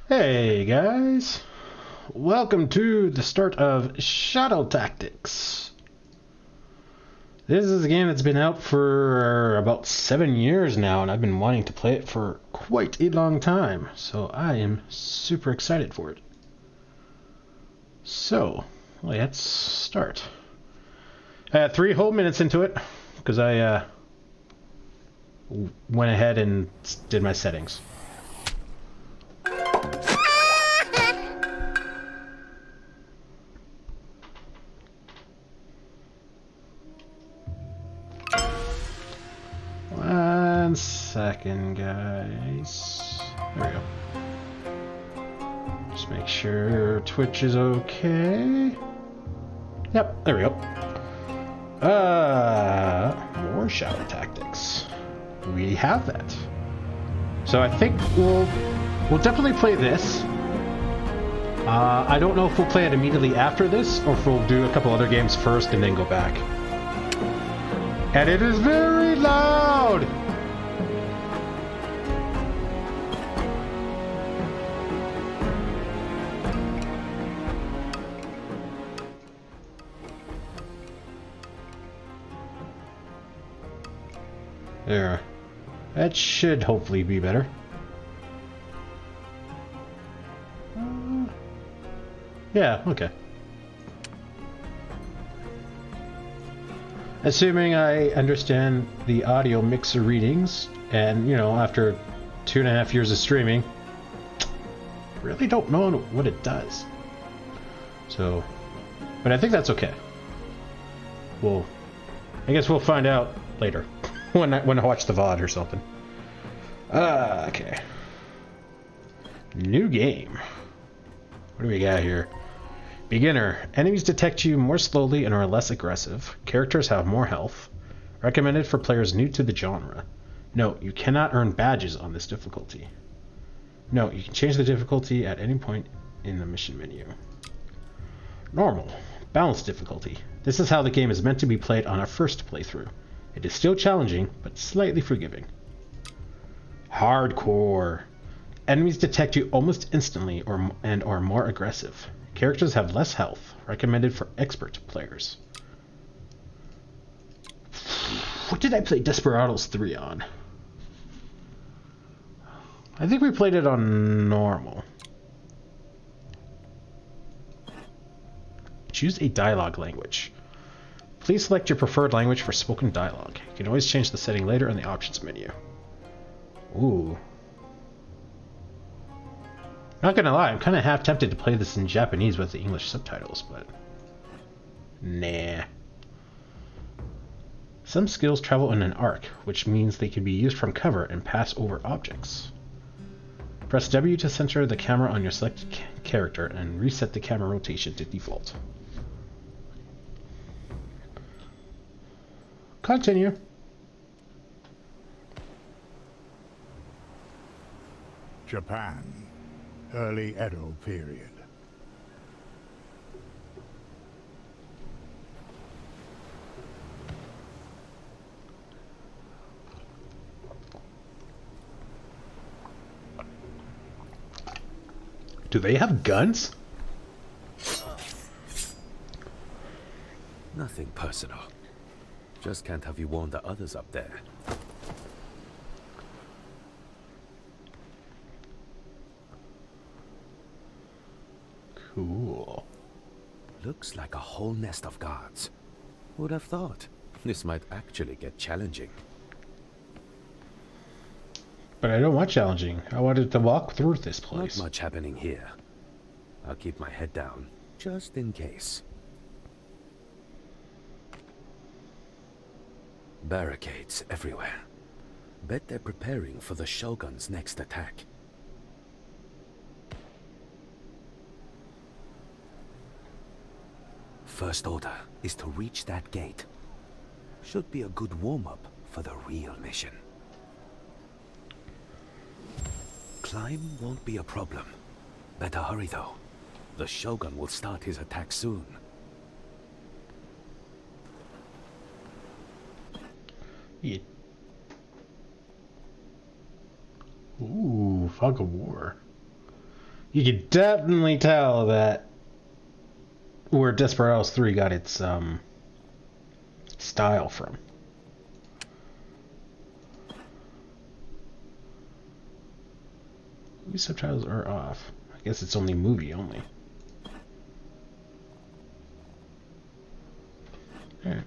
Hey guys, welcome to the start of Shadow Tactics. This is a game that's been out for about 7 years now, and I've been wanting to play it for quite a long time, so I am super excited for it. So, let's start. I had 3 whole minutes into it, because I went ahead and did my settings. One second, guys. There we go. Just make sure Twitch is okay. Yep, there we go. More Shadow Tactics. We have that. So I think we'll definitely play this. I don't know if we'll play it immediately after this, or if we'll do a couple other games first and then go back. And it is very loud! There. That should hopefully be better. Yeah, okay. Assuming I understand the audio mixer readings, and, you know, after 2.5 years of streaming, really don't know what it does. So, but I think that's okay. Well, I guess we'll find out later, when I watch the VOD or something. Okay. New game. What do we got here? Beginner. Enemies detect you more slowly and are less aggressive. Characters have more health. Recommended for players new to the genre. Note, you cannot earn badges on this difficulty. Note, you can change the difficulty at any point in the mission menu. Normal. Balanced difficulty. This is how the game is meant to be played on a first playthrough. It is still challenging, but slightly forgiving. Hardcore. Enemies detect you almost instantly and are more aggressive. Characters have less health. Recommended for expert players. What did I play Desperados 3 on? I think we played it on normal. Choose a dialogue language. Please select your preferred language for spoken dialogue. You can always change the setting later in the options menu. Ooh. Not gonna lie, I'm kind of half tempted to play this in Japanese with the English subtitles, but nah. Some skills travel in an arc, which means they can be used from cover and pass over objects. Press W to center the camera on your selected character and reset the camera rotation to default. Continue. Japan, early Edo period. Do they have guns? Nothing personal. Just can't have you warn the others up there. Cool. Looks like a whole nest of guards. Would have thought. This might actually get challenging. But I don't want challenging. I wanted to walk through this place. Not much happening here. I'll keep my head down, just in case. Barricades everywhere. Bet they're preparing for the Shogun's next attack. First order is to reach that gate. Should be a good warm-up for the real mission. Climb won't be a problem. Better hurry though. The Shogun will start his attack soon. Yeah. Ooh, Fog of War. You can definitely tell that where Desperados 3 got its style from. Movie subtitles are off. I guess it's only movie only. Alright.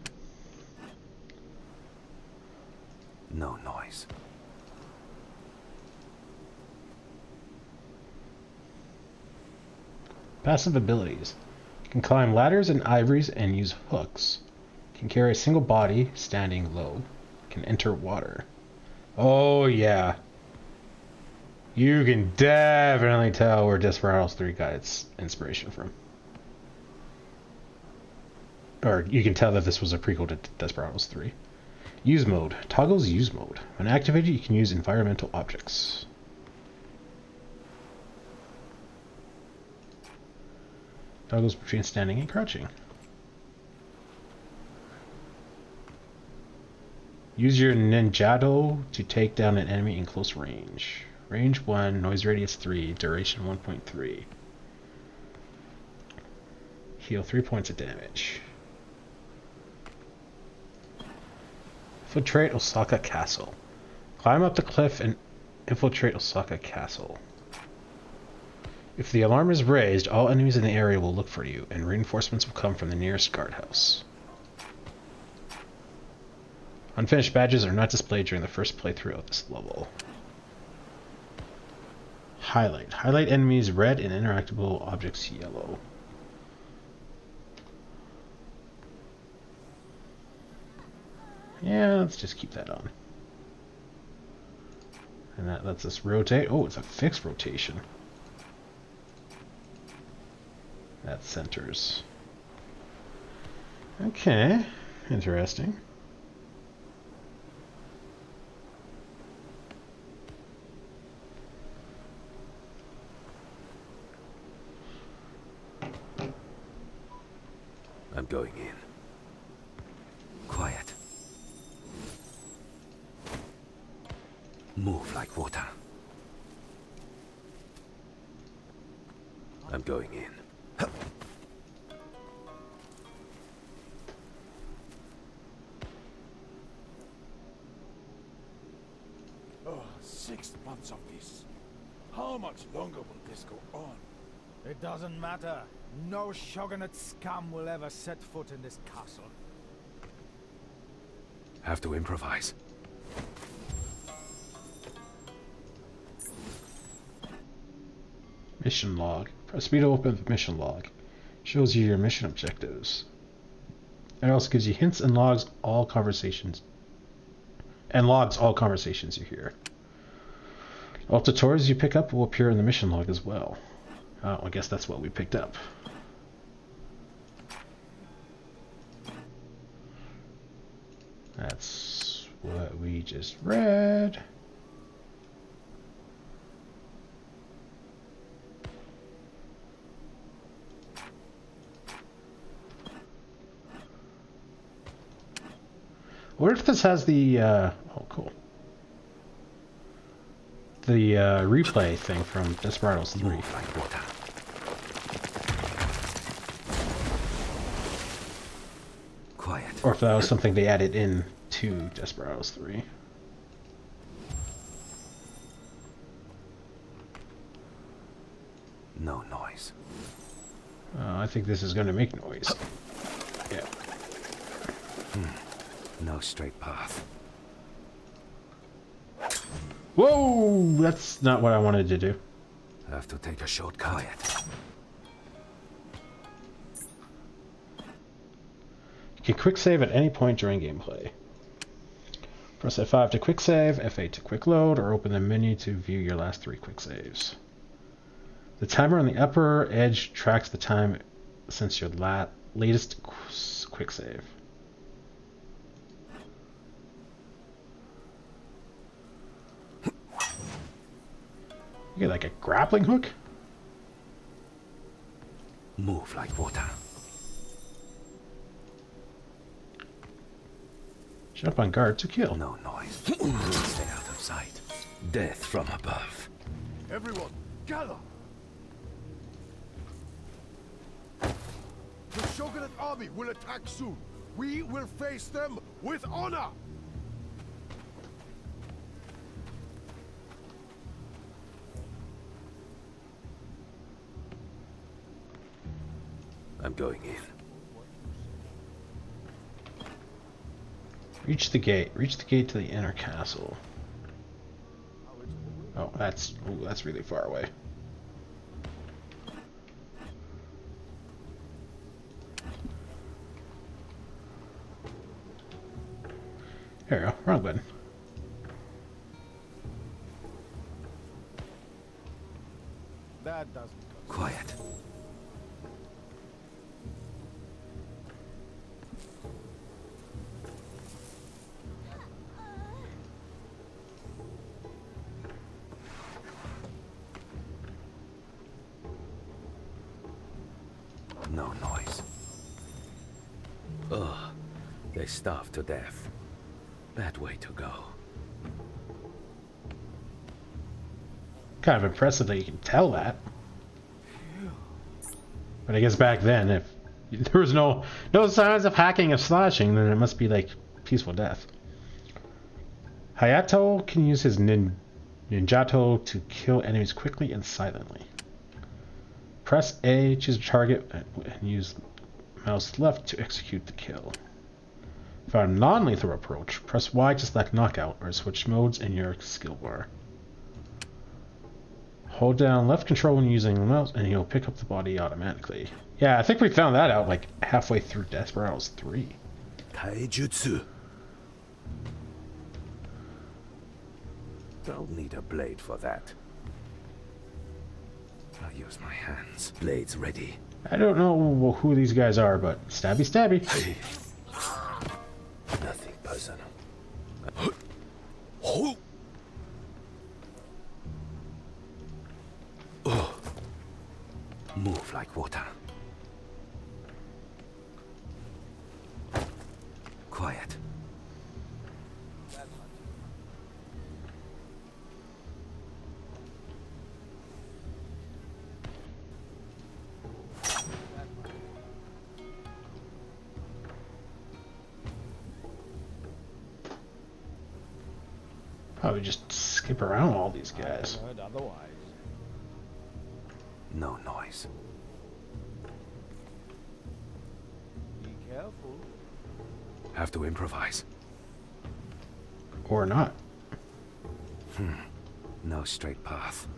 No noise. Passive abilities. Can climb ladders and ivories and use hooks. Can carry a single body standing low. Can enter water. Oh yeah. You can definitely tell where Desperados 3 got its inspiration from. Or you can tell that this was a prequel to Desperados 3. Use mode. Toggles use mode. When activated, you can use environmental objects. Toggles between standing and crouching. Use your ninjato to take down an enemy in close range. Range 1, noise radius 3, duration 1.3. Heal 3 points of damage. Infiltrate Osaka Castle. Climb up the cliff and infiltrate Osaka Castle. If the alarm is raised, all enemies in the area will look for you, and reinforcements will come from the nearest guardhouse. Unfinished badges are not displayed during the first playthrough of this level. Highlight. Highlight enemies red and interactable objects yellow. Yeah, let's just keep that on. And that lets us rotate. Oh, it's a fixed rotation. That centers. Okay, interesting. I'm going in. Quiet. Move like water. I'm going in. Oh, 6 months of this. How much longer will this go on? It doesn't matter. No shogunate scum will ever set foot in this castle. Have to improvise. Mission log. Press B to open the mission log. Shows you your mission objectives. It also gives you hints and logs all conversations. And logs all conversations you hear. All tutorials you pick up will appear in the mission log as well. Oh, I guess that's what we picked up. That's what we just read. What if this has the, oh cool. The replay thing from Desperados 3. Move like water. Quiet. Or if that was something they added in to Desperados 3. No noise. I think this is going to make noise. Yeah. No straight path. Whoa! That's not what I wanted to do. Have to take a shortcut. Quiet. You can quick save at any point during gameplay. Press F5 to quick save, F8 to quick load, or open the menu to view your last 3 quick saves. The timer on the upper edge tracks the time since your latest quick save. You get like a grappling hook? Move like water. Jump on guard to kill. No noise. Stay out of sight. Death from above. Everyone, gather! The Shogunate army will attack soon. We will face them with honor! I'm going in. Reach the gate. Reach the gate to the inner castle. Oh, that's really far away. There we go. Wrong button. That doesn't. Quiet. No noise. Ugh, they starve to death. Bad way to go. Kind of impressive that you can tell that. But I guess back then, if there was no signs of hacking or slashing, then it must be like peaceful death. Hayato can use his ninjato to kill enemies quickly and silently. Press A, choose a target, and use mouse left to execute the kill. For a non-lethal approach, press Y to select knockout or switch modes in your skill bar. Hold down left control when using the mouse and you'll pick up the body automatically. Yeah, I think we found that out like halfway through Desperados 3. Taijutsu. Don't need a blade for that. I'll use my hands. Blades ready. I don't know who these guys are, but stabby stabby. Hey. Nothing personal. Move like water. Quiet. Probably just skip around all these guys. Heard otherwise. No noise. Be careful. Have to improvise. Or not. No straight path.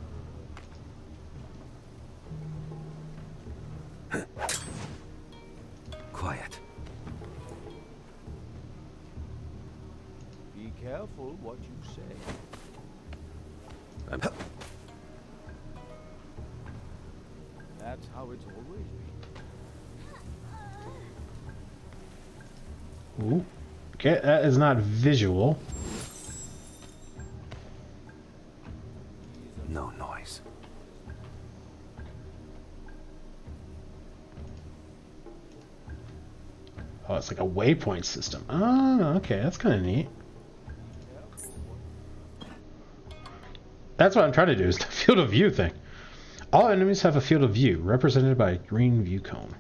Quiet. Be careful what you say. That's how it's always been. Ooh. Okay, that is not visual. No noise. Oh, it's like a waypoint system. Oh, okay, that's kind of neat. That's what I'm trying to do, is the field of view thing. All enemies have a field of view, represented by a green view cone.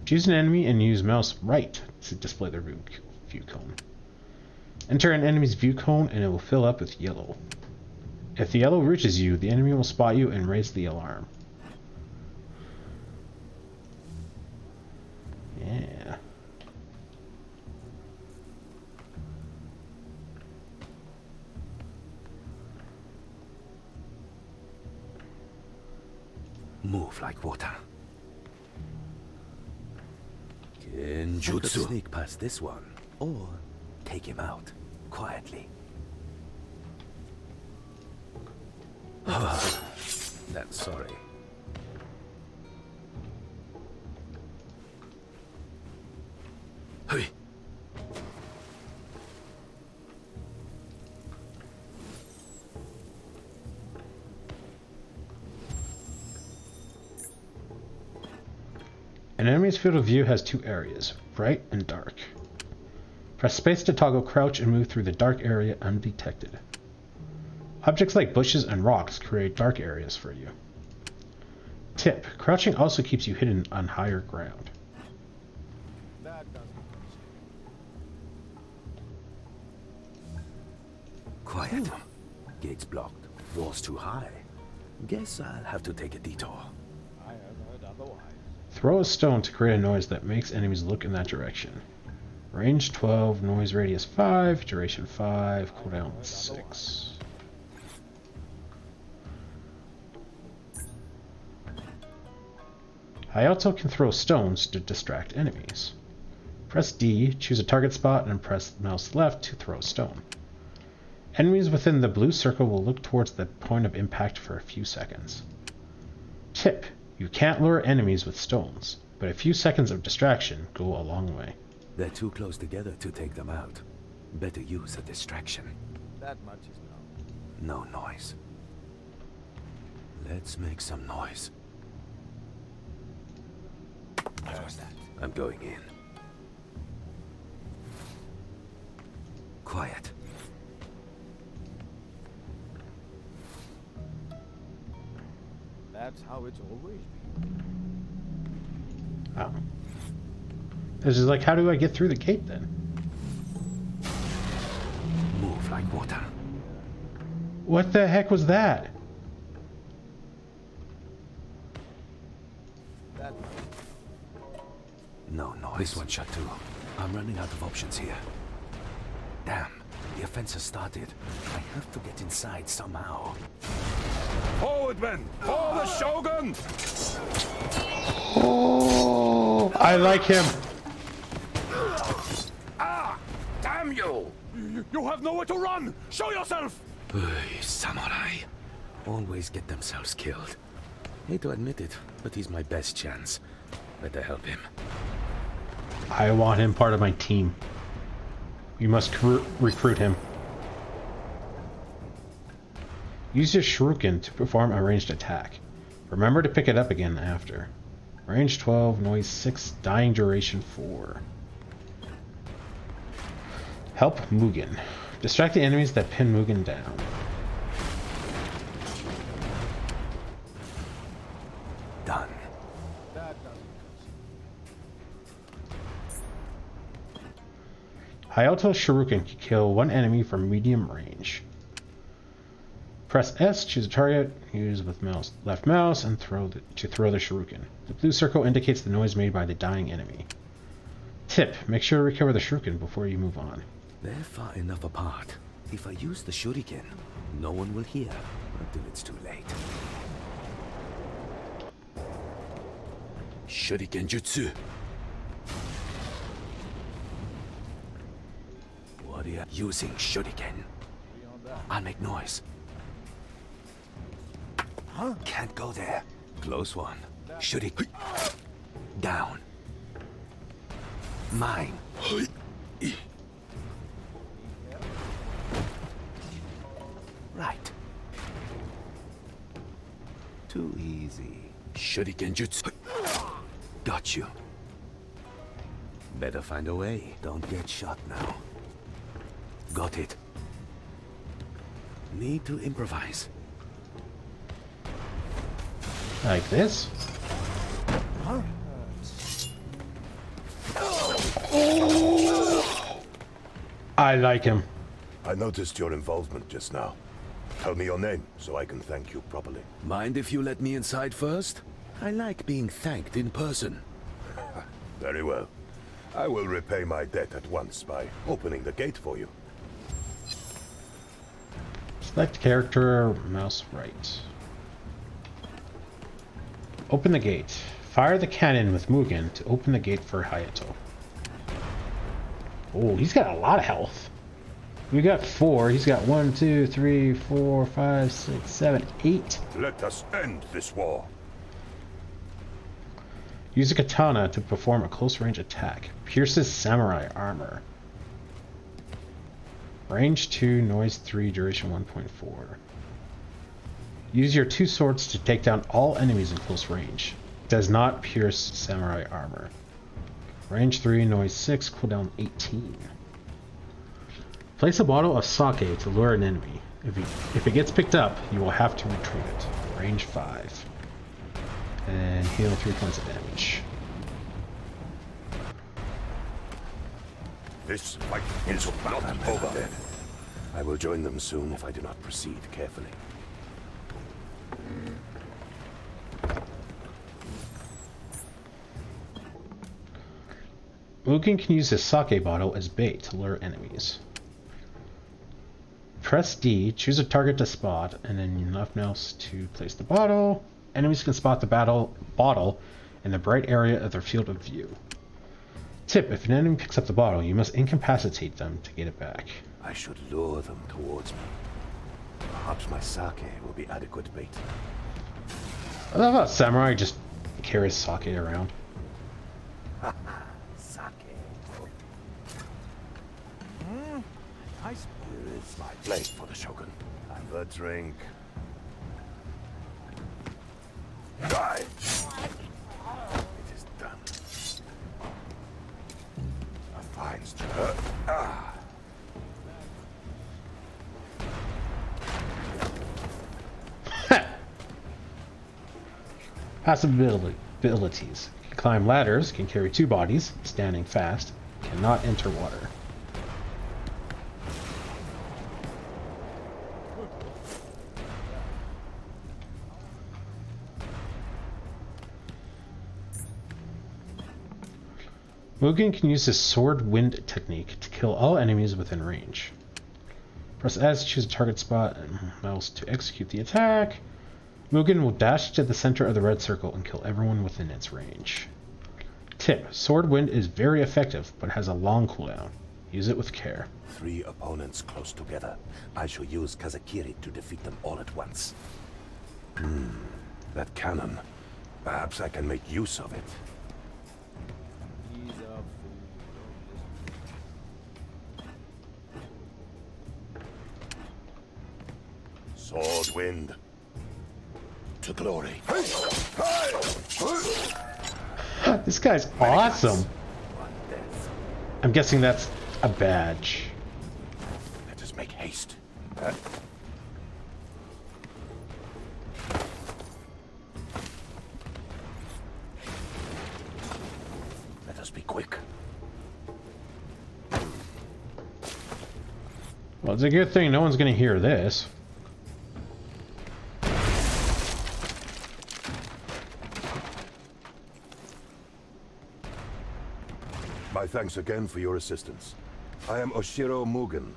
Choose an enemy and use mouse right to display their view cone. Enter an enemy's view cone and it will fill up with yellow. If the yellow reaches you, the enemy will spot you and raise the alarm. Yeah. Move like water. Genjutsu. I could sneak past this one, or take him out quietly. That's sorry. Hey. An enemy's field of view has two areas, bright and dark. Press space to toggle crouch and move through the dark area undetected. Objects like bushes and rocks create dark areas for you. Tip: crouching also keeps you hidden on higher ground. Quiet. Gates blocked. Walls too high. Guess I'll have to take a detour. I have heard otherwise. Throw a stone to create a noise that makes enemies look in that direction. Range 12, noise radius 5, duration 5, cooldown 6. Hayato can throw stones to distract enemies. Press D, choose a target spot, and press mouse left to throw a stone. Enemies within the blue circle will look towards the point of impact for a few seconds. Tip: you can't lure enemies with stones, but a few seconds of distraction go a long way. They're too close together to take them out. Better use a distraction. That much is known. No noise. Let's make some noise. What was that? I'm going in. Quiet. That's how it's always been. Oh. This is like, how do I get through the gate then? Move like water. What the heck was that? That much. No noise. This one shut too. I'm running out of options here. Damn, the offense has started. I have to get inside somehow. Forward, men! For the Shogun! Oh, I like him. Ah! Damn you! You have nowhere to run! Show yourself! Samurai. Always get themselves killed. Hate to admit it, but he's my best chance. Better help him. I want him part of my team. We must recruit him. Use your shuriken to perform a ranged attack. Remember to pick it up again after. Range 12, noise 6, dying duration 4. Help Mugen. Distract the enemies that pin Mugen down. Done. That doesn't Hayato Shuriken can kill one enemy from medium range. Press S, choose a target, use with left mouse, and throw the shuriken. The blue circle indicates the noise made by the dying enemy. Tip: make sure to recover the shuriken before you move on. They're far enough apart. If I use the shuriken, no one will hear until it's too late. Shuriken jutsu. Warrior using shuriken. I'll make noise. Huh? Can't go there. Close one. Shuriken. Down. Mine. Right. Too easy. Shuriken jutsu. Got you. Better find a way. Don't get shot now. Got it. Need to improvise. Like this? I like him. I noticed your involvement just now. Tell me your name, so I can thank you properly. Mind if you let me inside first? I like being thanked in person. Very well. I will repay my debt at once by opening the gate for you. Select character, mouse right. Open the gate. Fire the cannon with Mugen to open the gate for Hayato. Oh, he's got a lot of health. We got 4. He's got 1, 2, 3, 4, 5, 6, 7, 8. Let us end this war. Use a katana to perform a close range attack. Pierces samurai armor. Range 2, noise 3, duration 1.4. Use your 2 swords to take down all enemies in close range. Does not pierce samurai armor. Range 3, noise 6, cooldown 18. Place a bottle of sake to lure an enemy. If it gets picked up, you will have to retrieve it. Range 5. And heal 3 points of damage. This fight is not over. I will join them soon if I do not proceed carefully. Mugen can use his sake bottle as bait to lure enemies. Press D, choose a target to spot, and then left mouse to place the bottle. Enemies can spot the bottle in the bright area of their field of view. Tip, if an enemy picks up the bottle, you must incapacitate them to get it back. I should lure them towards me. Perhaps my sake will be adequate bait. I love how Samurai just carries sake around. Sake. Nice. Here is my blade for the Shogun. Have a drink. Die! It is done. A fine stir. Passive abilities. Can climb ladders, can carry 2 bodies, standing fast, cannot enter water. Mugen can use his sword wind technique to kill all enemies within range. Press S to choose a target spot and mouse to execute the attack. Mugen will dash to the center of the red circle and kill everyone within its range. Tip, sword wind is very effective but has a long cooldown. Use it with care. 3 opponents close together. I shall use Kazakiri to defeat them all at once. That cannon. Perhaps I can make use of it. Sword wind. To glory. This guy's awesome. One death. I'm guessing that's a badge. Let us make haste. Let us be quick. Well, it's a good thing no one's gonna hear this. My thanks again for your assistance. I am Oshiro Mugen.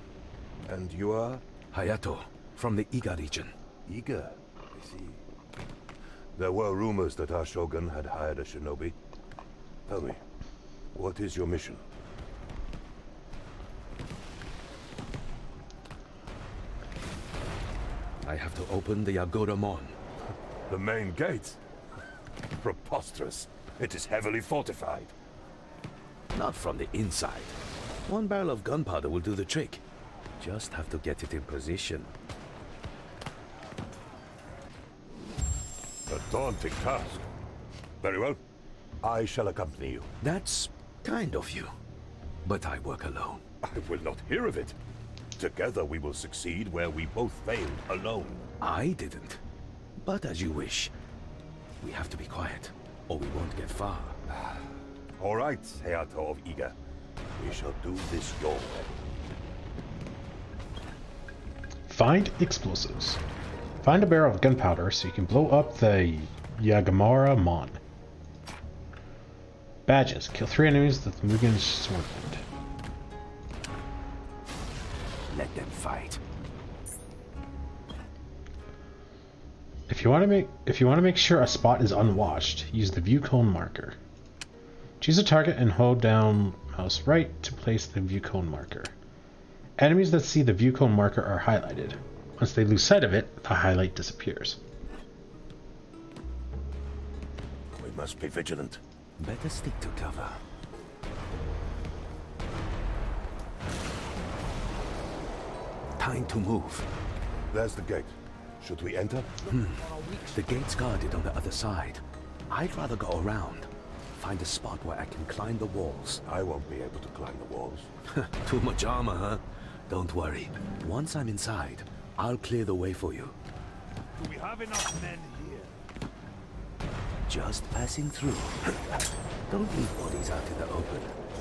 And you are? Hayato, from the Iga region. Iga, I see. There were rumors that our shogun had hired a shinobi. Tell me, what is your mission? I have to open the Agora Mon. The main gate? Preposterous. It is heavily fortified. Not from the inside. 1 barrel of gunpowder will do the trick. Just have to get it in position. A daunting task. Very well. I shall accompany you. That's kind of you. But I work alone. I will not hear of it. Together we will succeed where we both failed alone. I didn't. But as you wish. We have to be quiet, or we won't get far. All right, Hayato of Iga. We shall do this your way. Find explosives. Find a barrel of gunpowder so you can blow up the Yagamara Mon. Badges. Kill 3 enemies with Mugen's sword wind. Let them fight. If you want to make sure a spot is unwatched, use the view cone marker. Choose a target and hold down mouse right to place the view cone marker. Enemies that see the view cone marker are highlighted. Once they lose sight of it, the highlight disappears. We must be vigilant. Better stick to cover. Time to move. There's the gate. Should we enter? The gate's guarded on the other side. I'd rather go around. Find a spot where I can climb the walls. I won't be able to climb the walls. Too much armor, huh? Don't worry. Once I'm inside, I'll clear the way for you. Do we have enough men here? Just passing through. Don't leave bodies out in the open.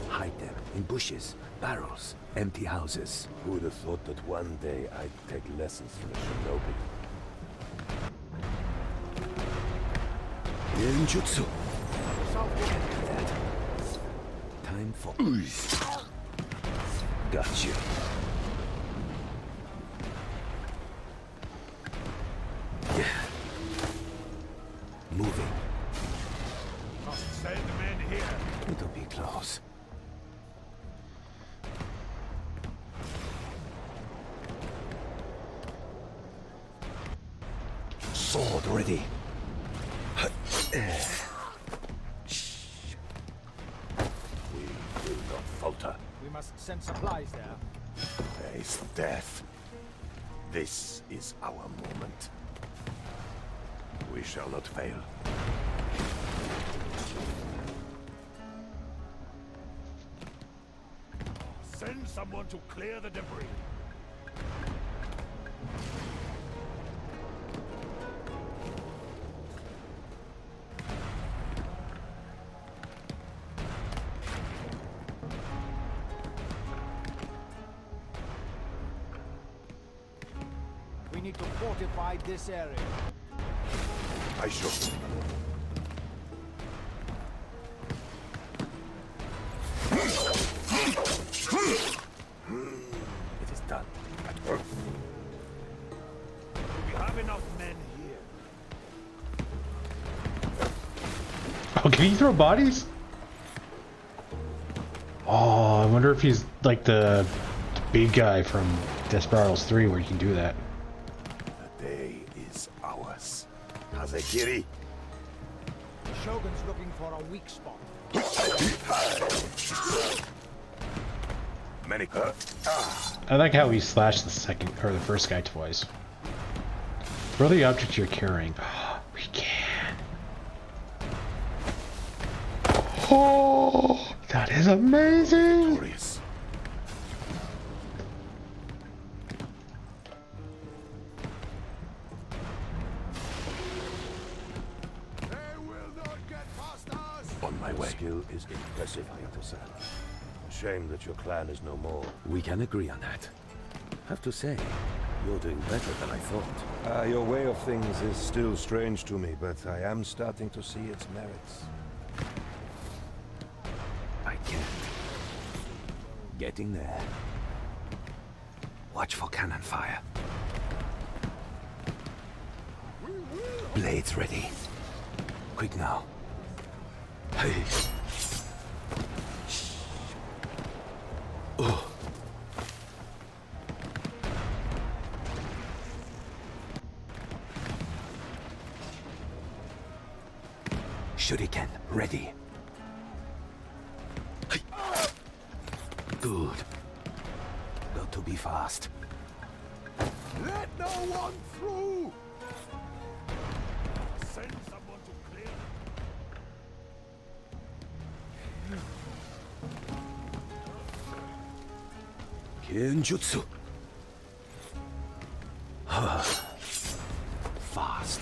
Hide them in bushes, barrels, empty houses. Who would have thought that one day I'd take lessons from a shinobi? Genjutsu. Time for got you. Moving. Must send men here. It'll be close. Sword ready. We will not falter. We must send supplies there. Face death. This is our moment. We shall not fail. Send someone to clear the debris. We need to fortify this area. I shall. It is done. We have enough men here. Oh, can he throw bodies? Oh, I wonder if he's like the big guy from Desperados 3 where you can do that. The day is ours. Hazekiri. The Shogun's looking for a weak spot. Many. I like how he slashed the second or the first guy twice. Throw the object you're carrying. We can. Oh, that is amazing. Glorious. On my way. Skill is impressive, Hayato-san. Shame that your clan is no more. We can agree on that. Have to say, you're doing better than I thought. Your way of things is still strange to me, but I am starting to see its merits. I can't. Getting there. Watch for cannon fire. Blades ready. Quick now. Hey. Oh. Shuriken ready. Hey. Good. Got to be fast. Let no one through! Send someone to clear. Genjutsu. Fast.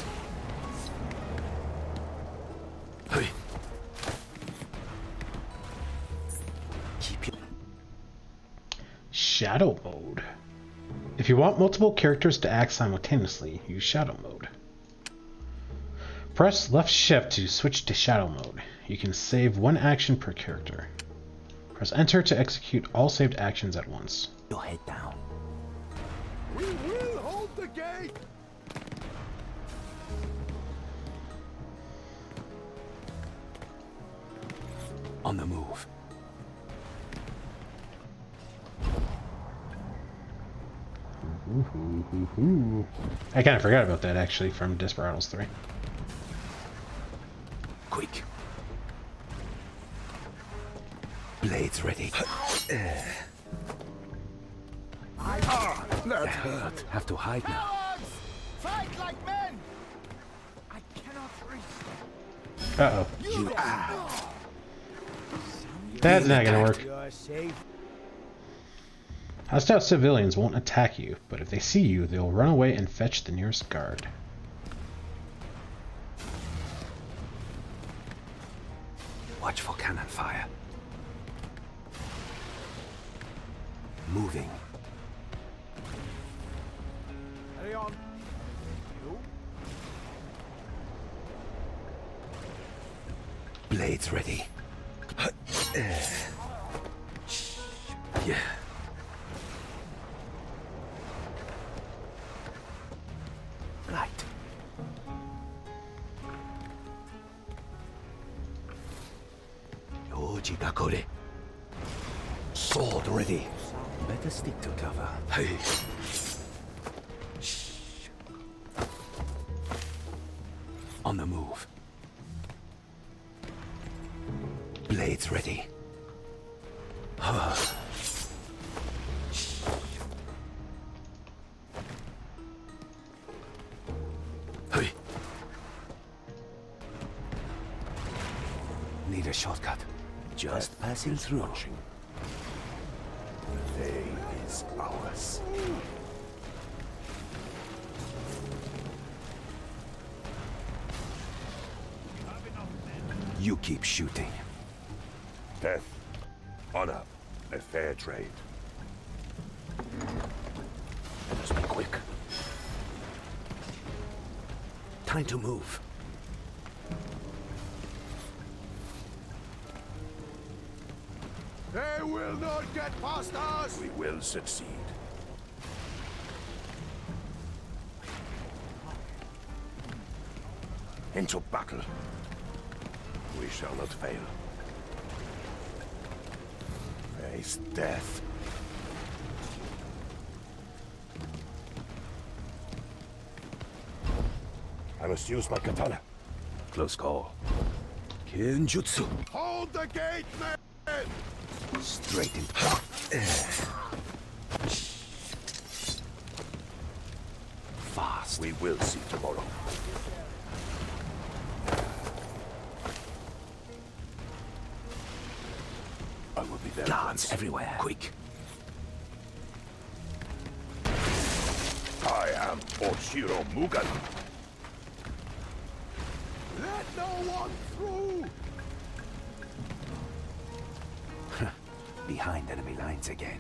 Hey. Keep it. Shadow mode. If you want multiple characters to act simultaneously, use shadow mode. Press left shift to switch to shadow mode. You can save one action per character. Press enter to execute all saved actions at once. Your head down. We will hold the gate! On the move. I kind of forgot about that actually from Desperados 3. Quick. Blades ready. That hurt. Have to hide now. Fight like men! I cannot reach. Uh-oh. That's not gonna work. You're safe. Hostile civilians won't attack you, but if they see you, they'll run away and fetch the nearest guard. Watch for cannon fire. Moving. Hurry on. You? Blades ready. Yeah. Right. Yoji Gakore. Sword ready. Better stick to cover. Hey. On the move. Blades ready. Hey. Need a shortcut. Just passing through. The day is ours. You keep shooting. Death, honor, a fair trade. Let us be quick. Time to move. They will not get past us! We will succeed. Into battle. We shall not fail. Face death. I must use my katana. Close call. Kenjutsu. Hold the gate, men! Straight in. Fast. We will see tomorrow. I will be there. Guards everywhere. Quick. I am Oshiro Mugen. Let no one through! Behind enemy lines again.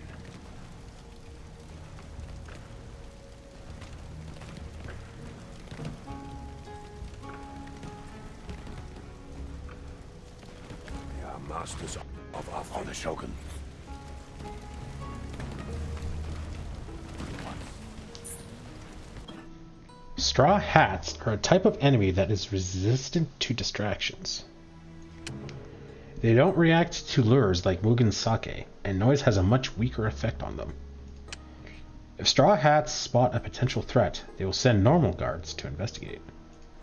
They are masters of our father Shogun. Straw hats are a type of enemy that is resistant to distractions. They don't react to lures like Mugen's sake, and noise has a much weaker effect on them. If straw hats spot a potential threat, they will send normal guards to investigate.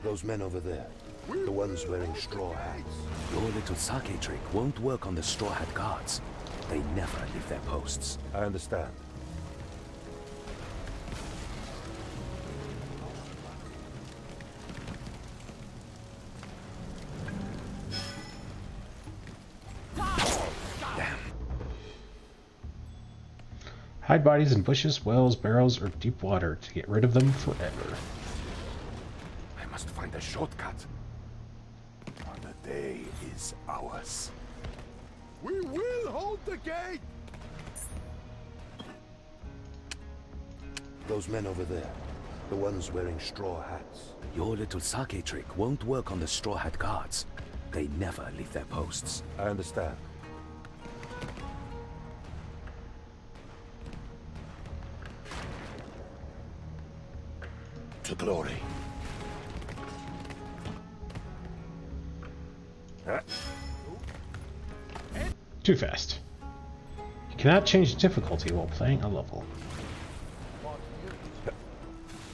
Those men over there, the ones wearing straw hats. Your little sake trick won't work on the Straw Hat guards. They never leave their posts. I understand. Hide bodies in bushes, wells, barrels, or deep water to get rid of them forever. I must find a shortcut. The day is ours. We will hold the gate! Those men over there, the ones wearing straw hats. Your little sake trick won't work on the Straw Hat guards. They never leave their posts. I understand. To glory. Too fast. You cannot change difficulty while playing a level.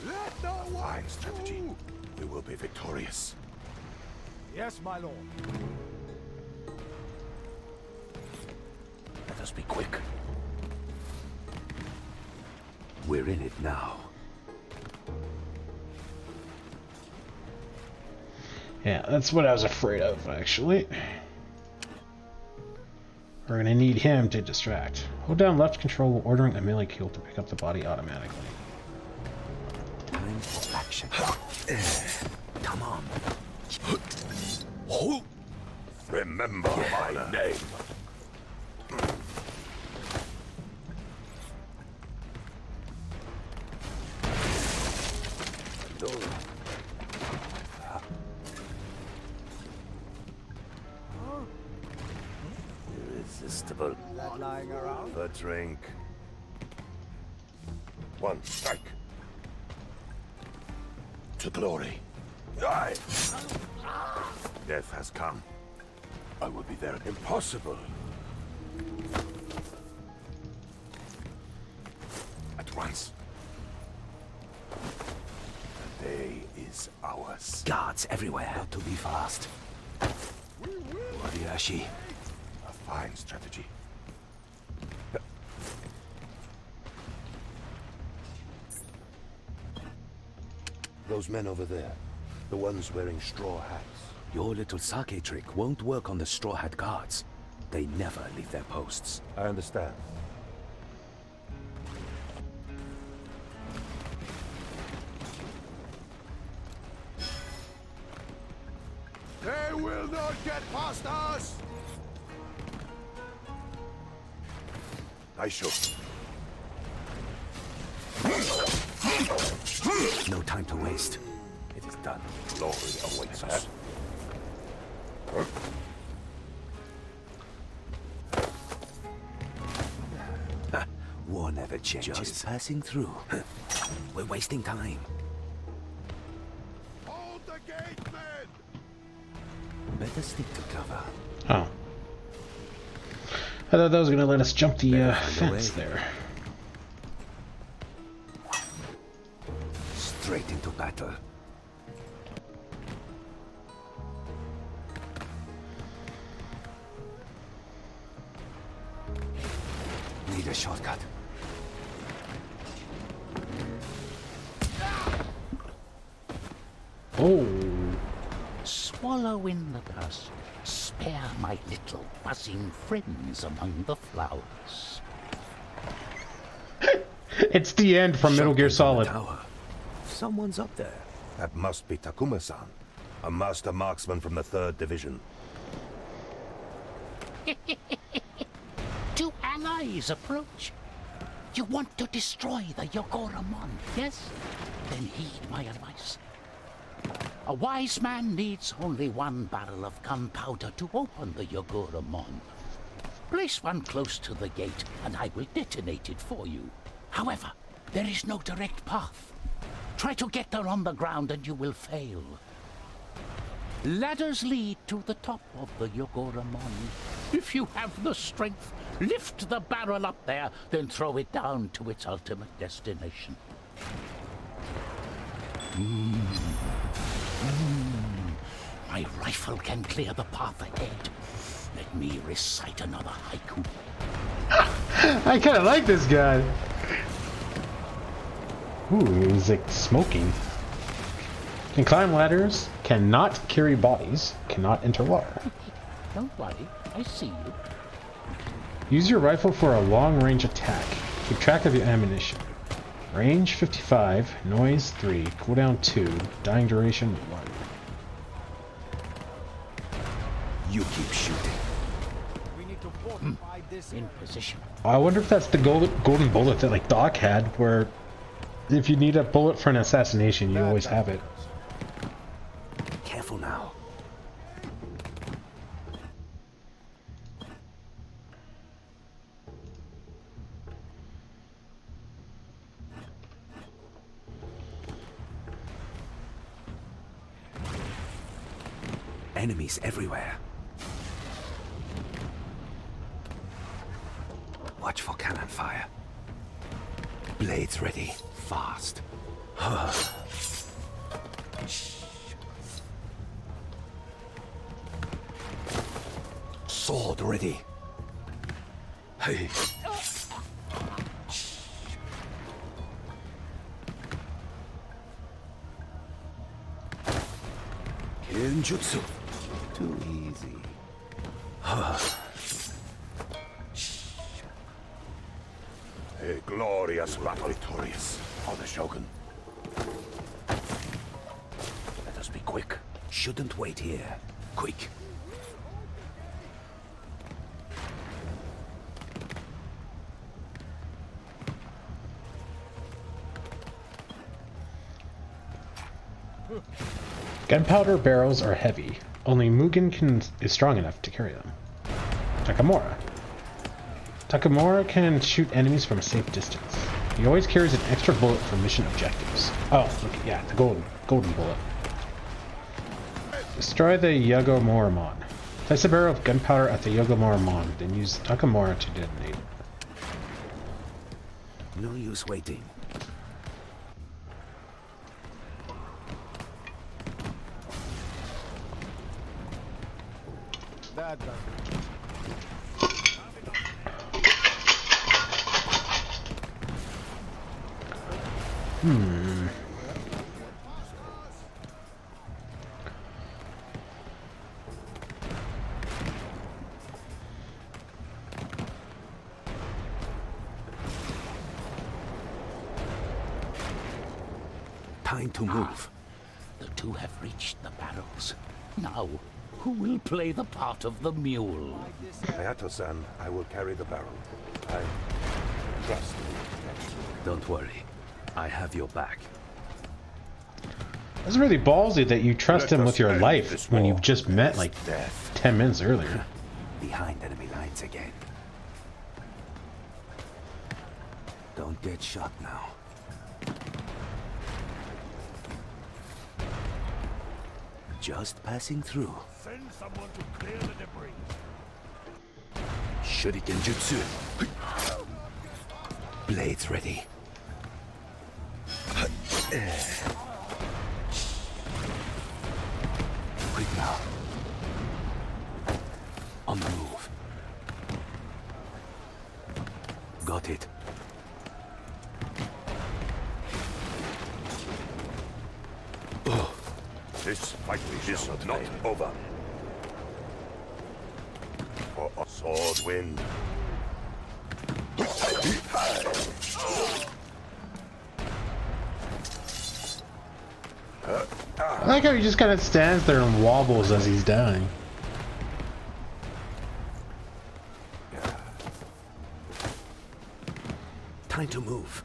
Let no one Fine strategy. through! We will be victorious. Yes, my lord. Let us be quick. We're in it now. Yeah, that's what I was afraid of, actually. We're gonna need him to distract. Hold down left control while ordering a melee kill to pick up the body automatically. Time for action. Come on. Remember Remember my name. Irresistible. That lying around? The drink. One strike. To glory. Die. Death has come. I will be there. Impossible. At once. The day is ours. Guards everywhere. Got to be fast. We will Wariashi. A fine strategy. Those men over there. The ones wearing straw hats. Your little sake trick won't work on the Straw Hat guards. They never leave their posts. I understand. They will not get past us! I should. No time to waste. It is done. Glory awaits us. War never changes. Just passing through. We're wasting time. Hold the gate, men! Better stick to cover. Oh. I thought that was going to let us jump the Better fence find a way. there. Straight into battle. Need a shortcut. Oh. Swallow in the dust. Spare my little buzzing friends among the flowers. It's the end from Metal Gear Shotgun from the Solid. tower. Someone's up there. That must be Takuma-san, a master marksman from the 3rd Division. Do allies approach? You want to destroy the Yogoramon, yes? Then heed my advice. A wise man needs only one barrel of gunpowder to open the Yogoramon. Place one close to the gate, and I will detonate it for you. However, there is no direct path. Try to get there on the ground, and you will fail. Ladders lead to the top of the Yogoramon. If you have the strength, lift the barrel up there, then throw it down to its ultimate destination. My rifle can clear the path ahead. Let me recite another haiku. I kind of like this guy. Ooh, he's like smoking. Can climb ladders, cannot carry bodies, cannot enter water. Don't worry, I see you. Use your rifle for a long-range attack. Keep track of your ammunition. Range 55, noise 3, cooldown 2, dying duration 1. You keep shooting. We need to fortify this. In position. I wonder if that's the golden bullet that like Doc had, where if you need a bullet for an assassination, you always have it. Careful now. Enemies everywhere. Watch for cannon fire. Blades ready. Fast. Sword ready. Hey. Genjutsu. Too easy. A glorious battle. Victorious for the Shogun. Let us be quick. Shouldn't wait here. Quick. Gunpowder barrels are heavy. Only Mugen is strong enough to carry them. Takamura. Takamura can shoot enemies from a safe distance. He always carries an extra bullet for mission objectives. Oh, okay, yeah, the golden bullet. Destroy the Yogomoramon. Place a barrel of gunpowder at the Yogomoramon, then use Takamura to detonate it. No use waiting. That does it. Time to move. The two have reached the barrels. Now, who will play the part of the mule? Hayato-san, I will carry the barrel. I trust you. Don't worry. I have your back. That's really ballsy that you trust him with your end life this when war. you've just met like Death. 10 minutes earlier. Behind enemy lines again. Don't get shot now. Just passing through. Send someone to clear the debris. Shuriken Jutsu. Blades ready. Quick now. On the move. Got it. This fight is not over. For a sword wind. I like how he just kind of stands there and wobbles as he's dying. Time to move.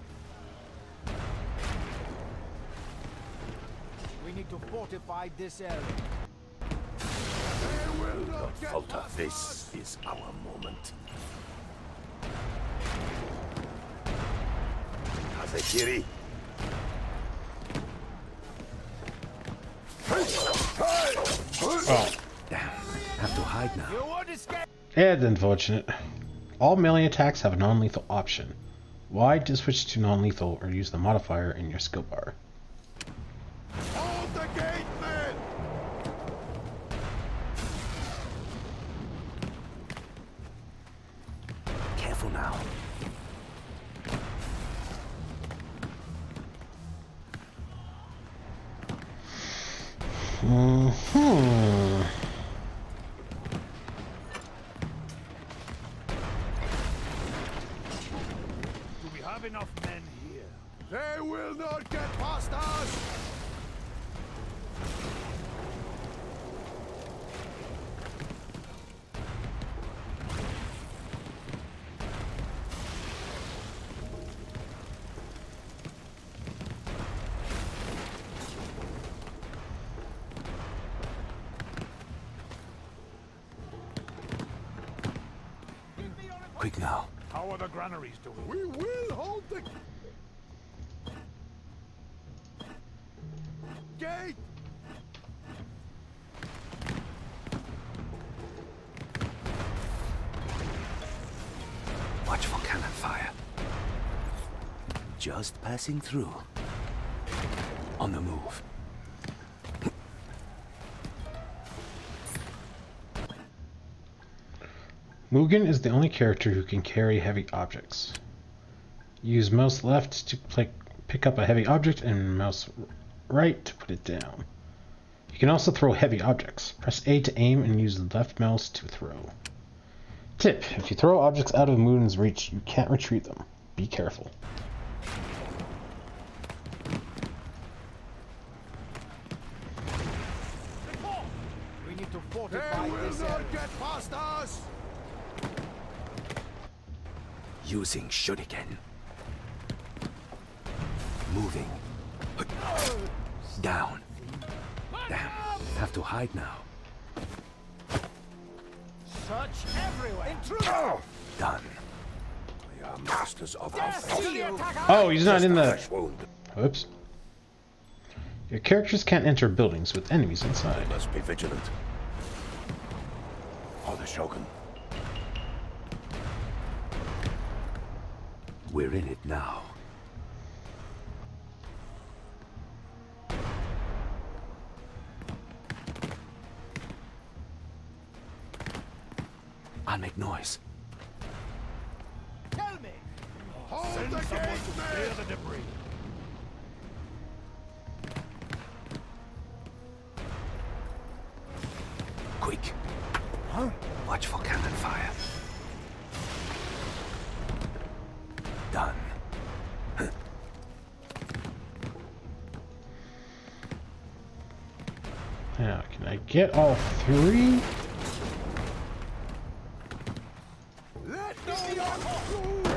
We need to fortify this area. They will not get Falter, this is our moment. Hazekiri. Oh, Damn. Have to hide now. You want to escape? it's unfortunate. All melee attacks have a non-lethal option. Why to switch to non-lethal or use the modifier in your skill bar? hold the gate, men! Careful now. Hmm. Do we have enough men here? They will not get past us! Quick now. How are the granaries doing? We will hold the gate! Watch for cannon fire. Just passing through. On the move. Mugen is the only character who can carry heavy objects. Use mouse left to pick up a heavy object and mouse right to put it down. You can also throw heavy objects. Press A to aim and use the left mouse to throw. Tip: if you throw objects out of Mugen's reach, you can't retrieve them. Be careful. We need to They fortify will this not area. get past us! Using Shuriken. Moving. Down. Damn, have to hide now. Search everywhere. Intruder! Done. We are masters of our Yes, fate. to the attack. Oh, he's not in the... Flesh wound. Oops. Your characters can't enter buildings with enemies inside. Must be vigilant. For the Shogun. We're in it now. I'll make noise. Tell me. Hold the gate, Clear men! the debris. Quick. Watch for cannon fire. Done. Now, can I get all three? Let no one through!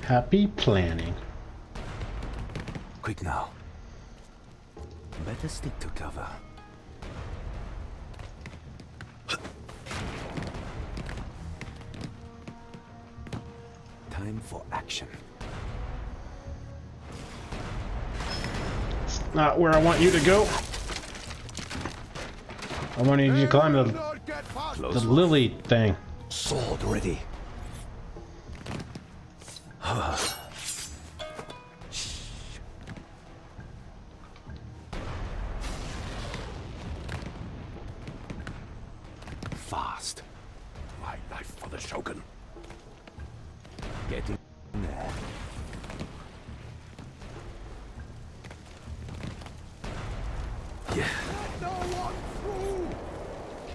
Happy planning. Quick now. Better stick to cover. Time for action. It's not where I want you to go. I wanted you to climb Will the not get past lily thing. Sword ready. Fast. My life for the Shogun. Getting there. Yeah. no one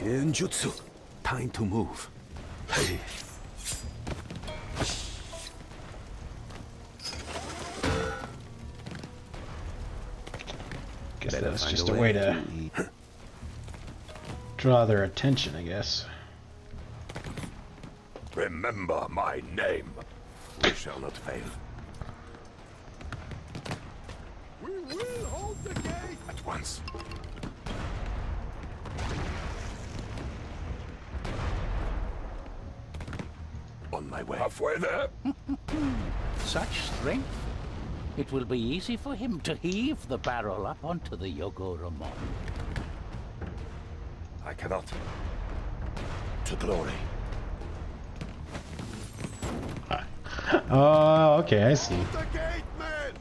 through! Genjutsu. Time to move. Hey. Guess Better that's find just a way to eat. draw their attention, I guess. Remember my name. We shall not fail. We will hold the gate! At once. On my way. Halfway there. Such strength. It will be easy for him to heave the barrel up onto the Yogoramon. I cannot. To glory. Oh, okay, I see. The gate, men!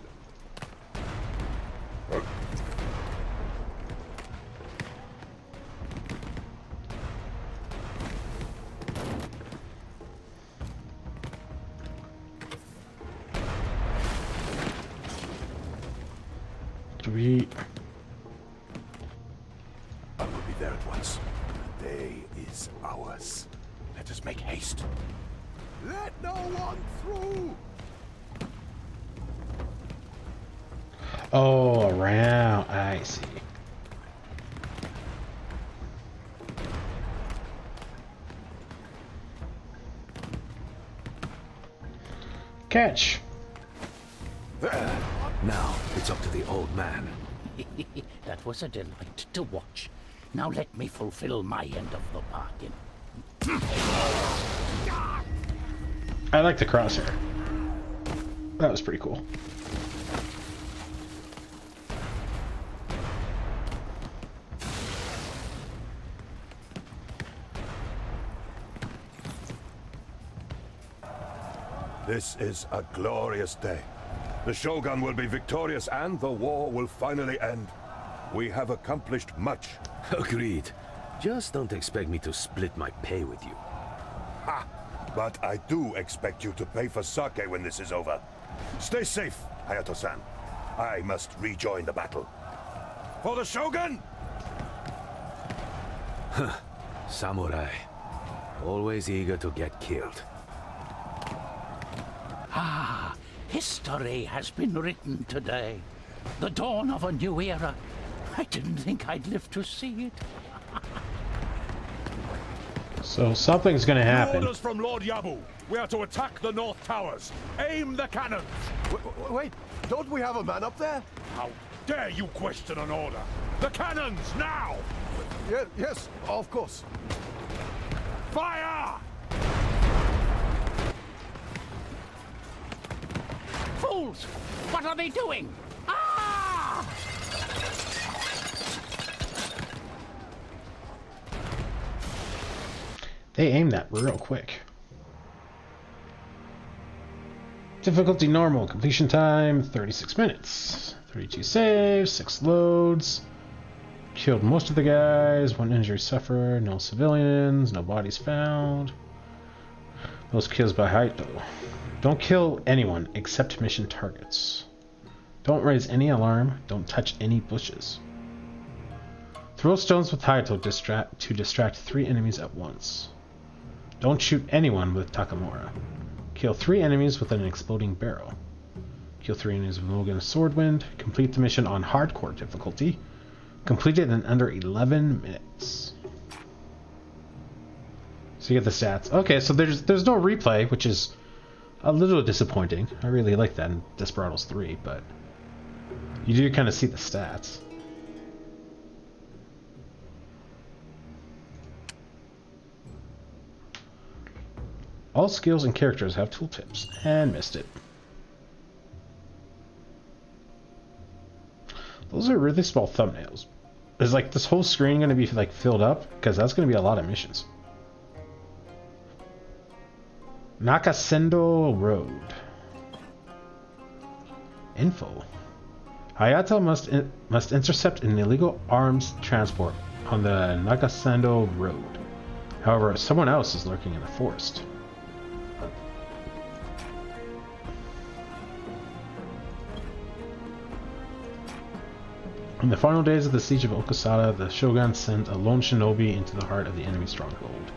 Do we... I will be there at once. The day is ours. Let us make haste. Let no one through! Oh, around. I see. Catch. There. Now it's up to the old man. That was a delight to watch. Now let me fulfill my end of the bargain. I like the crosshair. That was pretty cool. This is a glorious day. The Shogun will be victorious and the war will finally end. We have accomplished much. Agreed. Just don't expect me to split my pay with you. Ha! But I do expect you to pay for sake when this is over. Stay safe, Hayato-san. I must rejoin the battle. For the Shogun! Samurai. Always eager to get killed. Ah, history has been written today. The dawn of a new era. I didn't think I'd live to see it. So something's gonna happen. Orders from Lord Yabu. We are to attack the North Towers. Aim the cannons. Wait, don't we have a man up there? dare you question an order? The cannons, now! Yes, of course. Fire! Fools! What are they doing? Ah! They aim that real quick. Difficulty normal. Completion time 36 minutes. 32 saves, 6 loads. Killed most of the guys. 1 injury suffered. No civilians. No bodies found. Those kills by height though. Don't kill anyone except mission targets. Don't raise any alarm. Don't touch any bushes. Throw stones with Hayato to distract 3 enemies at once. Don't shoot anyone with Takamura. Kill 3 enemies with an exploding barrel. Kill 3 enemies with Mugen Swordwind. Complete the mission on hardcore difficulty. Complete it in under 11 minutes. So you get the stats. Okay, so there's no replay, which is a little disappointing. I really like that in Desperados 3, but you do kind of see the stats. All skills and characters have tooltips, and missed it. Those are really small thumbnails. Is like this whole screen going to be like filled up? Because that's going to be a lot of missions. Nakasendo Road. Info. Hayato must intercept an illegal arms transport on the Nakasendo Road. However, someone else is lurking in the forest. In the final days of the siege of Okasada, the shogun sent a lone shinobi into the heart of the enemy stronghold.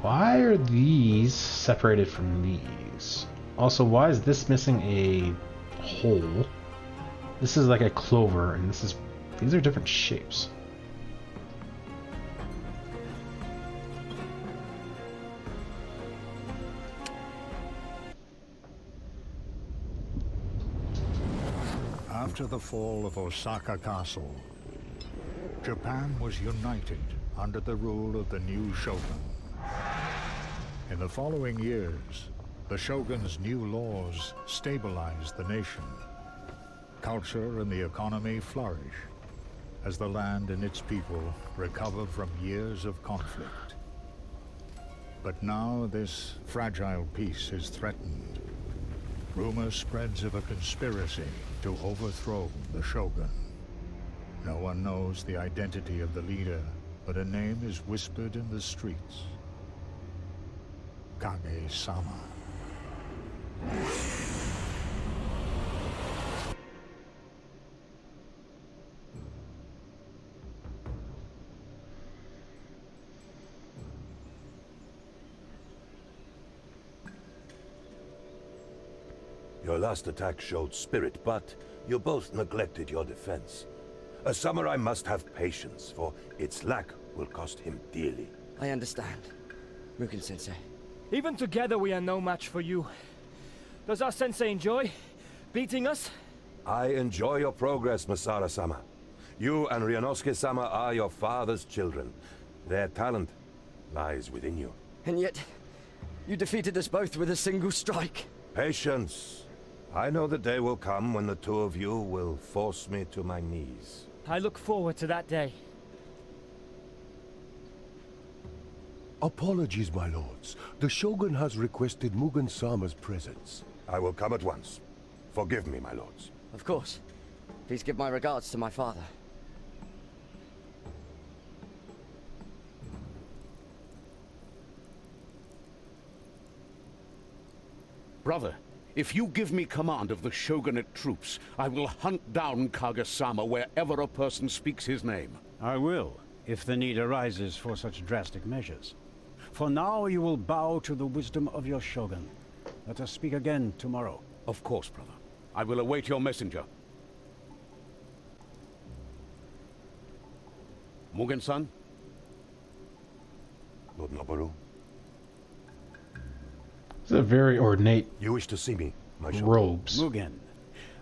Why are these separated from these? Also, why is this missing a hole? This is like a clover, and these are different shapes. After the fall of Osaka Castle, Japan was united under the rule of the new shogun. In the following years, the shogun's new laws stabilized the nation. Culture and the economy flourish as the land and its people recover from years of conflict. But now this fragile peace is threatened. Rumor spreads of a conspiracy to overthrow the shogun. No one knows the identity of the leader, but a name is whispered in the streets. Kage-sama. Your last attack showed spirit, but you both neglected your defense. A samurai must have patience, for its lack will cost him dearly. I understand, Mugen-sensei. Even together we are no match for you. Does our sensei enjoy beating us? I enjoy your progress, Masara-sama. You and Ryunosuke-sama are your father's children. Their talent lies within you. And yet, you defeated us both with a single strike. Patience. I know the day will come when the two of you will force me to my knees. I look forward to that day. Apologies, my lords. The Shogun has requested Mugen-sama's presence. I will come at once. Forgive me, my lords. Of course. Please give my regards to my father. Brother, if you give me command of the Shogunate troops, I will hunt down Kage-sama wherever a person speaks his name. I will, if the need arises for such drastic measures. For now, you will bow to the wisdom of your Shogun. Let us speak again tomorrow. Of course, brother. I will await your messenger. It's a very ornate You wish to see me, my shogun? robes. Mugen,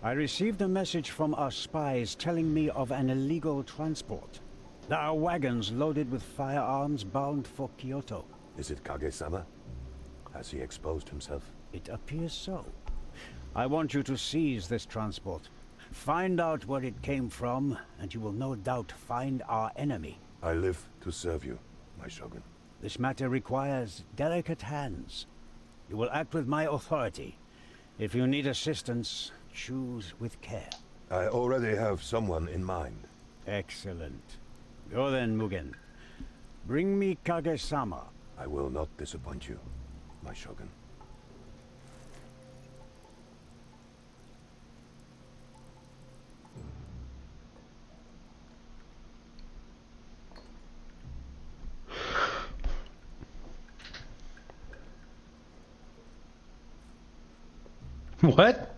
I received a message from our spies telling me of an illegal transport. There are wagons loaded with firearms bound for Kyoto. Is it Kage-sama? Has he exposed himself? It appears so. I want you to seize this transport. Find out where it came from, and you will no doubt find our enemy. I live to serve you, my shogun. This matter requires delicate hands. You will act with my authority. If you need assistance, choose with care. I already have someone in mind. Excellent. Go then, Mugen. Bring me Kage-sama. I will not disappoint you, my shogun. What?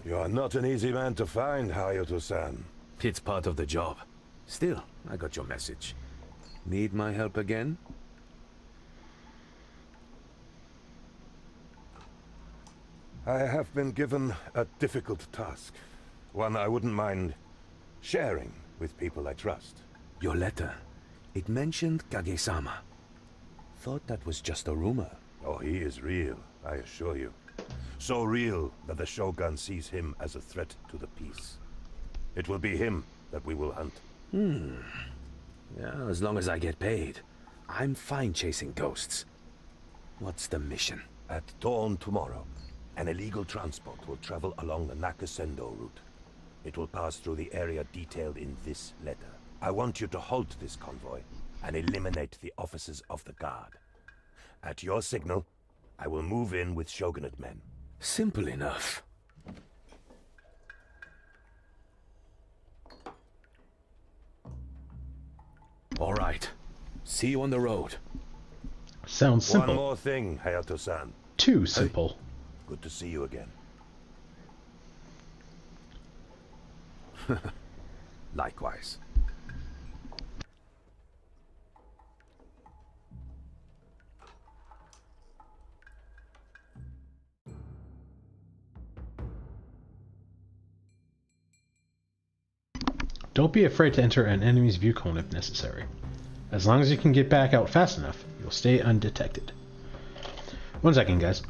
You are not an easy man to find, Hayato-san. It's part of the job. Still, I got your message. Need my help again? I have been given a difficult task. One I wouldn't mind sharing with people I trust. Your letter. It mentioned Kage-sama. Thought that was just a rumor. Oh, he is real, I assure you. So real that the Shogun sees him as a threat to the peace. It will be him that we will hunt. Yeah, as long as I get paid. I'm fine chasing ghosts. What's the mission? At dawn tomorrow, an illegal transport will travel along the Nakasendo route. It will pass through the area detailed in this letter. I want you to halt this convoy and eliminate the officers of the guard. At your signal, I will move in with Shogunate men. Simple enough. All right. See you on the road. Sounds simple. One more thing, Hayato-san. Too simple. Good to see you again. Likewise. Don't be afraid to enter an enemy's view cone if necessary. As long as you can get back out fast enough, you'll stay undetected. 1 second, guys.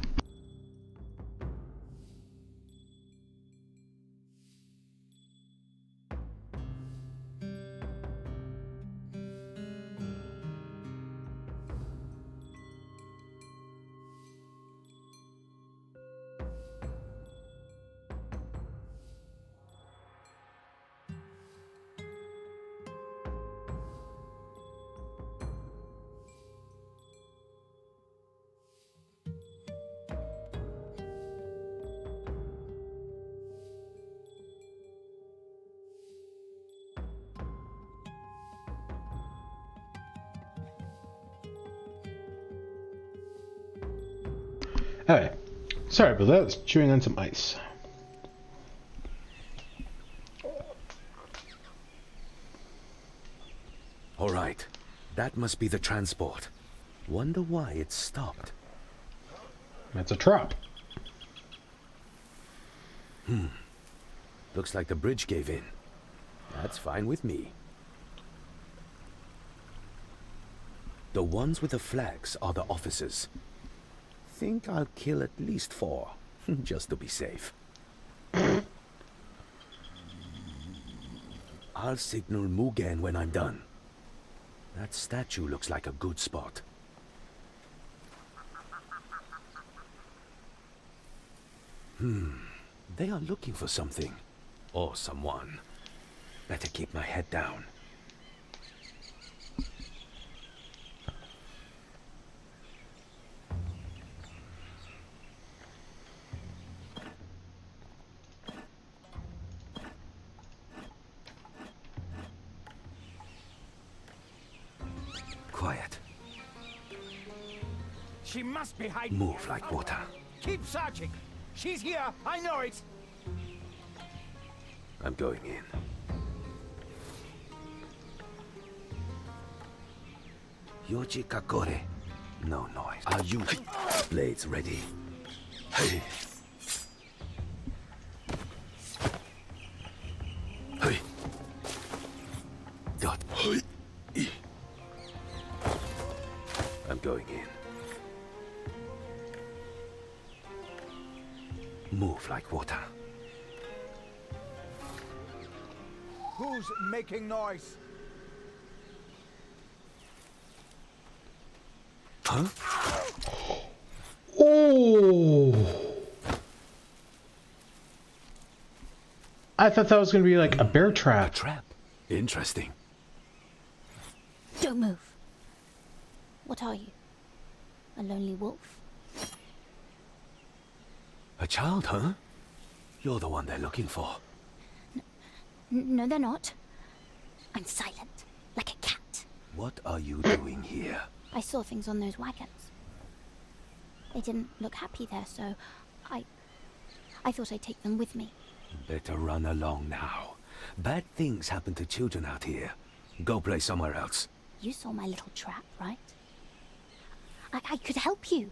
Alright. Sorry about that. I was chewing on some ice. All right. That must be the transport. Wonder why it stopped. That's a trap. Looks like the bridge gave in. That's fine with me. The ones with the flags are the officers. Think I'll kill at least 4, just to be safe. I'll signal Mugen when I'm done. That statue looks like a good spot. They are looking for something. Or someone. Better keep my head down. Quiet. She must be hiding. Move like water. Keep searching. She's here. I know it. I'm going in. Yoji Kakore. No noise. Are you blades ready? Hey. Hey. Got. I'm going in. Move like water. Who's making noise? Huh? Oh! I thought that was going to be like a bear trap. A trap? Interesting. Don't move. What are you? A lonely wolf? A child, huh? You're the one they're looking for. No, they're not. I'm silent, like a cat. What are you doing here? I saw things on those wagons. They didn't look happy there, so I thought I'd take them with me. Better run along now. Bad things happen to children out here. Go play somewhere else. You saw my little trap, right? I could help you.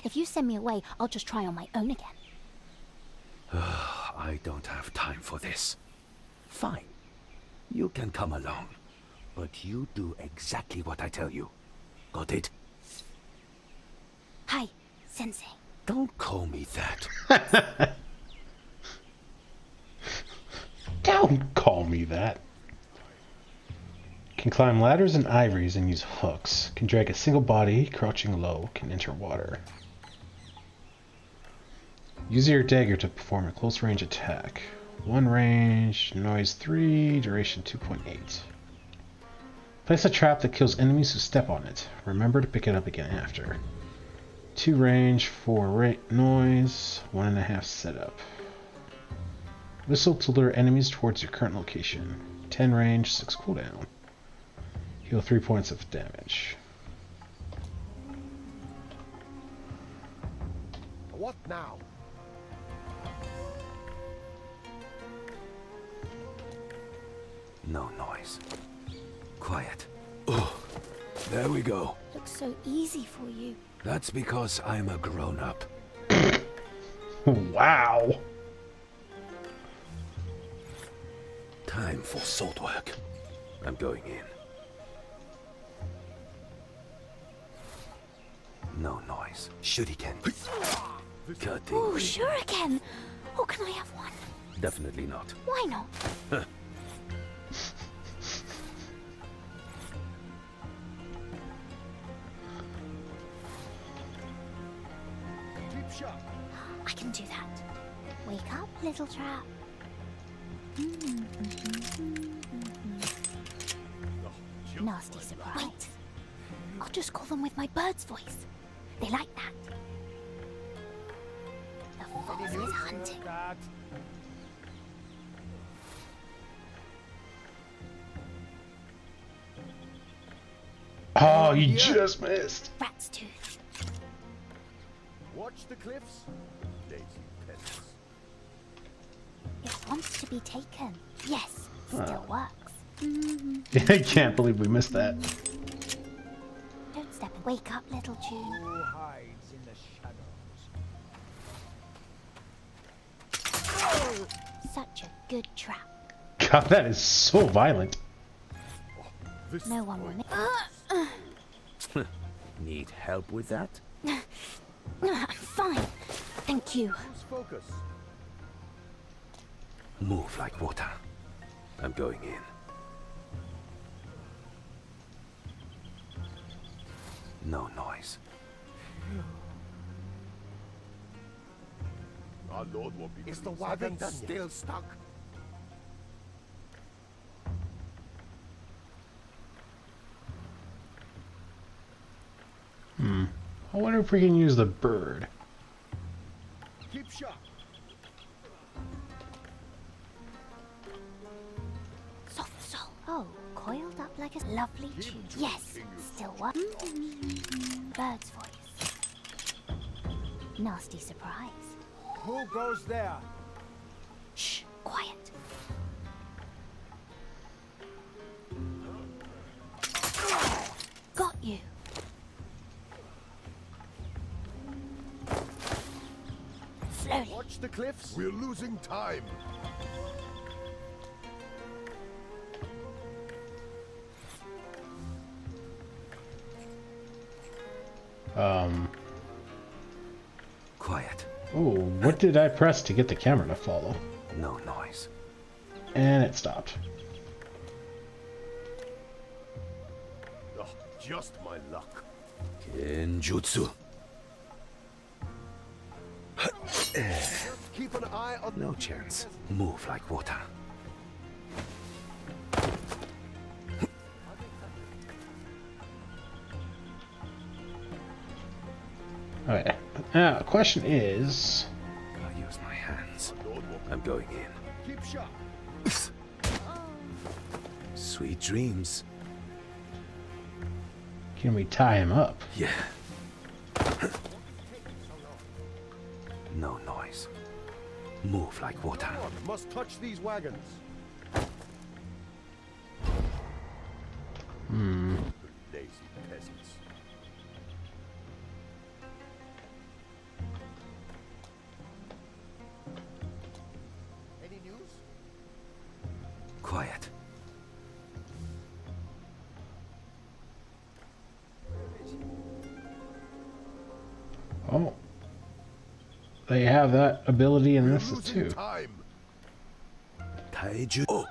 If you send me away, I'll just try on my own again. I don't have time for this. Fine. You can come along. But you do exactly what I tell you. Got it? Hi, Sensei. Don't call me that. Don't call me that. Can climb ladders and ivories and use hooks. Can drag a single body, crouching low. Can enter water. Use your dagger to perform a close range attack. 1 range, noise 3, duration 2.8. Place a trap that kills enemies who step on it. Remember to pick it up again after. 2 range, 4 noise, 1.5 setup. Whistle to lure enemies towards your current location. 10 range, 6 cooldown. Heal 3 points of damage. What now? No noise. Quiet. Oh, there we go. Looks so easy for you. That's because I'm a grown-up. Wow. Time for sword work. I'm going in. No noise. Shuriken. Cutting. Oh, shuriken! Oh, can I have one? Definitely not. Why not? Huh. I can do that. Wake up, little trap. Nasty surprise. Wait. I'll just call them with my bird's voice. They like that. The fox is hunting. Oh, you just missed. Rat's tooth. Watch the cliffs, lazy peasants. It wants to be taken. Yes, still works. I can't believe we missed that. Don't step in. Wake up, little June. Who hides in the shadows? Such a good trap. God, that is so violent. No one will miss. Need help with that? I'm fine. Thank you. Lose focus. Move like water. I'm going in. No noise. Our Lord won't be. Is the wagon done still stuck? I wonder if we can use the bird. Keep sharp. Soft soul. Oh, coiled up like a lovely tune. Yes, still what? Bird's voice. Nasty surprise. Who goes there? Shh, quiet. Got you. slowly. Watch the cliffs. We're losing time. Quiet. Oh, what did I press to get the camera to follow? No noise. And it stopped. Oh, just my luck. Genjutsu. Keep an eye on. No chance. Move like water. Alright. Now, the question is... I'll use my hands. I'm going in. Keep sharp. Sweet dreams. Can we tie him up? Yeah. No noise. Move like water. Must touch these wagons. Lazy peasants. Any news? Quiet. Oh. They have that ability in this too. Time. Taiju. Oh.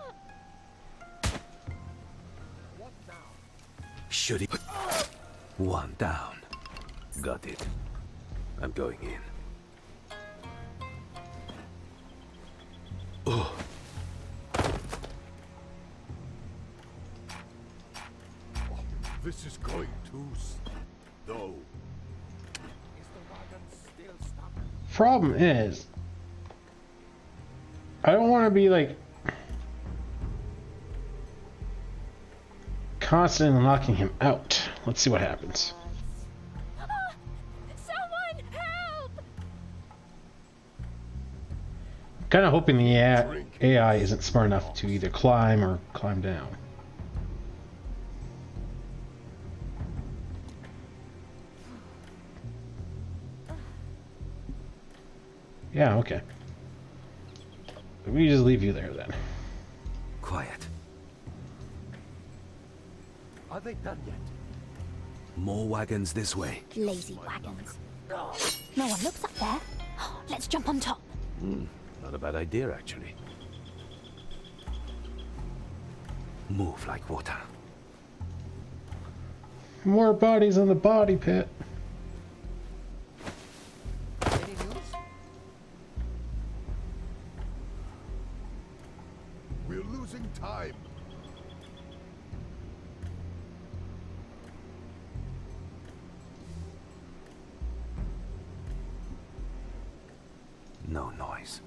Should he? One down. Got it. I'm going in. Oh. This is going too slow. Problem is, I don't want to be like constantly locking him out. Let's see what happens. Someone help! Kind of hoping the AI isn't smart enough to either climb or climb down. Yeah, okay. We just leave you there then. Quiet. Are they done yet? More wagons this way. Lazy wagons. No one looks up there. Let's jump on top. Not a bad idea, actually. Move like water. More bodies in the body pit. Any news? We're losing time. No noise.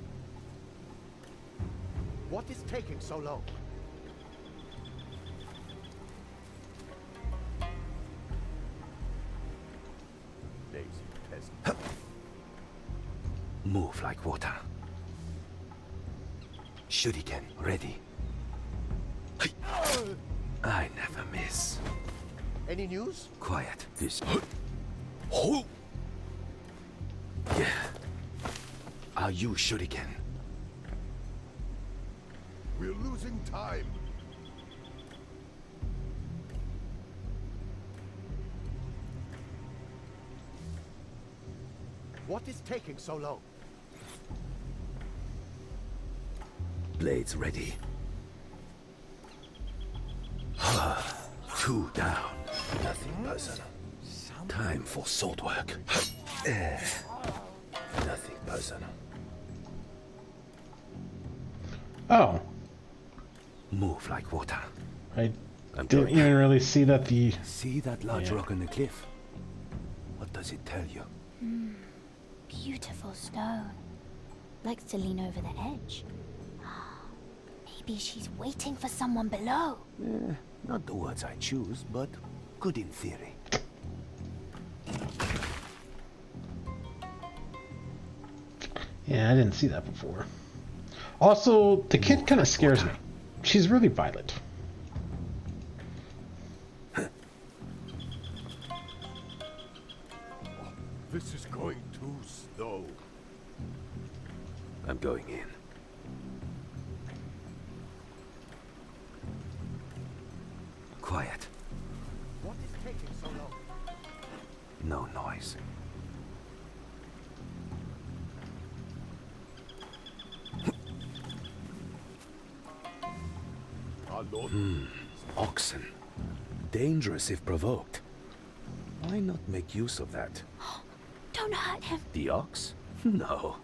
What is taking so long? Lazy peasant. Move like water. Shuriken, ready. I never miss. Any news? Quiet. This. Oh. Yeah. Are you Shuriken? We're losing time. What is taking so long? Blades ready. Two down. Nothing personal. Time for sword work. Nothing personal. Oh. Move like water. I didn't even really see that the... See that large rock on the cliff? What does it tell you? Beautiful stone. Likes to lean over the edge. Maybe she's waiting for someone below. Not the words I choose, but good in theory. Yeah, I didn't see that before. Also, the kid kind of scares me. She's really violent. This is going too slow. I'm going in. Quiet. What is taking so long? No noise. Oxen. Dangerous if provoked. Why not make use of that? Don't hurt him. The ox? No.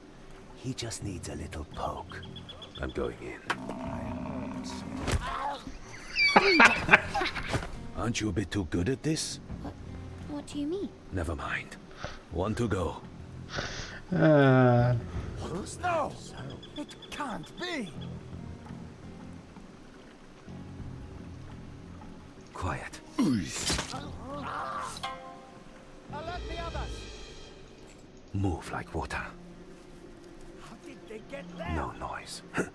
He just needs a little poke. I'm going in. Aren't you a bit too good at this? What do you mean? Never mind. One to go. No! It can't be! Quiet. Alert the others! Move like water. How did they get there? No noise. Eyes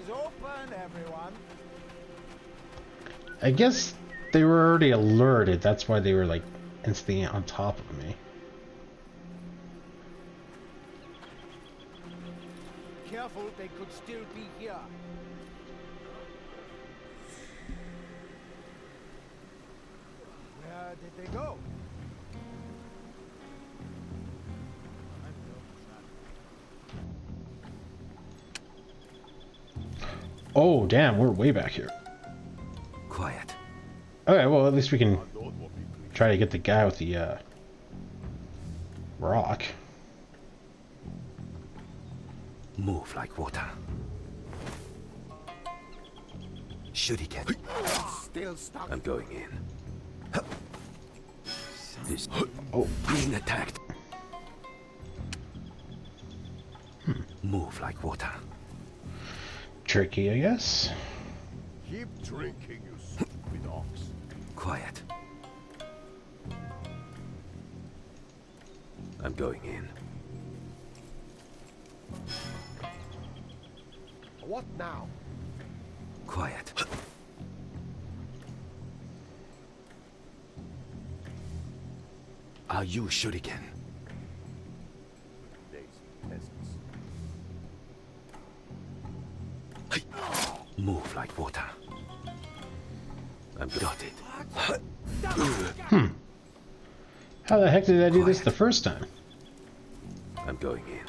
open, everyone. I guess they were already alerted. That's why they were like instantly on top of me. Careful, they could still be here. Where did they go? Oh, damn, we're way back here. Quiet. Okay, well, at least we can try to get the guy with the rock. Move like water. Shuriken. Still stuck. I'm going in. This oh, being attacked. Move like water. Tricky, I guess. Keep drinking, you stupid ox. Quiet. I'm going in. What now? Quiet. Are you Shuriken? Move like water. I've got it. How the heck did I do this the first time? I'm going in.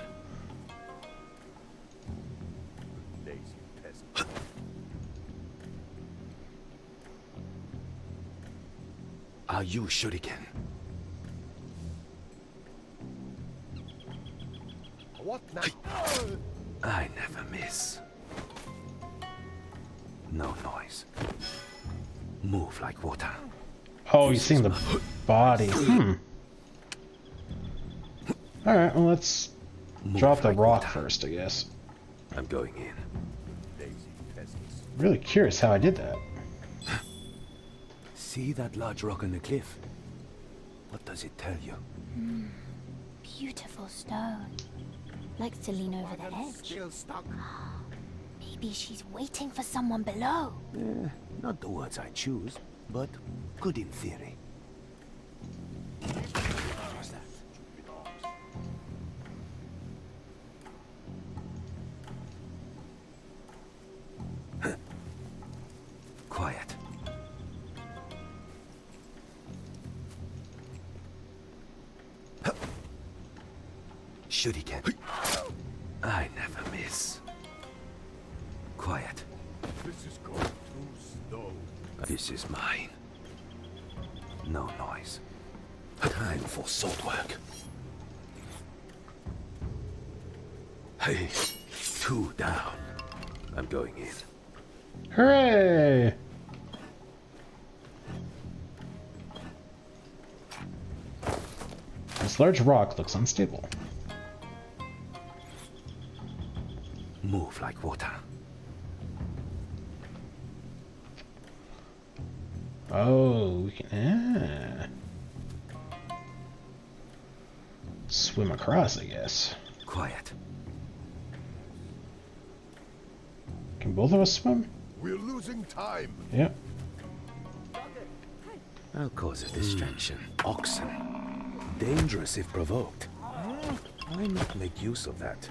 Are you Shuriken? What now? I never miss. No noise. Move like water. Oh, he's seeing the body. Alright, well, let's drop the rock first, I guess. I'm going in. Really curious how I did that. See that large rock on the cliff? What does it tell you? Beautiful stone. Likes to lean over the edge. Still stuck. Maybe she's waiting for someone below. Not the words I choose, but good in theory. Quiet. Shuriken. I never miss. Quiet. This is going too slow. This is mine. No noise. Time for sword work. Hey, 2 down. I'm going in. Hooray! This large rock looks unstable. Move like water. Oh, we can swim across, I guess. Quiet. Can both of us swim? We're losing time. Yep. I'll cause a distraction. Oxen. Dangerous if provoked. Why not make use of that?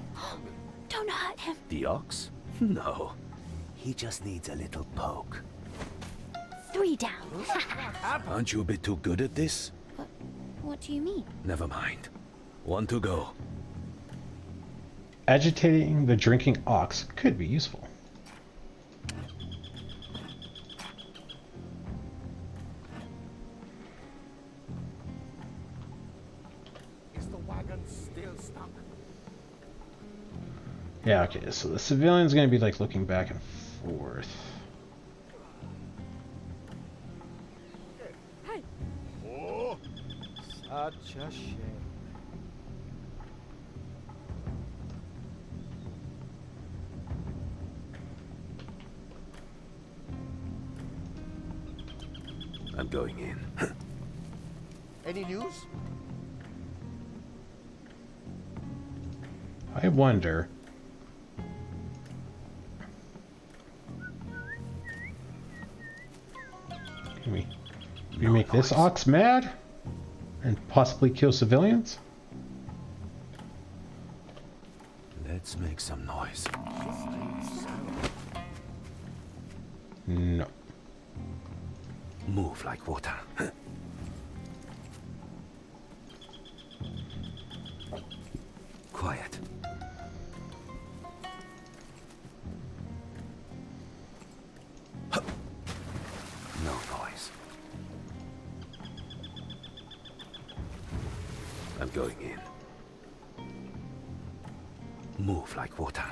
Don't hurt him. The ox? No. He just needs a little poke. 3 down. Aren't you a bit too good at this? What do you mean? Never mind. 1 to go. Agitating the drinking ox could be useful. Is the wagon still stuck? Yeah, okay, so the civilian's gonna be like looking back and forth. Hey! Oh! Such a shame. I'm going in. Any news? I wonder. Can we make this ox mad? And possibly kill civilians? Let's make some noise. No. Move like water. Quiet. No noise. I'm going in. Move like water.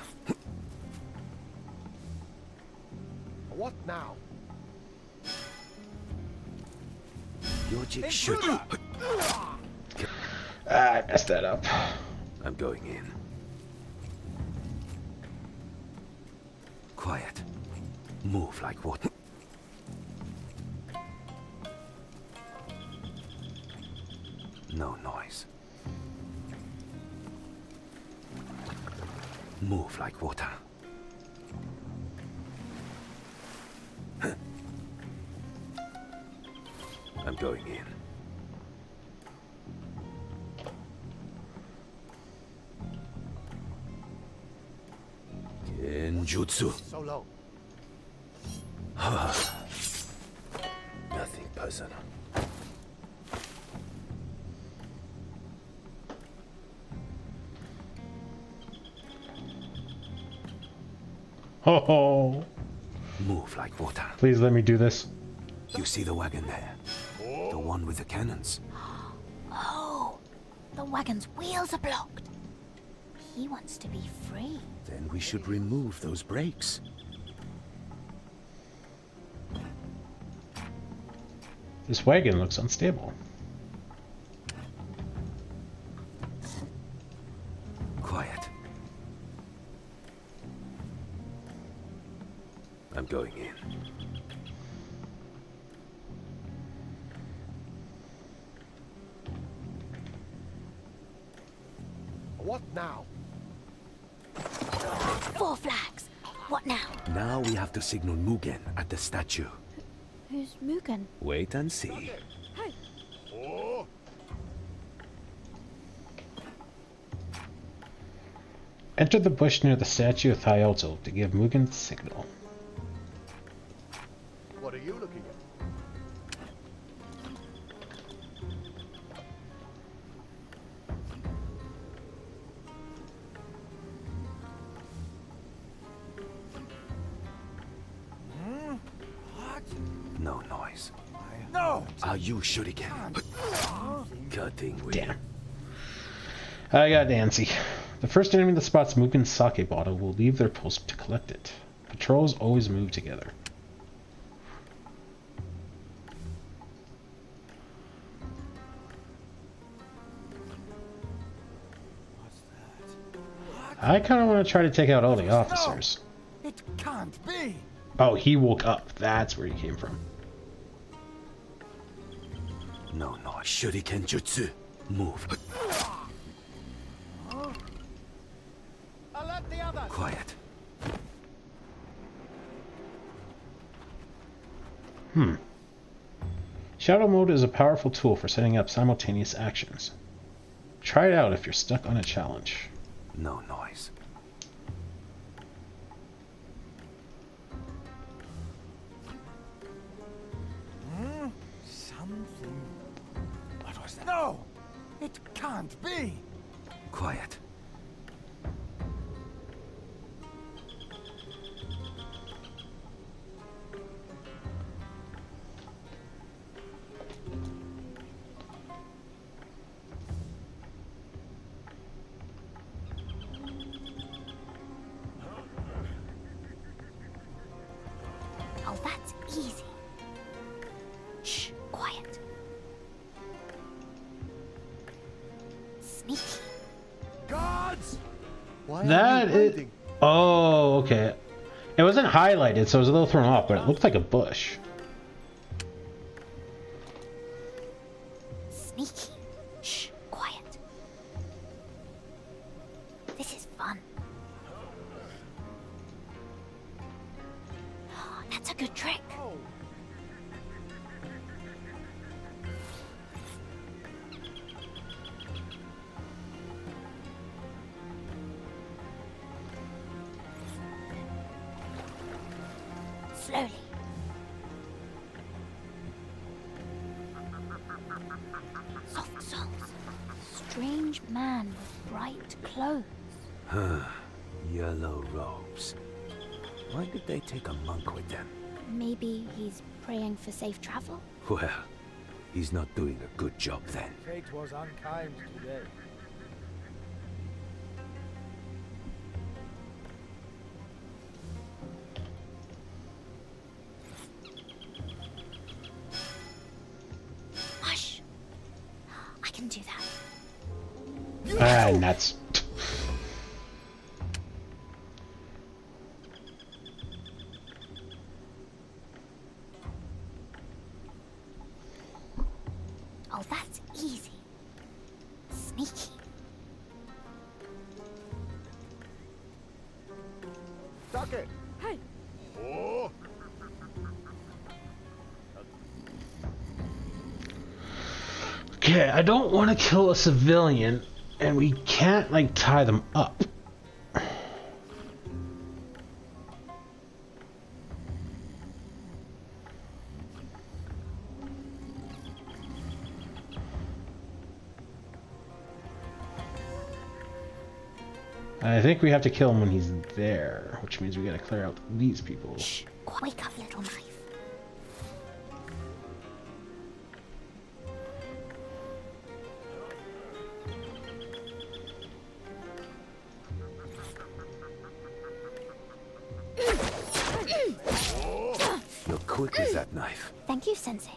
What now? Your jig should. I messed that up. I'm going in. Quiet. Move like water. No noise. Move like water. I'm going in. Genjutsu. So low. Nothing personal. Ho ho! Move like water. Please let me do this. You see the wagon there? The one with the cannons. Oh, the wagon's wheels are blocked. He wants to be free. Then we should remove those brakes. This wagon looks unstable. Quiet. I'm going in. What now? 4 flags. What now? Now we have to signal Mugen at the statue. Who's Mugen? Wait and see. Oh! Enter the bush near the statue of Thyoto to give Mugen the signal. What are you looking at? No noise. No! Are you shuriken? Cutting with. Damn. I got Nancy. The first enemy that spots Mugen's sake bottle will leave their post to collect it. Patrols always move together. I kind of want to try to take out all the officers. No, it can't be. Oh, he woke up. That's where he came from. No noise. Shuriken jutsu. Move. Alert the others. Quiet. Shadow mode is a powerful tool for setting up simultaneous actions. Try it out if you're stuck on a challenge. No noise. Something. What was that? No! It can't be! Quiet. Oh, that's easy. Shh, quiet. Sneaky. Guards! That is... Oh, okay. It wasn't highlighted, so I was a little thrown off, but it looked like a bush. Sneaky. Shh, quiet. This is fun. That's a good trick. Slowly. Soft souls. Strange man with bright clothes. Yellow robes. Why did they take a monk with them? Maybe he's praying for safe travel? Well, he's not doing a good job then. Fate was unkind today. Hush. I can do that. Ah, nuts. Oh, that's easy. Sneaky. Duck it! Hey! Oh! Okay, I don't want to kill a civilian, and we can't, like, tie them up. I think we have to kill him when he's there, which means we gotta clear out these people. Shh. Wake up, little knife. You're quick with that knife. Thank you, Sensei.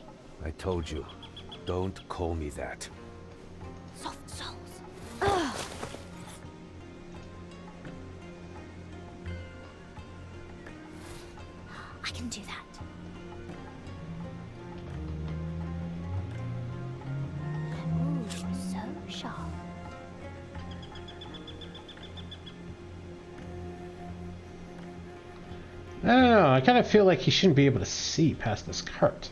I told you, don't call me that. Soft souls. Ugh. I can do that. Ooh, so sharp. I don't know, I kind of feel like he shouldn't be able to see past this cart.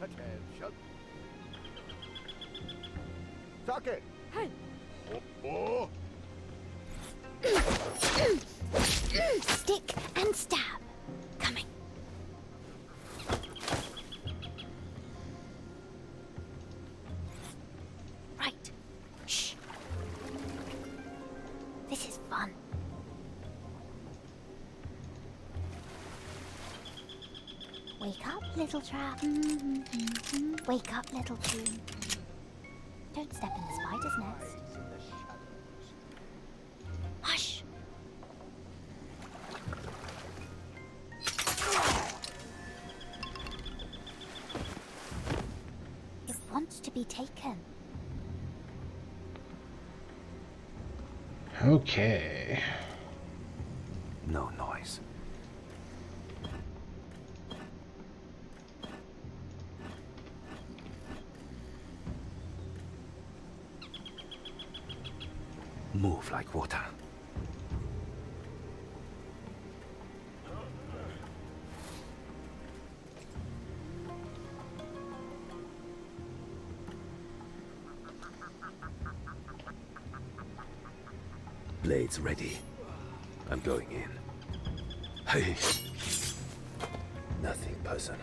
Attention. Duck it! Hey! Oh! Stick and stab. Coming. Right. Shh. This is fun. Wake up, little trap. Wake up, little tune. Don't step in the spider's nest. Hush. It wants to be taken. Okay. No noise. Move like water. Blades ready. I'm going in. Hey. Nothing personal.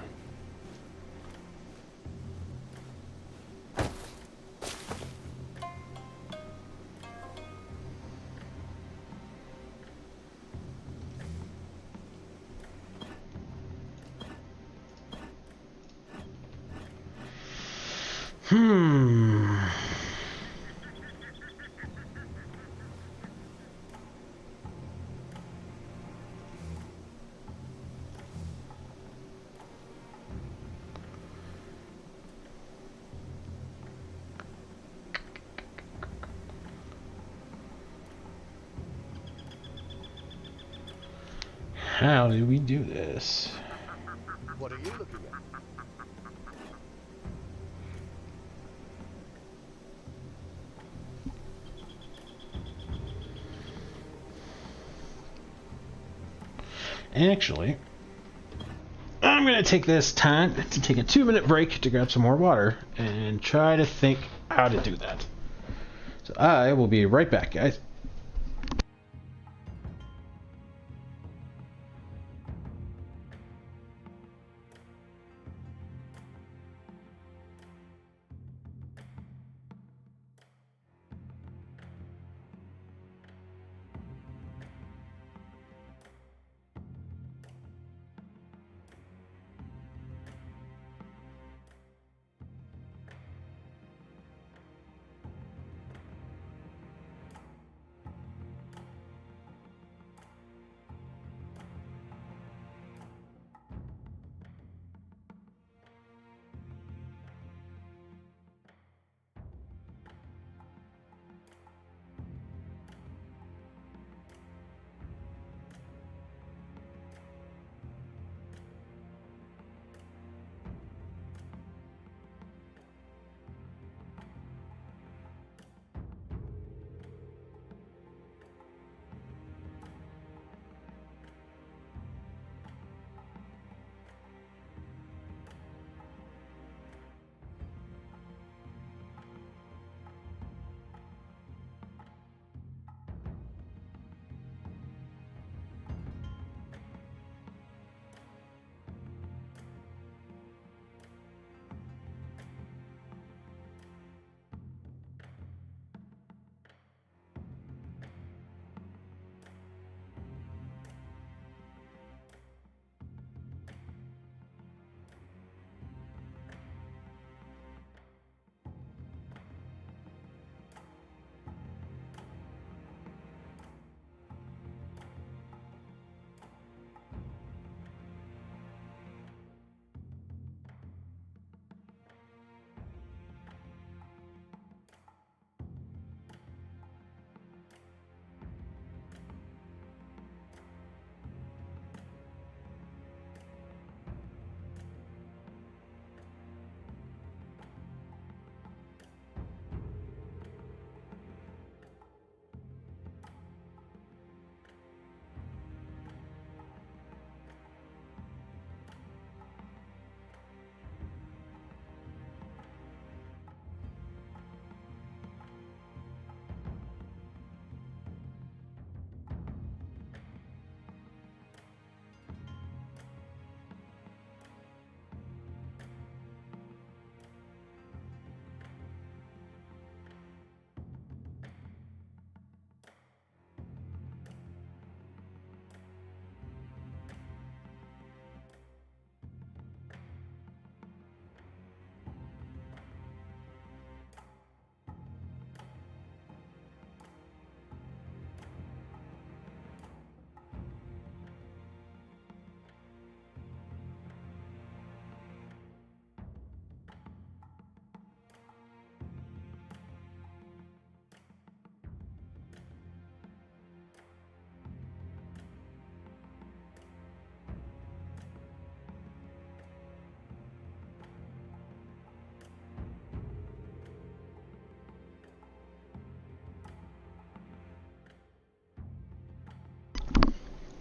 How do we do this? What are you looking at? Actually, I'm going to take this time to take a 2-minute break to grab some more water and try to think how to do that. So I will be right back, guys.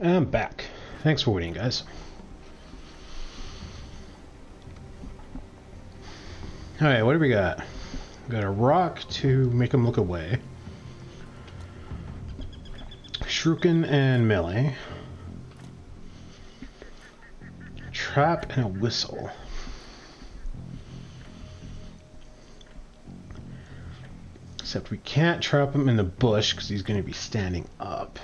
I'm back. Thanks for waiting, guys. Alright, what do we got? We got a rock to make him look away. Shuriken and melee. Trap and a whistle. Except we can't trap him in the bush because he's going to be standing up.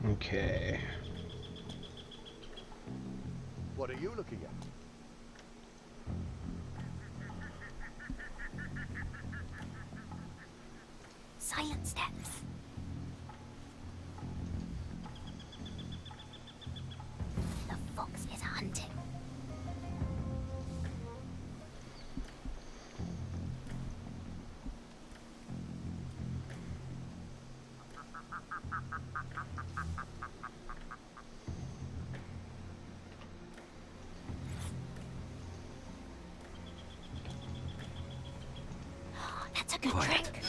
Okay. What are you looking at? Silent steps. The fox is hunting. That's a good trick.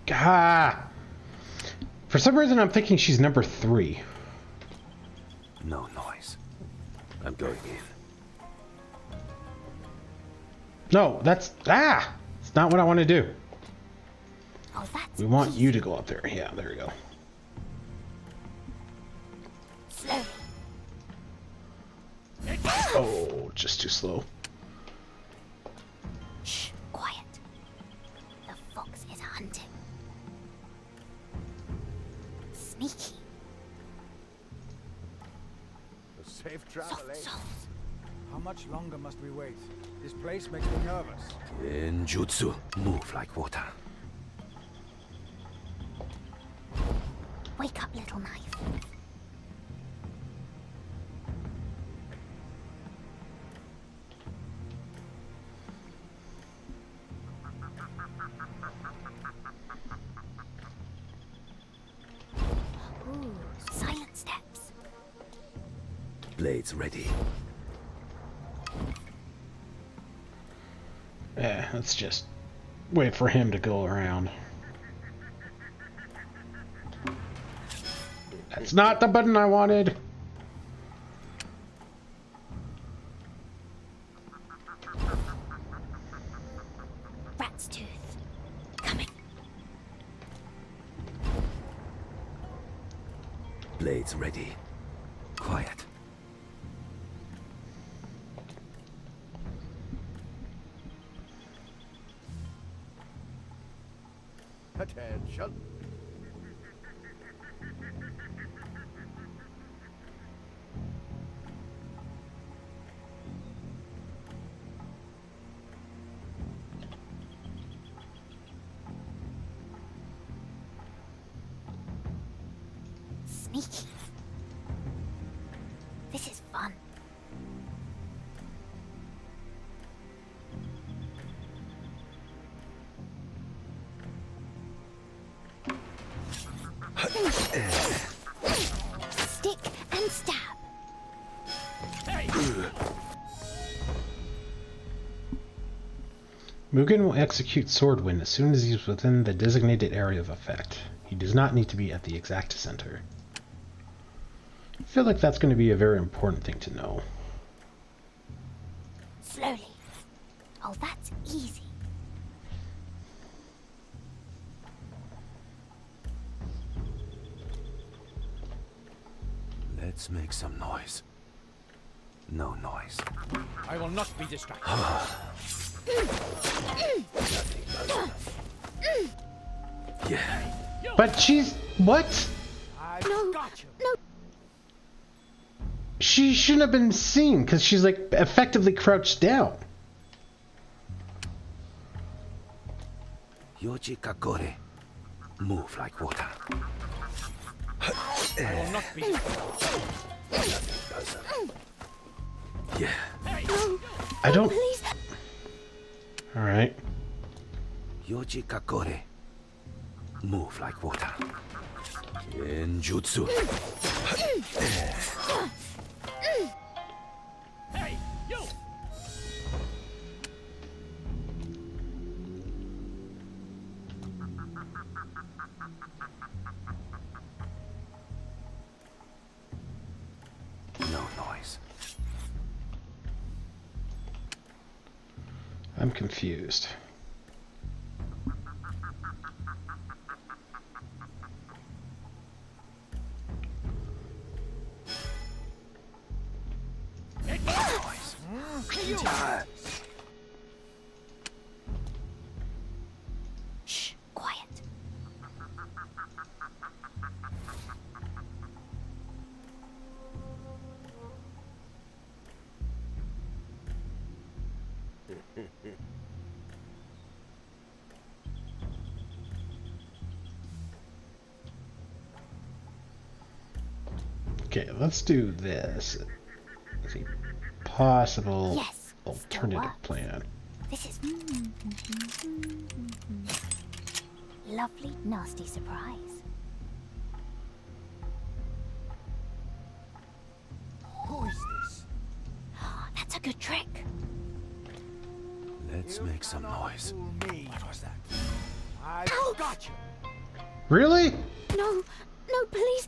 Gah! For some reason, I'm thinking she's number 3. No noise. I'm going in. No, that's... Ah! It's not what I want to do. Oh, that's We want you to go up there. Yeah, there we go. slowly. Oh, just too slow. Shh, quiet. The fox is hunting. Sneaky. A safe travel, eh? How much longer must we wait? This place makes me nervous. Genjutsu. Move like water. Wake up, little knife. Ooh, silent steps. Blades ready. Yeah, let's just wait for him to go around. That's not the button I wanted. Rat's tooth. Coming. Blades ready. Quiet. Attention. Sneaky. This is fun. Stick and stab. Mugen will execute Swordwind as soon as he's within the designated area of effect. He does not need to be at the exact center. I feel like that's going to be a very important thing to know. Slowly. Oh, that's easy. Let's make some noise. No noise. I will not be distracted. Yeah. But she's... What? No. No. She shouldn't have been seen because she's like effectively crouched down. Yoji Kakore. Move like water. I will not be Yeah. I don't... Please. Alright. Yoji Kakore. Move like water. Genjutsu. Hey, you! No noise. I'm confused. Shh, quiet. Okay, let's do this. As a possible Yes, alternative plan. This is lovely, nasty surprise. Who is this? That's a good trick. Let's make some noise. What was that? I got you. Really? No, no, please.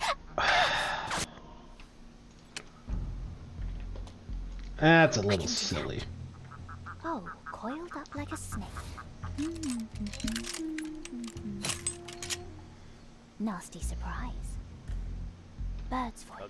That's a little silly. Oh, coiled up like a snake. Nasty surprise. Bird's voice.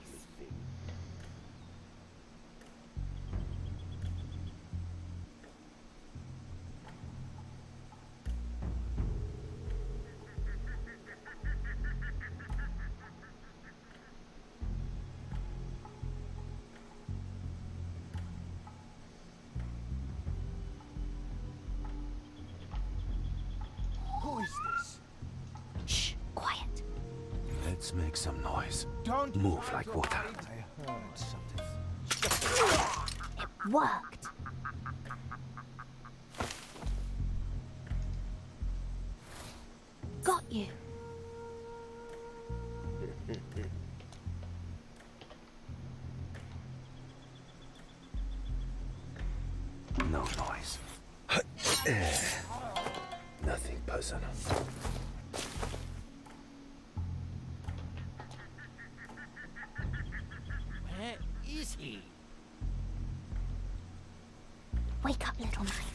Who is this? Shh, quiet. Let's make some noise. Don't move like water. I heard something. It worked. Got you. No noise. Nothing personal. Where is he? Wake up, little knife.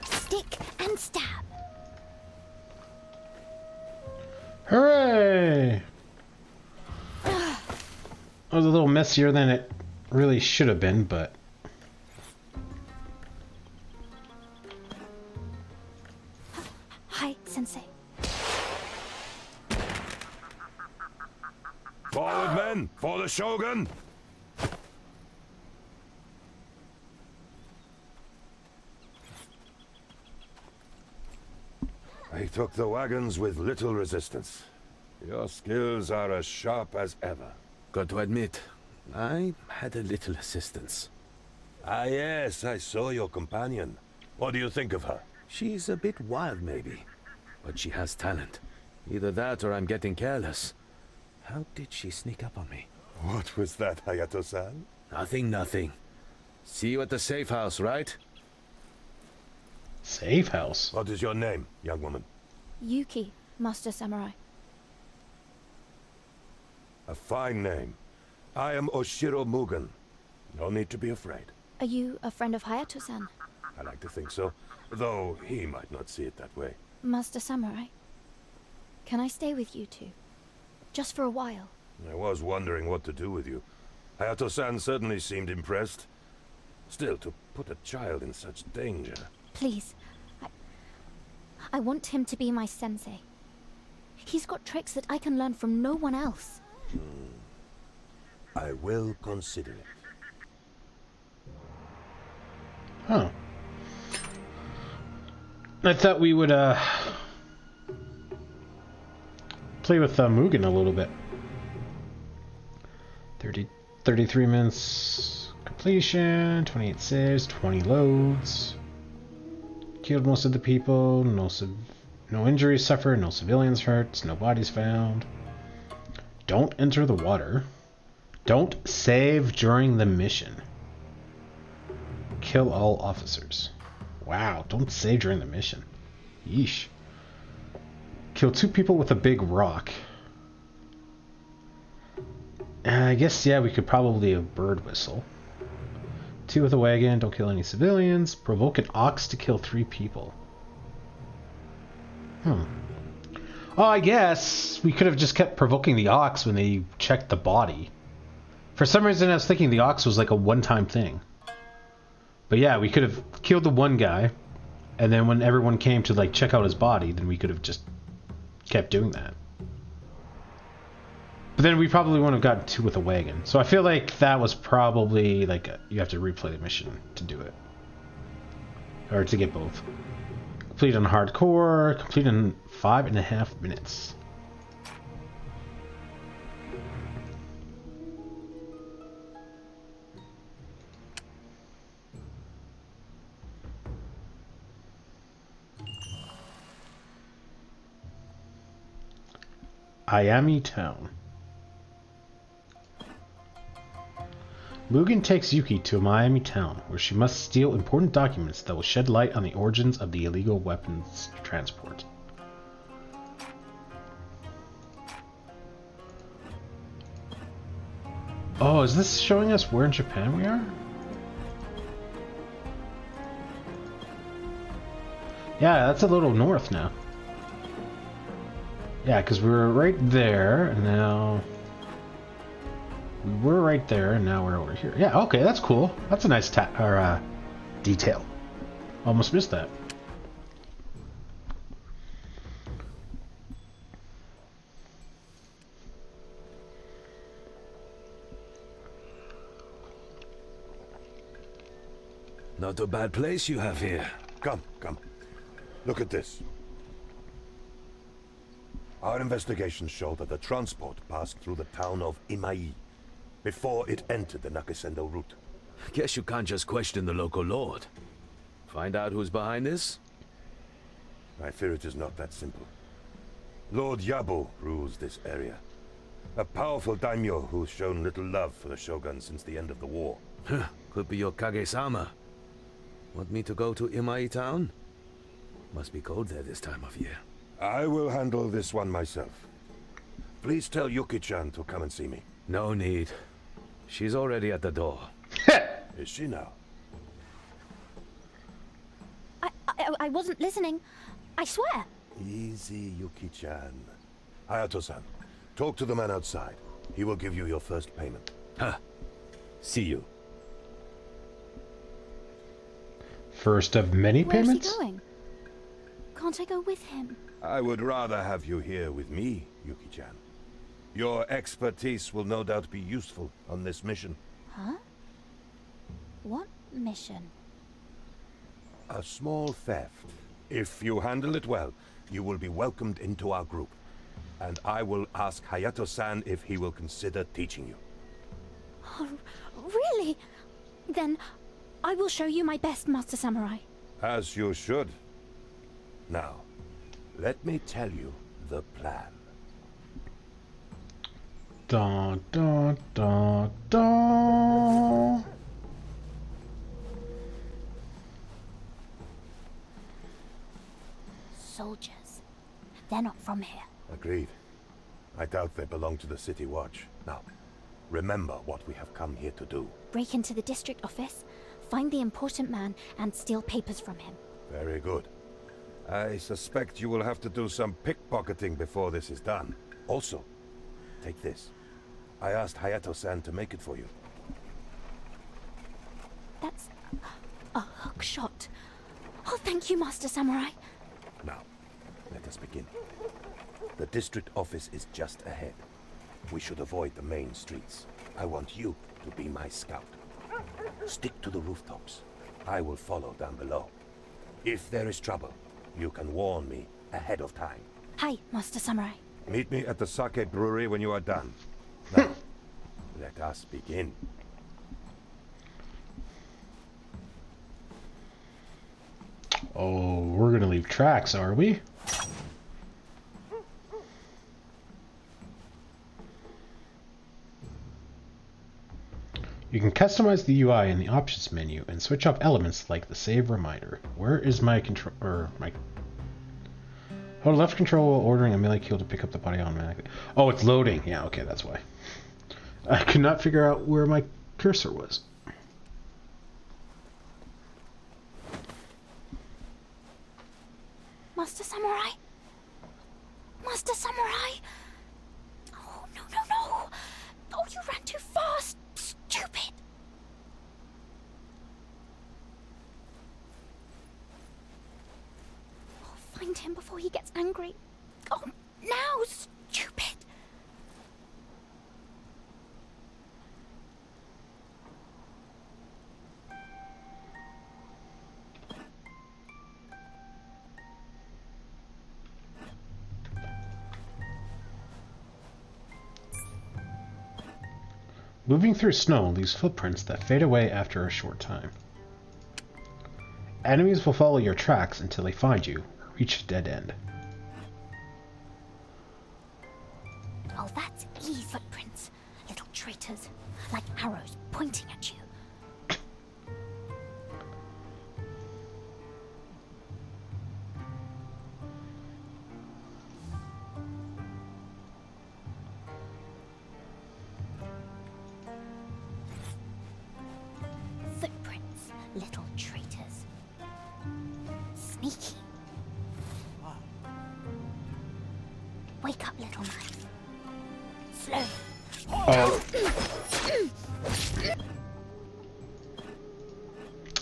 Stick and stab. Hooray! That was a little messier than it really should have been, but... Hi, Sensei. Forward, men! For the Shogun! I took the wagons with little resistance. Your skills are as sharp as ever. Got to admit, I had a little assistance. Ah, yes, I saw your companion. What do you think of her? She's a bit wild, maybe. But she has talent. Either that or I'm getting careless. How did she sneak up on me? What was that, Hayato-san? Nothing. See you at the safe house, right? Safe house? What is your name, young woman? Yuki, Master Samurai. A fine name. I am Oshiro Mugen. No need to be afraid. Are you a friend of Hayato-san? I like to think so, though he might not see it that way. Master Samurai, can I stay with you two? Just for a while. I was wondering what to do with you. Hayato-san certainly seemed impressed. Still, to put a child in such danger... Please. I want him to be my sensei. He's got tricks that I can learn from no one else. I will consider it. Huh. I thought we would, play with Mugen a little bit. 33 minutes, a couple completion, 28 saves, 20 loads. Killed most of the people, no injuries suffered, no civilians hurt, no bodies found. Don't enter the water. Don't save during the mission. Kill all officers. Wow, don't save during the mission. Yeesh. Kill 2 people with a big rock. I guess, yeah, we could probably a bird whistle. 2 with a wagon, don't kill any civilians. Provoke an ox to kill 3 people. Oh, I guess we could have just kept provoking the ox when they checked the body. For some reason I was thinking the ox was like a one-time thing. But yeah, we could have killed the one guy, and then when everyone came to like check out his body, then we could have just kept doing that. But then we probably wouldn't have gotten 2 with a wagon. So I feel like that was probably like you have to replay the mission to do it. Or to get both. Complete on hardcore, complete in 5.5 minutes. Ayami Town. Mugen takes Yuki to Miami Town, where she must steal important documents that will shed light on the origins of the illegal weapons transport. Oh, is this showing us where in Japan we are? Yeah, that's a little north now. Yeah, because we were right there, and now... We were right there, and now we're over here. Yeah, okay, that's cool. That's a nice detail. Almost missed that. Not a bad place you have here. Come, come. Look at this. Our investigations show that the transport passed through the town of Imai before it entered the Nakasendo route. Guess you can't just question the local lord. Find out who's behind this? I fear it is not that simple. Lord Yabu rules this area. A powerful daimyo who's shown little love for the shogun since the end of the war. Could be your Kage-sama. Want me to go to Imai town? Must be cold there this time of year. I will handle this one myself. Please tell Yuki-chan to come and see me. No need. She's already at the door. Is she now? I wasn't listening. I swear. Easy, Yuki-chan. Hayato-san, talk to the man outside. He will give you your first payment. Huh. See you. First of many payments? Where's he going? Can't I go with him? I would rather have you here with me, Yuki-chan. Your expertise will no doubt be useful on this mission. Huh? What mission? A small theft. If you handle it well, you will be welcomed into our group. And I will ask Hayato-san if he will consider teaching you. Oh, really? Then I will show you my best, Master Samurai. As you should. Now, let me tell you the plan. Da da da da. Soldiers. They're not from here. Agreed. I doubt they belong to the City Watch. Now, remember what we have come here to do. Break into the district office, find the important man, and steal papers from him. Very good. I suspect you will have to do some pickpocketing before this is done. Also, take this. I asked Hayato-san to make it for you. That's a hook shot. Oh, thank you, Master Samurai. Now, let us begin. The district office is just ahead. We should avoid the main streets. I want you to be my scout. Stick to the rooftops. I will follow down below. If there is trouble, you can warn me ahead of time. Hi, Master Samurai. Meet me at the sake brewery when you are done. Now, let us begin. Oh, we're gonna leave tracks, are we? You can customize the UI in the options menu and switch up elements like the save reminder. Where is my control or my hold left control while ordering a melee kill to pick up the body automatically. Oh, it's loading. Yeah, okay, that's why. I could not figure out where my cursor was. Master Samurai? Master Samurai? Oh, no, no, no! Oh, you ran too fast! Stupid! Oh, find him before he gets angry. Oh, now, stupid! Moving through snow leaves footprints that fade away after a short time. Enemies will follow your tracks until they find you or reach a dead end. Oh, that's easy footprints. Little traitors, like arrows pointing at you. Footprints, little traitors. Sneaky. Wake up, little knife. Slow. Oh.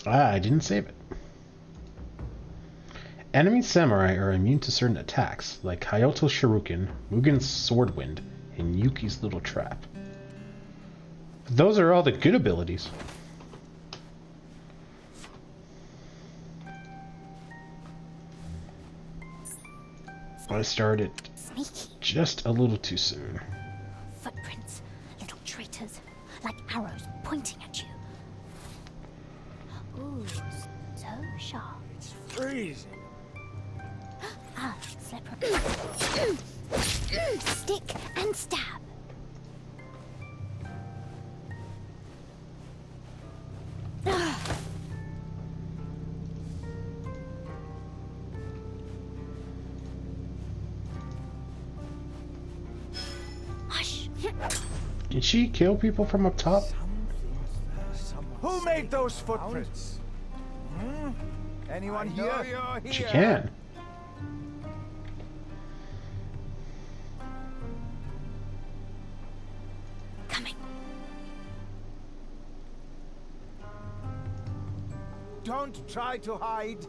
I didn't save it. Enemy samurai are immune to certain attacks, like Hayato's Shuriken, Mugen's Swordwind, and Yuki's Little Trap. Those are all the good abilities. I started just a little too soon. Footprints, little traitors, like arrows pointing at you. Ooh, so sharp. It's freezing. Ah, slippery. Stick and stab. Hush. Did she kill people from up top? Who made those footprints? Hmm? Anyone here? She can. Coming. Don't try to hide.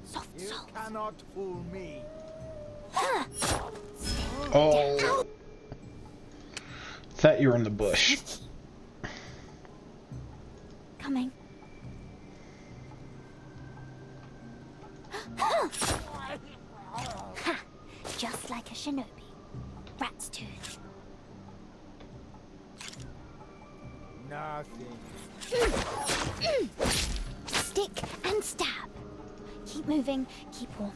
Soft You soul. cannot fool me. Oh. Thought you were in the bush. Coming. Ha! Just like a shinobi. Rat's tooth. Nothing. Stick and stab. Keep moving, keep warm.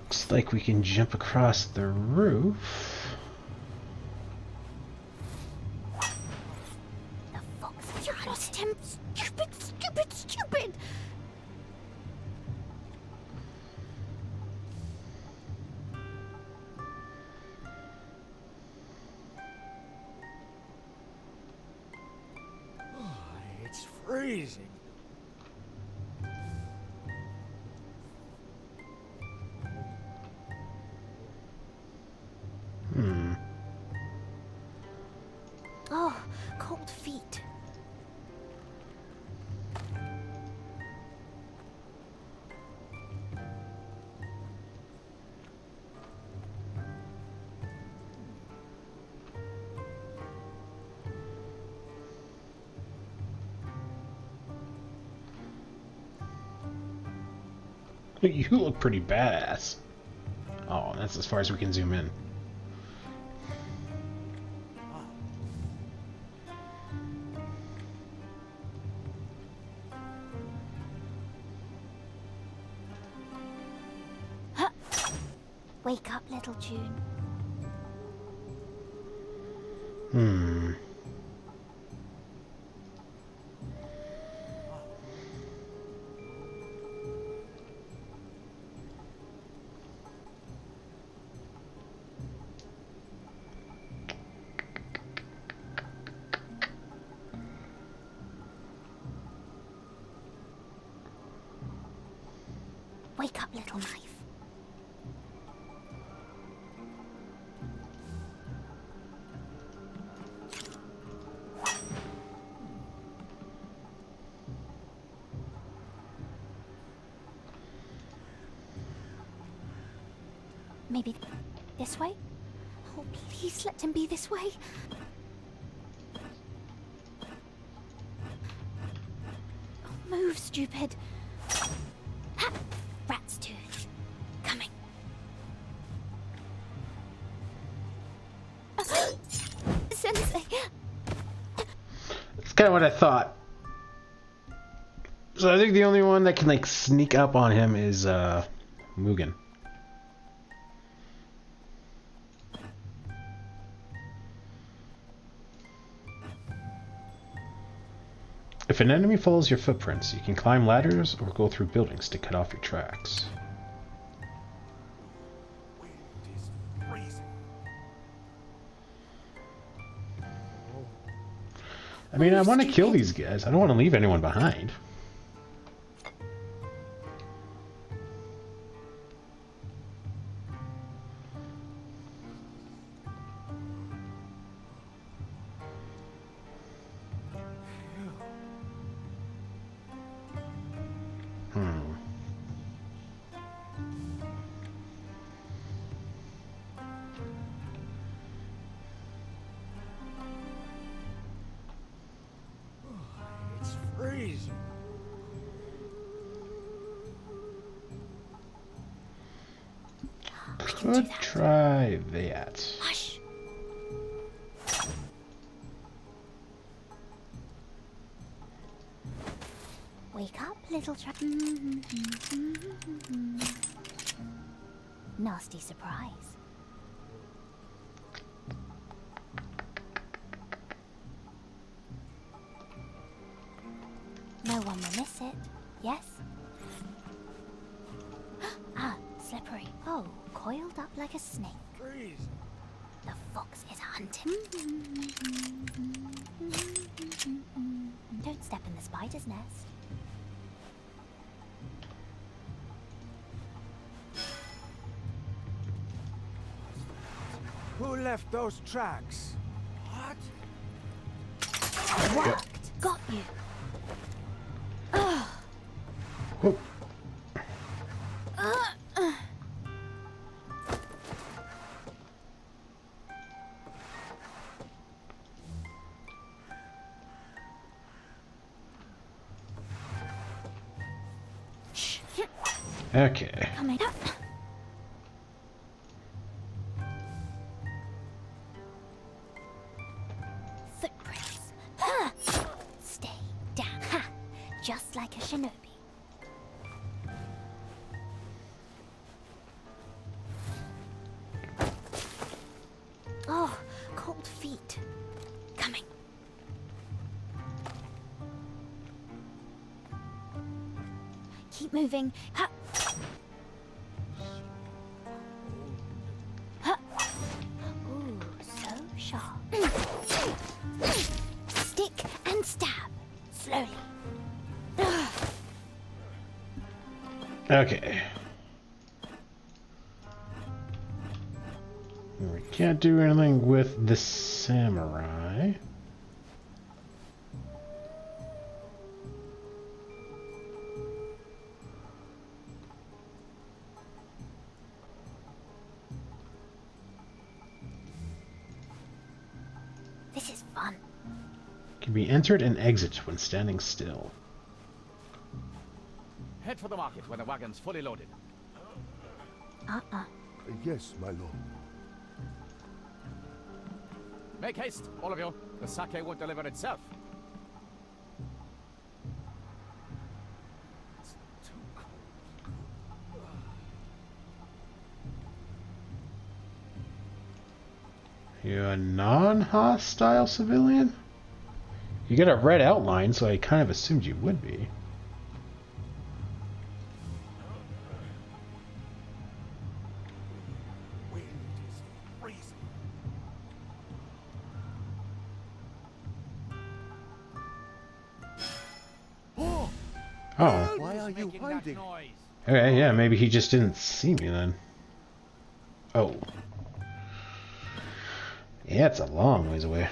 Looks like we can jump across the roof. The fox. You lost him. Stupid, stupid, stupid. It's freezing. Oh, cold feet. You look pretty badass. Oh, that's as far as we can zoom in. Wake up, little June. Wake up, little knife. Maybe this way? Oh, please let him be this way. Oh, move, stupid. Ha! Rat's tooth. Coming. Sensei! That's kind of what I thought. So I think the only one that can like sneak up on him is Mugen. If an enemy follows your footprints, you can climb ladders or go through buildings to cut off your tracks. I mean, I want to kill these guys. I don't want to leave anyone behind. Freezing. Could try that. Hush. Wake up, little Nasty surprise. No one will miss it, yes? Ah, slippery. Oh, coiled up like a snake. Freezing. The fox is hunting. Don't step in the spider's nest. Who left those tracks? What? Worked. Got you. Whoop. Okay. Coming up. Footprints. Ha! Stay down. Ha! Just like a shinobi. Oh, cold feet. Coming. Keep moving. Ha! Ha! Ooh, so sharp. Stick and stab. Slowly. Okay. We can't do anything with the samurai. This is fun. Can be entered and exit when standing still. Head for the market when the wagon's fully loaded. Yes, my lord. Make haste, all of you. The sake won't deliver itself. You're a non-hostile civilian? You got a red outline, so I kind of assumed you would be. Oh. Why are you hiding? Okay, yeah, maybe he just didn't see me then. Oh. Yeah, it's a long ways away.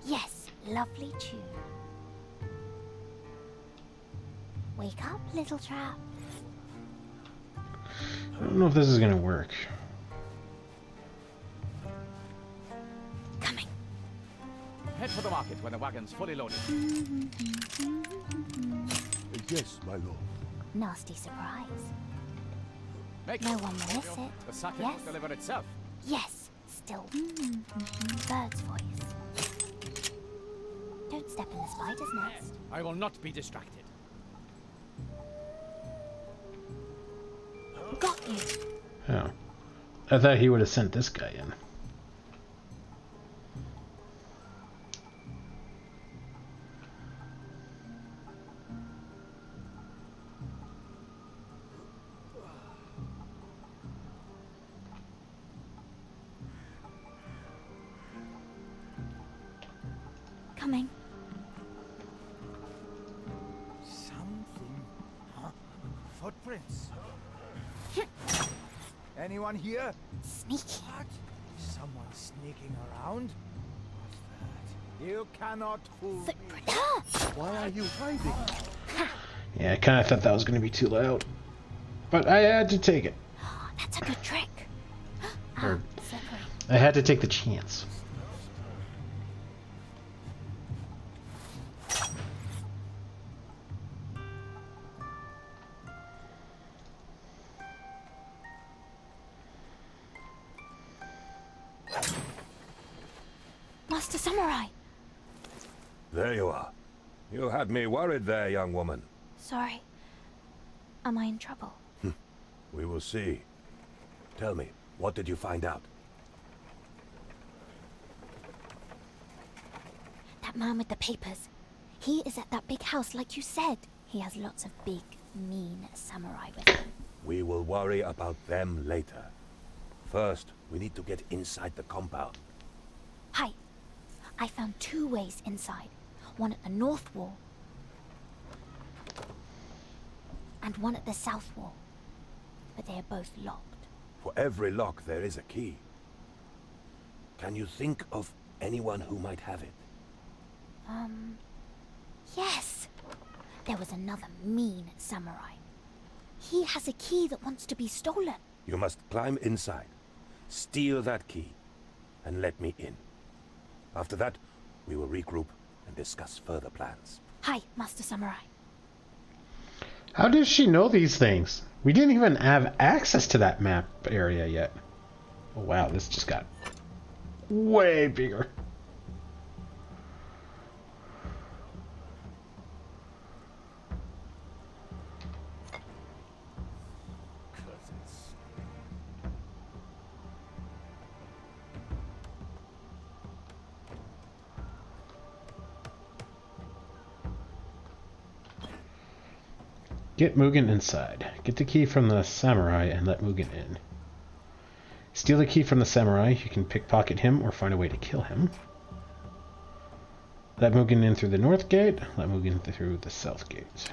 Yes, lovely tune. Wake up, little trap. I don't know if this is gonna work. Coming. Head for the market when the wagon's fully loaded. Yes, my lord. Nasty surprise. Make No one will miss it. The sake Yes. won't deliver itself. Yes, still. Bird's voice. Don't step in the spider's nest. I will not be distracted. Got you. Oh. I thought he would have sent this guy in. Coming. Something. Huh? Footprints. Anyone here? Sneaky. What? Someone sneaking around? What's that? You cannot fool me. Why are you hiding? Yeah, I kind of thought that was going to be too loud. But I had to take it. That's a good trick. Or, Slippery. I had to take the chance. Master Samurai. There you are. You had me worried there, young woman. Sorry. Am I in trouble? We will see. Tell me, what did you find out? That man with the papers. He is at that big house like you said. He has lots of big, mean samurai with him. We will worry about them later. First, we need to get inside the compound. Hi. I found 2 ways inside. One at the north wall. And one at the south wall. But they are both locked. For every lock, there is a key. Can you think of anyone who might have it? Yes! There was another mean samurai. He has a key that wants to be stolen. You must climb inside, steal that key, and let me in. After that, we will regroup and discuss further plans. Hi, Master Samurai. How does she know these things? We didn't even have access to that map area yet. Oh wow, this just got way bigger. Get Mugen inside. Get the key from the samurai and let Mugen in. Steal the key from the samurai. You can pickpocket him or find a way to kill him. Let Mugen in through the north gate. Let Mugen through the south gate.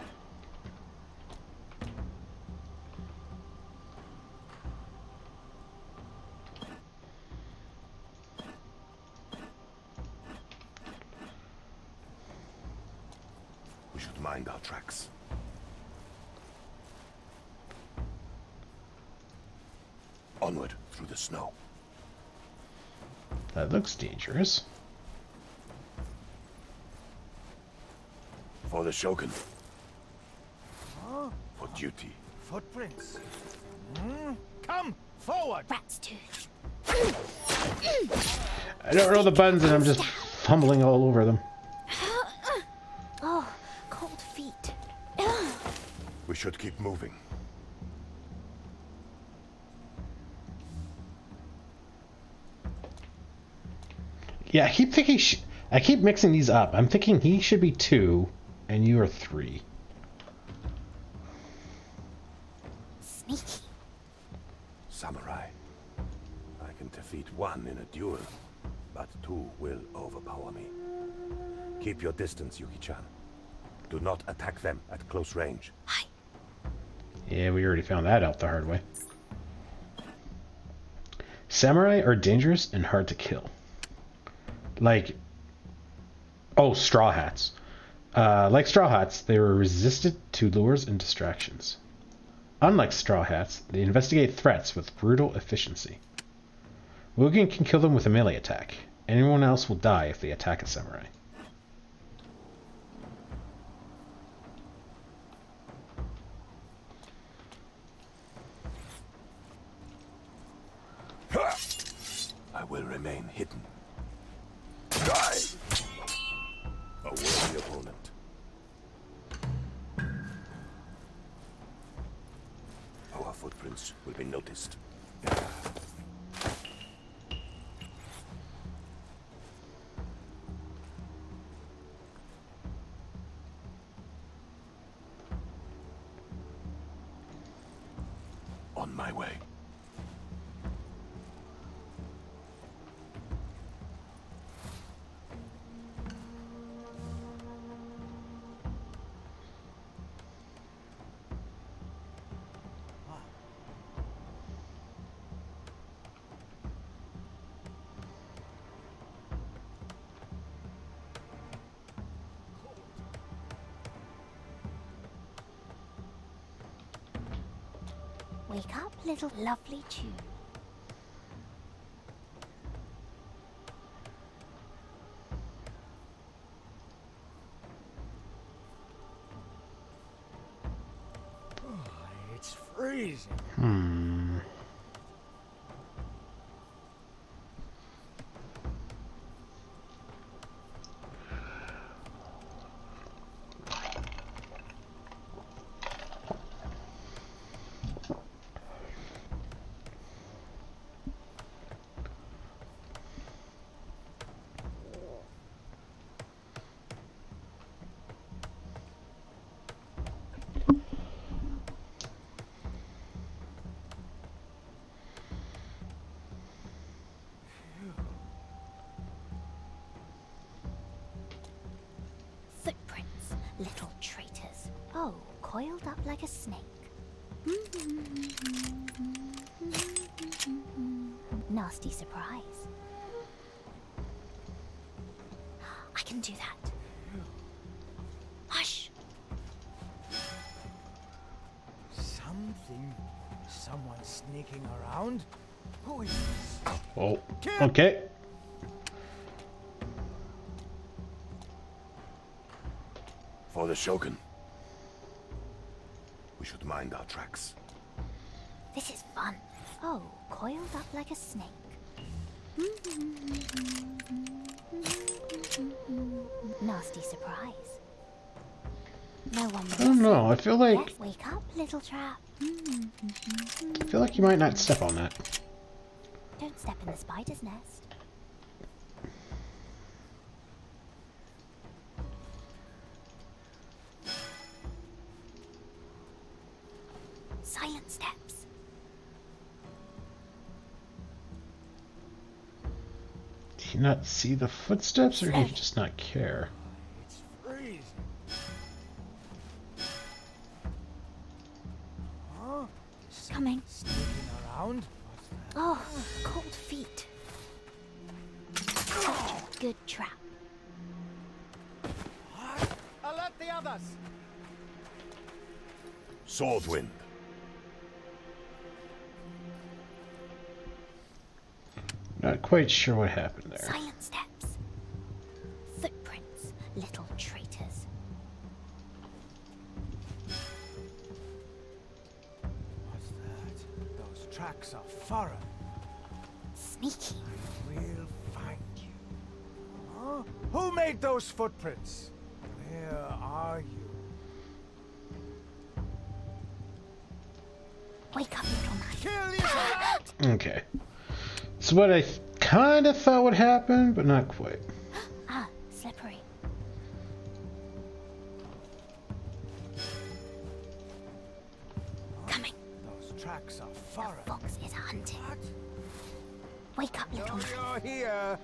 our tracks. Onward through the snow. That looks dangerous. For the Shogun. Huh? For duty. Footprints. Come forward. Rat's tooth. I don't know the buttons and I'm just fumbling all over them. Oh, cold feet. We should keep moving. Yeah, I keep thinking. I keep mixing these up. I'm thinking he should be 2, and you are 3. Sneaky. Samurai. I can defeat 1 in a duel, but 2 will overpower me. Keep your distance, Yuki-chan. Do not attack them at close range. Hi. Yeah, we already found that out the hard way. Samurai are dangerous and hard to kill. Like, oh, Straw Hats. Like Straw Hats, they were resistant to lures and distractions. Unlike Straw Hats, they investigate threats with brutal efficiency. Mugen can kill them with a melee attack. Anyone else will die if they attack a samurai. I will remain hidden. Die! A worthy opponent. Our footprints will be noticed. On my way. Wake up, little lovely Chew. It's freezing. Footprints, little traitors. Oh, coiled up like a snake. Nasty surprise. I can do that. Hush! Someone sneaking around? Who is this? Oh, okay. For the Shogun. We should mind our tracks. This is fun. Oh, coiled up like a snake. Nasty surprise. No one. I don't know. I feel like Yes, wake up, little trap. I feel like you might not step on that. Don't step in the spider's nest. Silent steps. Do you not see the footsteps, or do you just not care? It's freezing. Huh? Coming. Sneaking around? Oh, cold feet. Such a good trap. Alert the others! Swordwind. Not quite sure what happened there. Silent steps. Footprints, little traitors. What's that? Those tracks are foreign. Sneaky. We'll find you. Huh? Who made those footprints? Where are you? Wake up, little man. Kill you! Okay. It's what I kind of thought would happen, but not quite. Ah, slippery. Coming. Those tracks are foreign. The fox is hunting. Wake up, little man. You're here.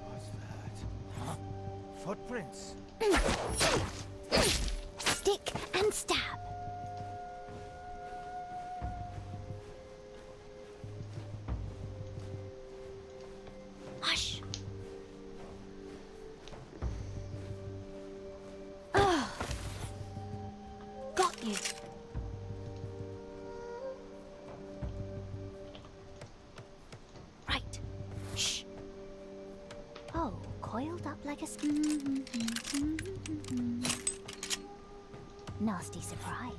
What's that? Huh? Footprints. Stick and stab. Hush. Oh. Got you. Right. Shh. Oh, coiled up like a... Nasty surprise.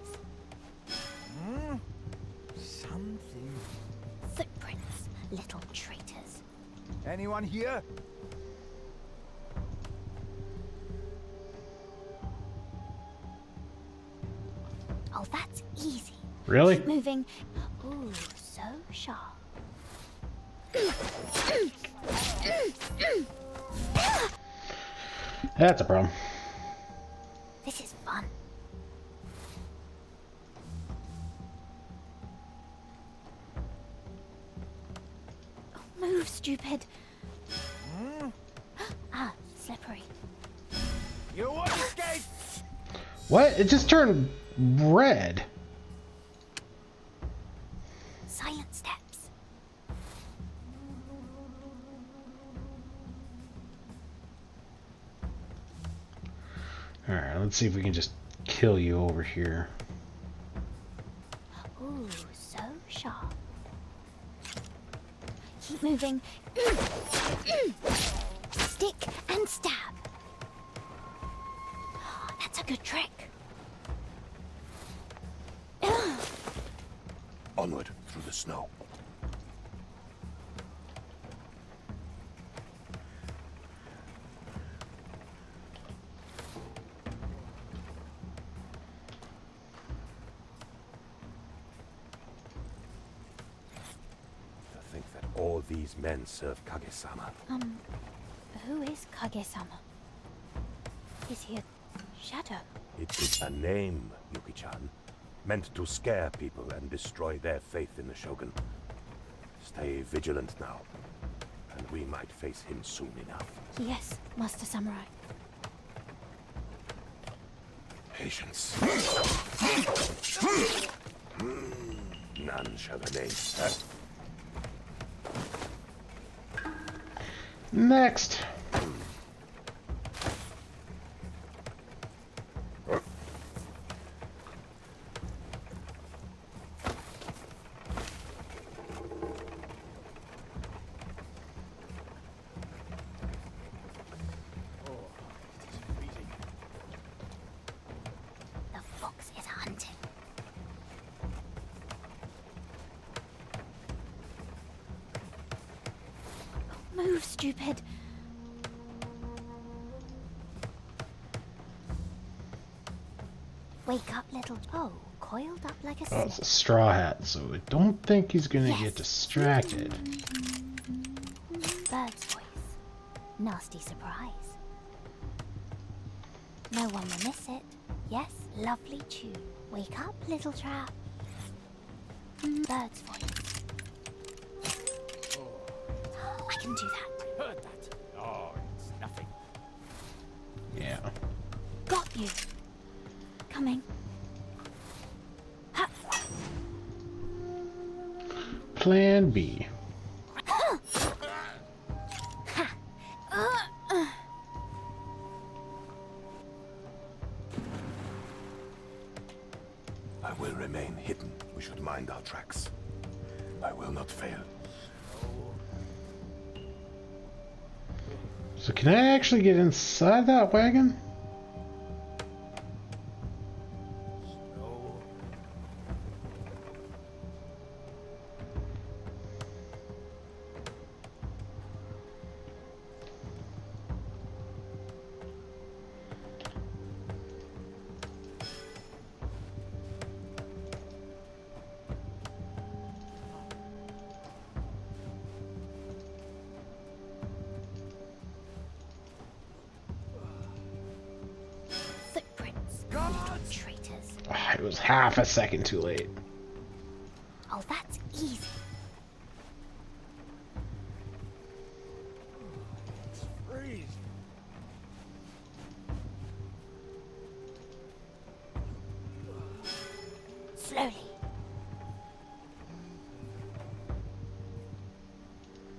Something. Footprints, little traitors. Anyone here? Oh, that's easy. Really? Keep moving. Ooh, so sharp. That's a problem. This is fun. Oh, move, stupid. Ah, slippery. You won't escape! What? It just turned red. Silent steps. Alright, let's see if we can just kill you over here. Ooh, so sharp. Keep moving. Stick and stab. That's a good trick. Onward through the snow. To think that all these men serve Kage-sama. Who is Kage-sama? Is he a shadow? It is a name, Yuki-chan, meant to scare people and destroy their faith in the Shogun. Stay vigilant now, and we might face him soon enough. Yes, Master Samurai. Patience. None shall remain. Next. The fox is hunting. Move, stupid. Wake up, little... Oh, coiled up like a Oh, snake. it's a straw hat, so I don't think he's gonna get distracted. Bird's voice. Nasty surprise. No one will miss it. Yes, lovely tune. Wake up, little trap. Bird's voice. I can do that. Heard that. Oh, it's nothing. Yeah. Got you. Coming. Ha. Plan B. I will remain hidden. We should mind our tracks. I will not fail. So can I actually get inside that wagon? Traitors. It was half a second too late. Oh, that's easy. It's freezing. Slowly.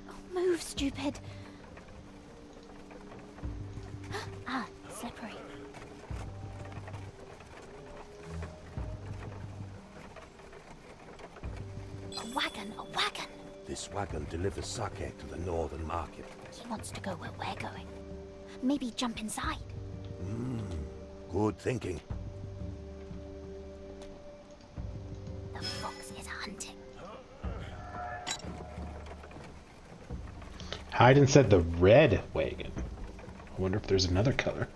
Oh, move, stupid. Ah, slippery. A wagon, a wagon. This wagon delivers sake to the northern market. He wants to go where we're going. Maybe jump inside. Good thinking. The fox is hunting. Hayden said the red wagon. I wonder if there's another color.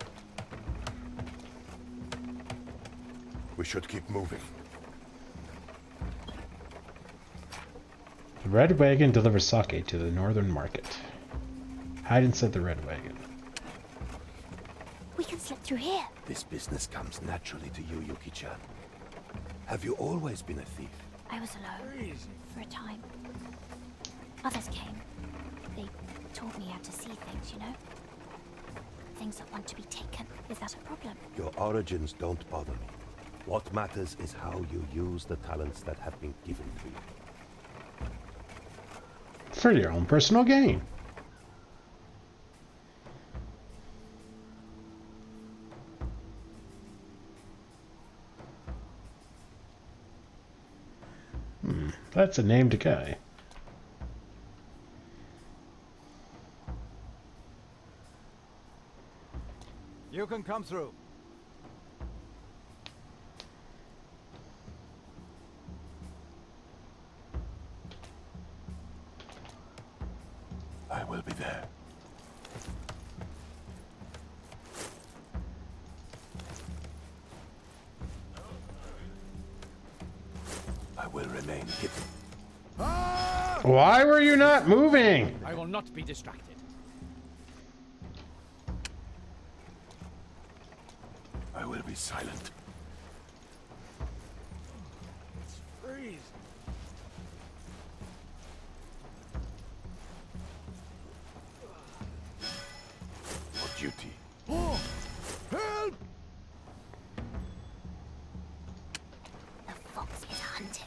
We should keep moving. The red wagon delivers sake to the northern market. Hayden said the red wagon. We can slip through here. This business comes naturally to you, Yuki-chan. Have you always been a thief? I was alone for a time. Others came. They taught me how to see things, you know? Things that want to be taken. Is that a problem? Your origins don't bother me. What matters is how you use the talents that have been given to you. For your own personal gain. That's a named guy. You can come through. I will be there. I will remain hidden. Why were you not moving? I will not be distracted. I will be silent. It's freezing. For duty. Oh, help! The fox is hunting.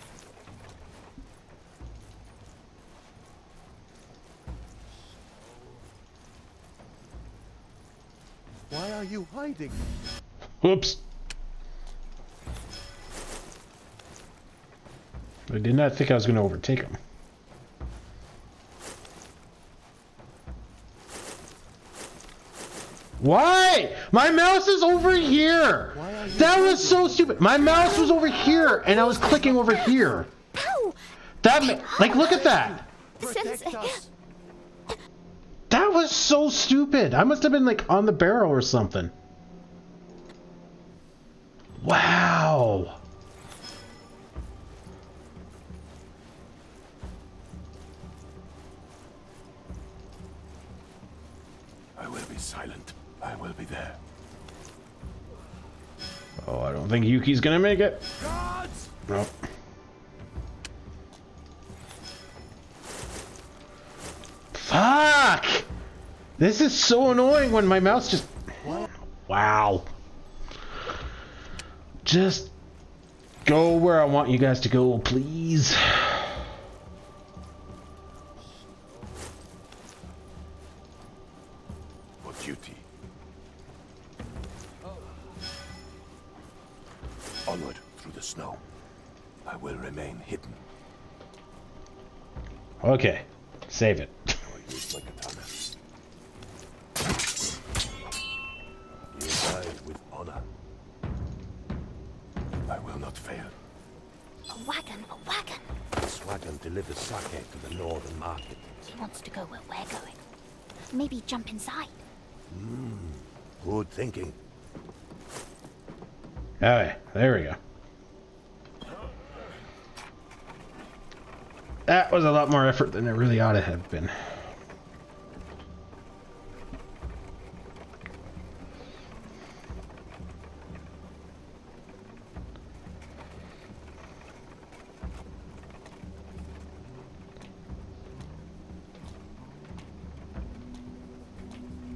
Why are you hiding? Whoops. I did not think I was going to overtake him. Why? My mouse is over here. That was so stupid. My mouse was over here and I was clicking over here. Ow! That like look at that. Sensei. That was so stupid. I must have been like on the barrel or something. Wow. I will be silent. I will be there. Oh, I don't think Yuki's gonna make it. Nope. Fuck! This is so annoying when my mouse just... Wow. Just go where I want you guys to go, please. For duty. Onward, through through the snow. I will remain hidden. Okay, save it. I use my katana. You die with honor. I will not fail. A wagon, a wagon. This wagon delivers sake to the northern market. He wants to go where we're going. Maybe jump inside. Good thinking. Alright, there we go. That was a lot more effort than it really ought to have been.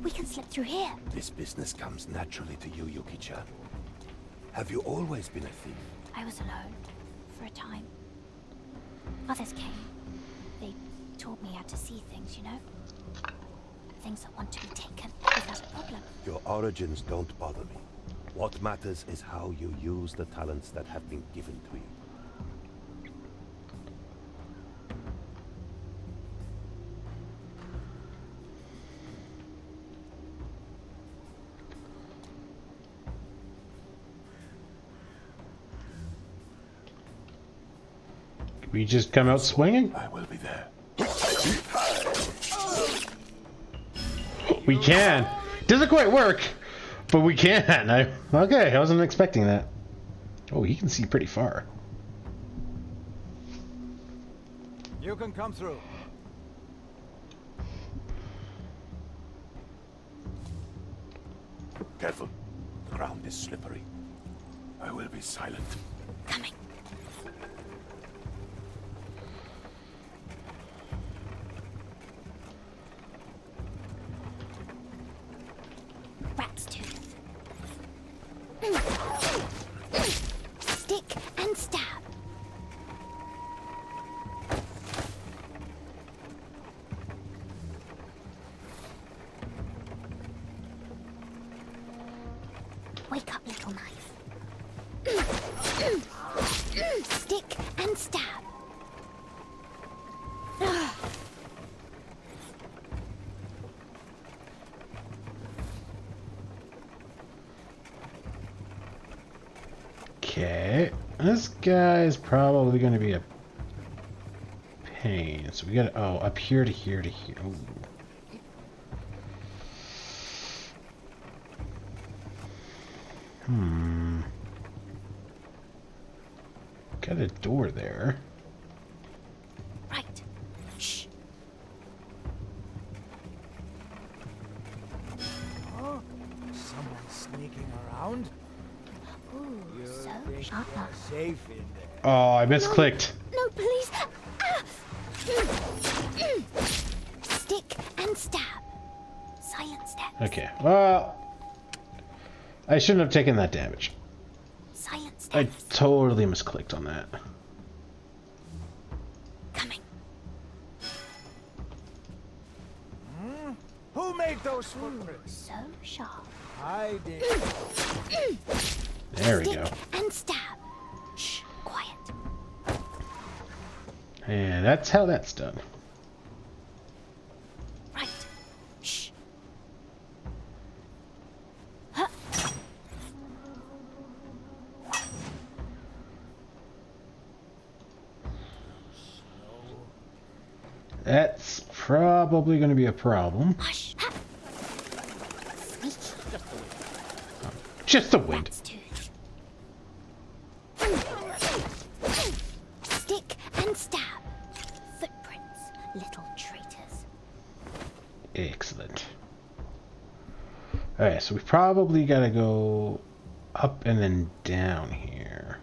We can slip through here. This business comes naturally to you, Yuki-chan. Have you always been a thief? I was alone. For a time. Others came. They taught me how to see things, you know? Things that want to be taken. Is that a problem? Your origins don't bother me. What matters is how you use the talents that have been given to you. We just come out swinging? I will be there. We can. Doesn't quite work, but we can. Okay, I wasn't expecting that. Oh, he can see pretty far. You can come through. Careful. The ground is slippery. I will be silent. Coming. Rat's tooth. Stick and stab. Wake up, little knife. Stick and stab. Okay, this guy's probably going to be a pain. So we got to, oh, up here to here to here. Ooh. Got a door there. Right. Shh. Huh? Someone sneaking around? Ooh, You so think sharp. you're safe in there? Oh, I misclicked. No, please. Ah. Stick and stab. Silent steps. Okay, well, I shouldn't have taken that damage. Silent I steps. totally misclicked on that. Coming. Who made those footprints? So sharp. I did. There we Stick go. and stab. Shh. Quiet. And that's how that's done. Right. Shh. Huh. That's probably going to be a problem. Hush. Ha. Sneaky. Just the wind. Rat's tooth. Stick and stab. Footprints, little traitors. Excellent. Alright, so we probably got to go up and then down here.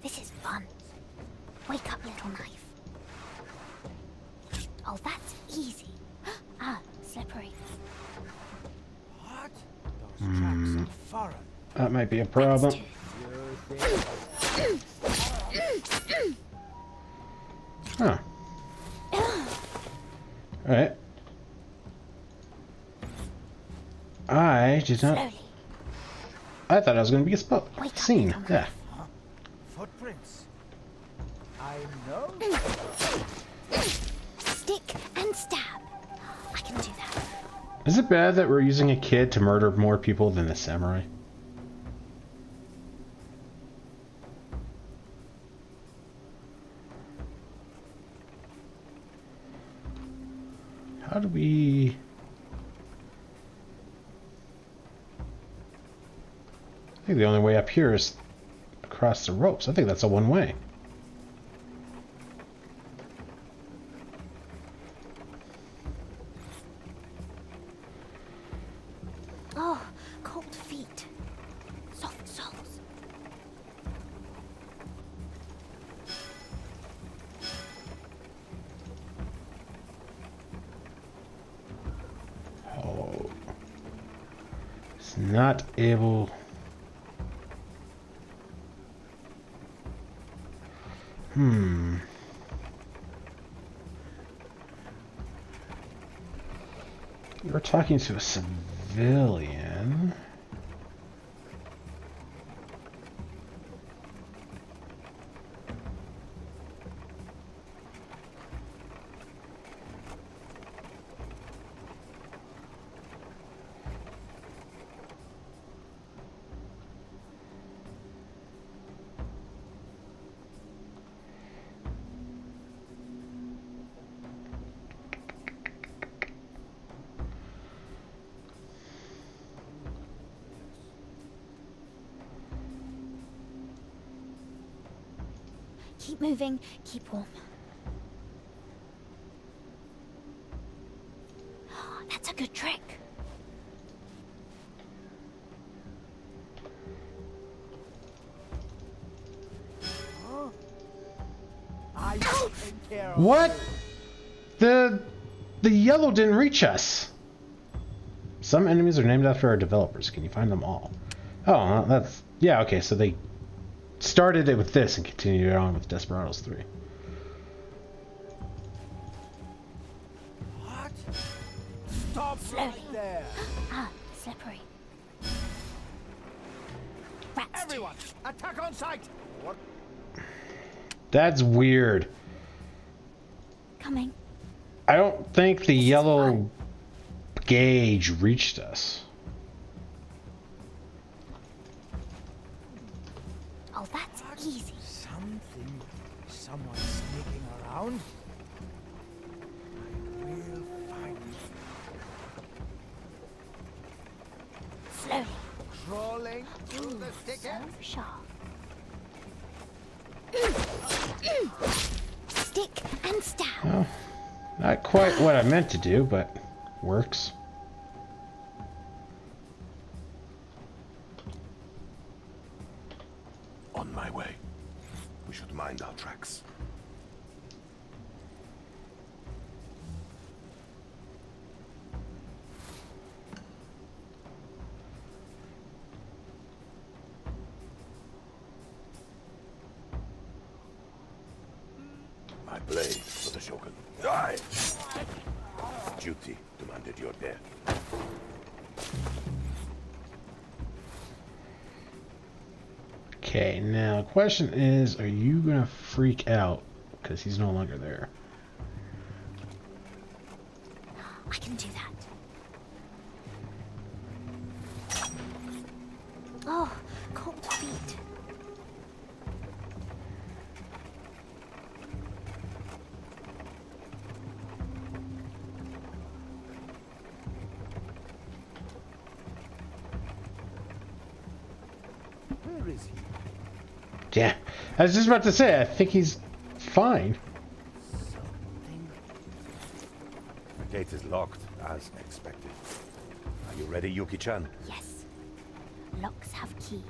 This is fun. Wake up, little knife. Oh, that's easy. Ah, slippery. What? Those tracks are foreign. That might be a problem. Rat's tooth. You Huh. Alright. I did not... Slowly. I thought I was going to be a scene. Yeah. Footprints. I know. Stick and stab. I can do that. Is it bad that we're using a kid to murder more people than a samurai? How do we... I think the only way up here is across the ropes. I think that's a one-way. Oh, cold feet. Soft soles. Oh. It's not able... You're talking to a civilian. Keep moving, keep warm. That's a good trick. I take care of What? The yellow didn't reach us. Some enemies are named after our developers. Can you find them all? Oh, that's... Yeah, okay, so they started it with this and continued it on with Desperados 3. What? Stop right there. Ah, slippery. Rats. Everyone, attack on sight. What? That's weird. Coming. I don't think the yellow gauge reached us. Oh, that's easy. Someone sneaking around. I will find you. Slowly. Crawling through the thicket. So sharp. Stick and stab. Well, not quite what I meant to do, but works. On my way. We should mind our tracks. My blade for the Shogun. Die! Duty demanded your death. Okay, now the question is, are you gonna freak out because he's no longer there? I can do that. Oh, cold feet. Where is he? Yeah, I was just about to say, I think he's fine. The gate is locked, as expected. Are you ready, Yuki-chan? Yes. Locks have keys.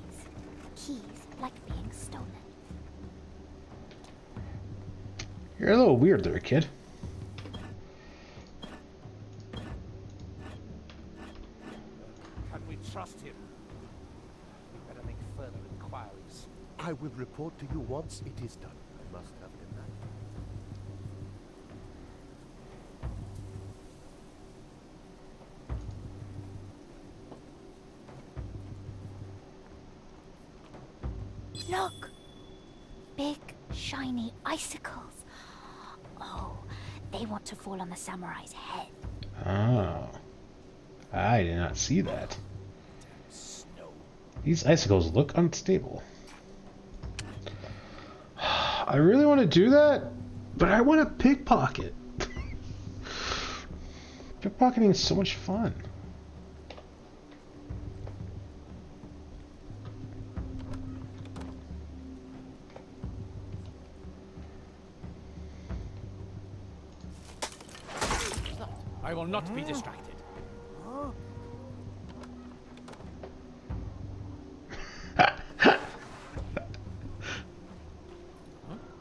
Keys like being stolen. You're a little weird there, kid. Can we trust him? Better make further inquiries. will report to you once it is done. I must have it in that. Look! Big, shiny icicles. Oh, they want to fall on the samurai's head. Oh. I did not see that. These icicles look unstable. I really want to do that, but I want to pickpocket. Pickpocketing is so much fun. I will not be distracted.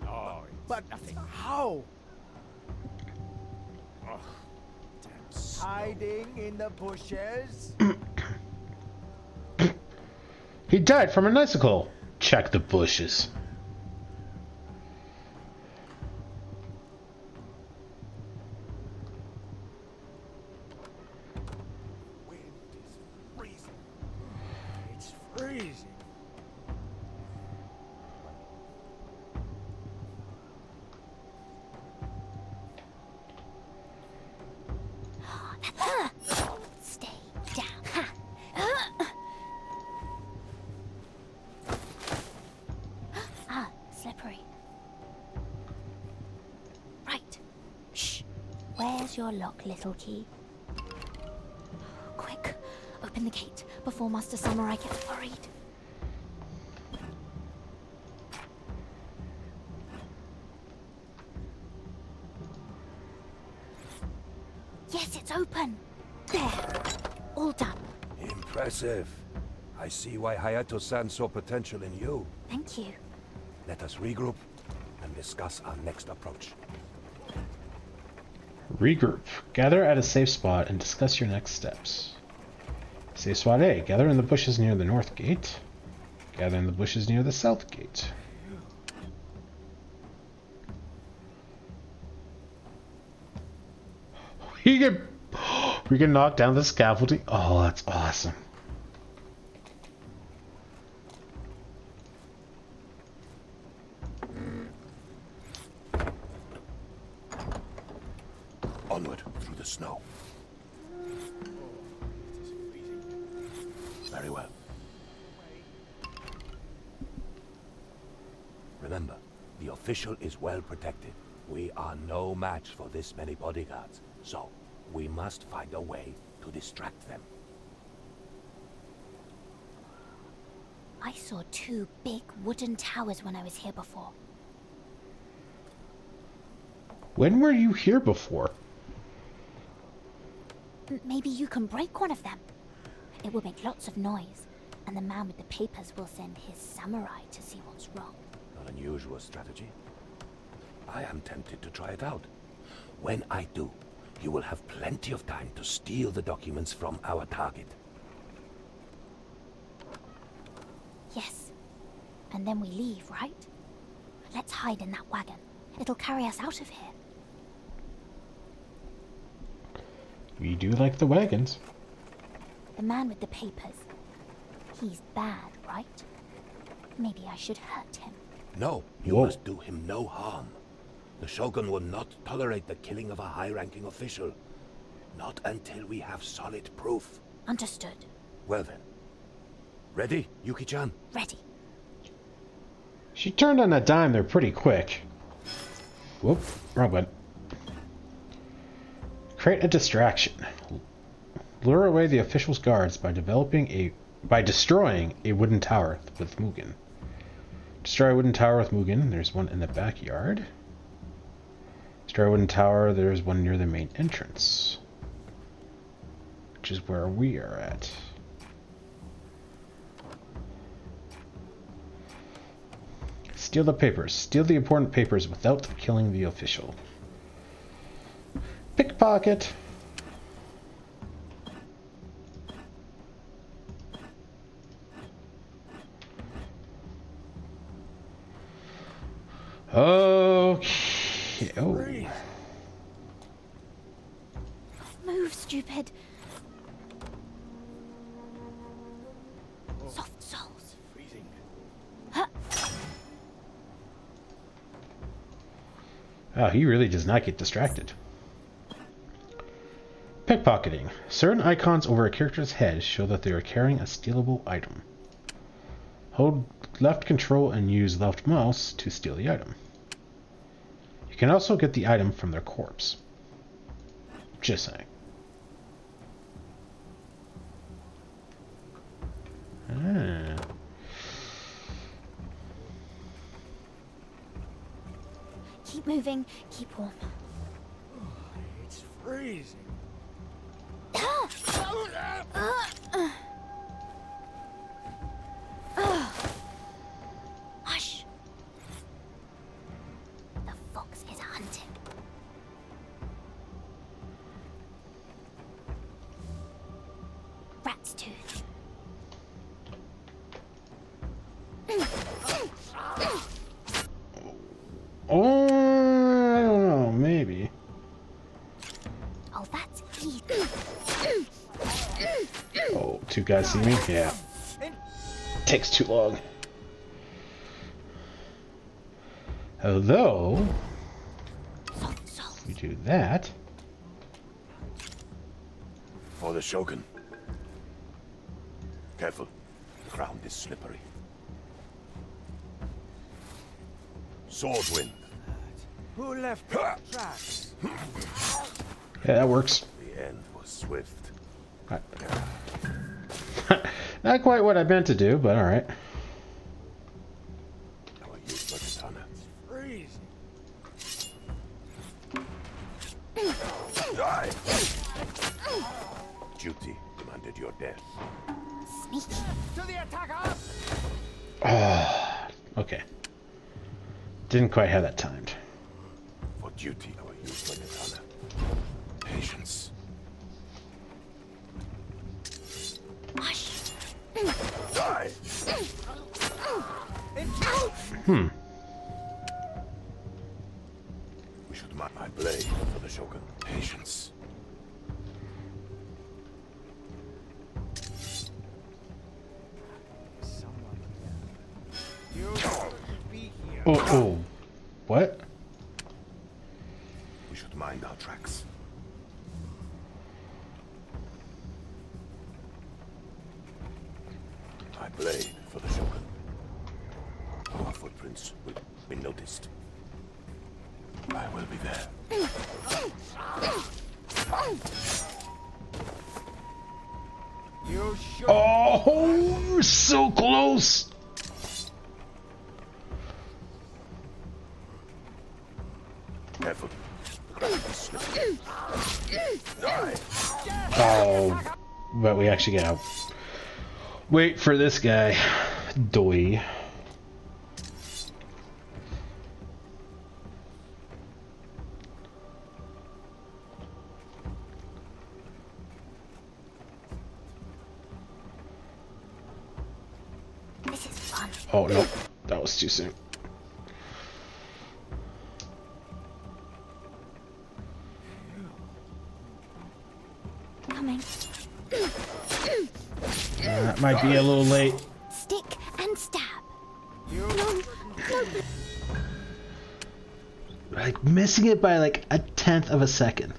Oh, but nothing. How? Hiding in the bushes? He died from an icicle. Check the bushes. It's freezing. Stay down. Ah, slippery. Right. Shh. Where's your lock, little key? Quick, open the gate before Master Samurai gets worried. Yes, it's open. There. All done. Impressive. I see why Hayato-san saw potential in you. Thank you. Let us regroup and discuss our next approach. Regroup. Gather at a safe spot and discuss your next steps. Safe spot A. Gather in the bushes near the north gate. Gather in the bushes near the south gate. We can knock down the scaffolding. Oh, that's awesome. Onward through the snow. Very well. Remember, the official is well protected. We are no match for this many bodyguards, so we must find a way to distract them. I saw 2 big wooden towers when I was here before. When were you here before? Maybe you can break one of them. It will make lots of noise, and the man with the papers will send his samurai to see what's wrong. Not unusual strategy. I am tempted to try it out. When I do, you will have plenty of time to steal the documents from our target. Yes. And then we leave, right? Let's hide in that wagon. It'll carry us out of here. We do like the wagons. The man with the papers. He's bad, right? Maybe I should hurt him. No, you must do him no harm. The Shogun will not tolerate the killing of a high-ranking official. Not until we have solid proof. Understood. Well then. Ready, Yuki-chan? Ready. She turned on a dime there pretty quick. Whoop, wrong one. Create a distraction. Lure away the official's guards by destroying a wooden tower with Mugen. Destroy a wooden tower with Mugen. There's one in the backyard. Destroy a wooden tower. There's one near the main entrance, which is where we are at. Steal the papers. Steal the important papers without killing the official. Pickpocket. Okay. Oh. Move, stupid. Soft souls. Freezing. Oh, he really does not get distracted. Pickpocketing. Certain icons over a character's head show that they are carrying a stealable item. Hold left control and use left mouse to steal the item. You can also get the item from their corpse. Just saying. Ah. Keep moving, keep warm. It's freezing. Hush. The fox is hunting. Rat's tooth. Oh, I don't know, maybe. Oh, that's easy. Oh, two guys see me? Yeah. Takes too long. Although, if we do that. For the Shogun. Careful. The ground is slippery. Swordwind. Who left the tracks? Yeah, that works. The end was swift. Not quite what I meant to do, but alright. Our useless katana. Freezing. Die! Duty demanded your death. Sneaky. To the attacker! Oh, okay. Didn't quite have that timed. For duty, our useless katana. Patience. Hush. Die! Hmm. We should mark my blade for the Shogun. Patience. Oh. What? We should mind our tracks. My blade for the Shogun. Our footprints will be noticed. I will be there. You should. Oh, so close. Careful. Die. Oh, but we actually gotta wait for this guy. Doi. This is fun. Oh no, that was too soon. Coming. That might be a little late. Stick and stab. Like missing it by like a 1/10 of a second.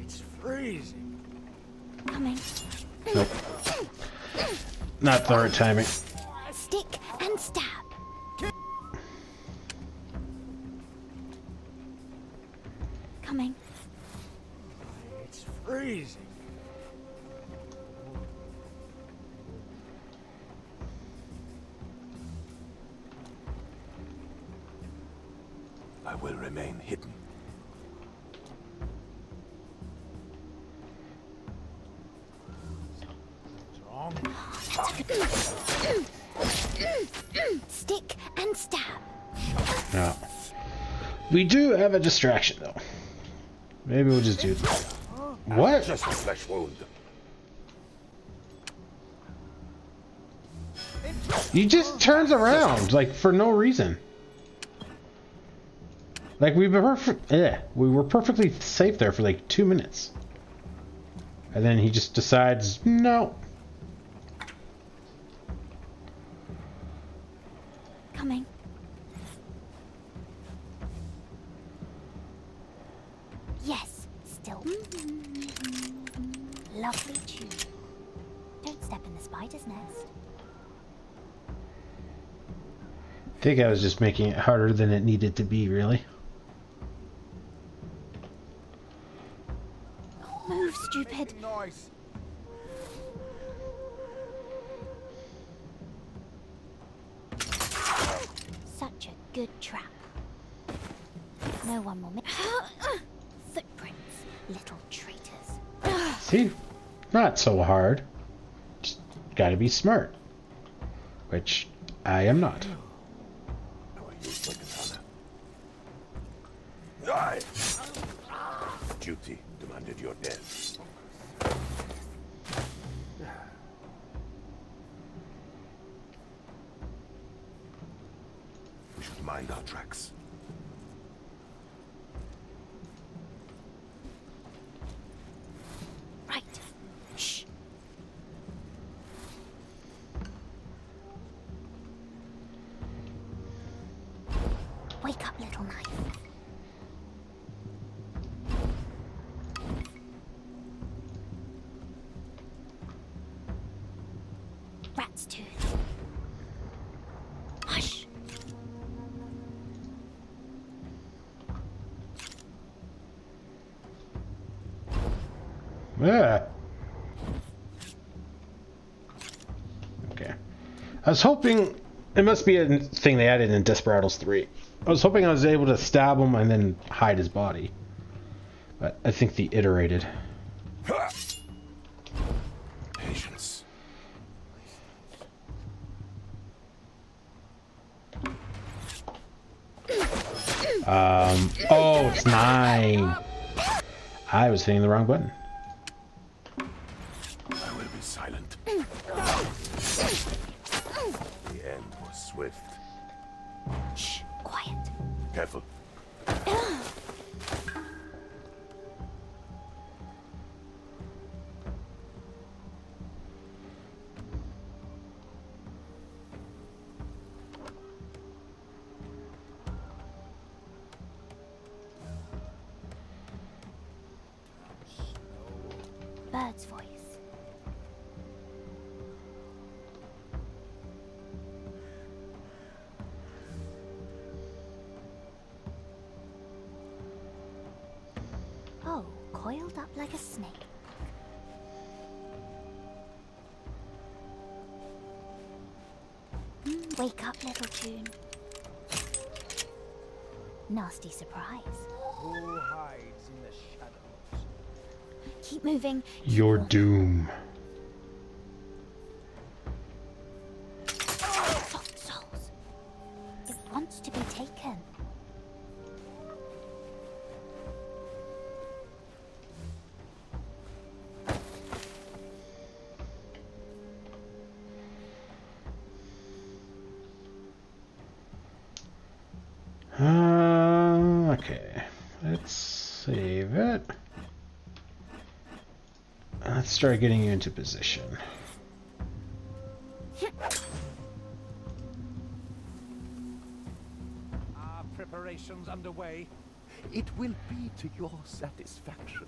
It's freezing. Coming. Nope. Not the right timing. Stick and stab. Coming. It's freezing. I will remain hidden. Wrong. Stick and stab. No. We do have a distraction though. Maybe we'll just do that. What? Just a flesh wound. He just turns around like for no reason. Like we were perfectly safe there for like 2 minutes. And then he just decides, no. Coming. Yes, still. Lovely tune. Don't step in the spider's nest. I think I was just making it harder than it needed to be, really. Move, stupid. Noise. Such a good trap. No one will miss. Footprints, little traitors. See? Not so hard. Just gotta be smart. Which I am not. Aye. Duty demanded your death. We should mind our tracks. Right. Shh. Wake up, little knife. Rat's tooth. Hush. Yeah. Okay. I was hoping it must be a thing they added in Desperados 3. I was hoping I was able to stab him and then hide his body. But I think they iterated. Patience. Oh, it's 9. I was hitting the wrong button. I will be silent. The end was swift. Shh, quiet. Careful. Bird's voice. Oh, coiled up like a snake. Wake up, little tune. Nasty surprise. Who hides in the shadows? Keep moving. Your doom. Soft souls. It wants to be taken. Okay. Let's save it. Let's start getting you into position. Are preparations underway? It will be to your satisfaction.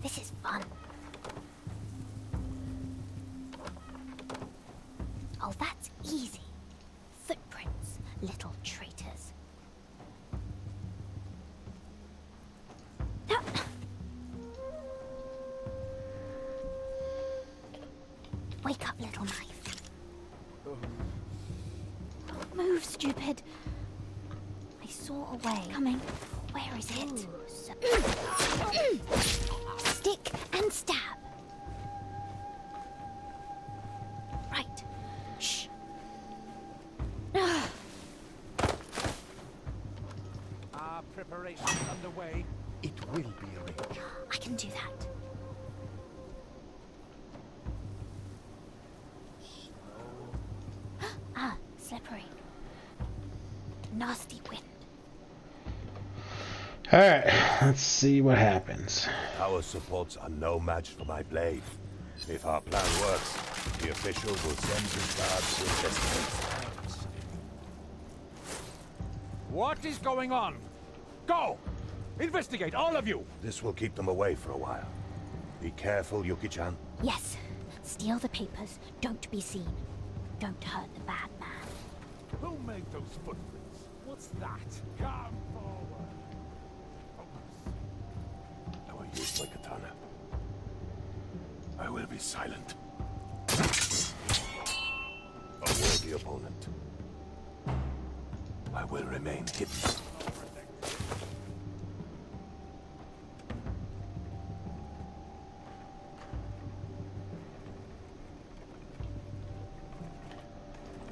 This is fun. Oh, that's easy. Footprints, little traitors. Wake up, little knife. Move, stupid. I saw a way. Coming. Where is it? Stick and stab. Right. Shh. Are preparations underway? It will be arranged. I can do that. Ah, slippery. Nasty wind. Alright, let's see what happens. Our supports are no match for my blade. If our plan works, the official will send his guards to investigate. What is going on? Go! Investigate, all of you! This will keep them away for a while. Be careful, Yuki-chan. Yes. Steal the papers. Don't be seen. Don't hurt the bad man. Who made those footprints? What's that? Come forward. I will use my katana. I will be silent. A worthy opponent. I will remain hidden.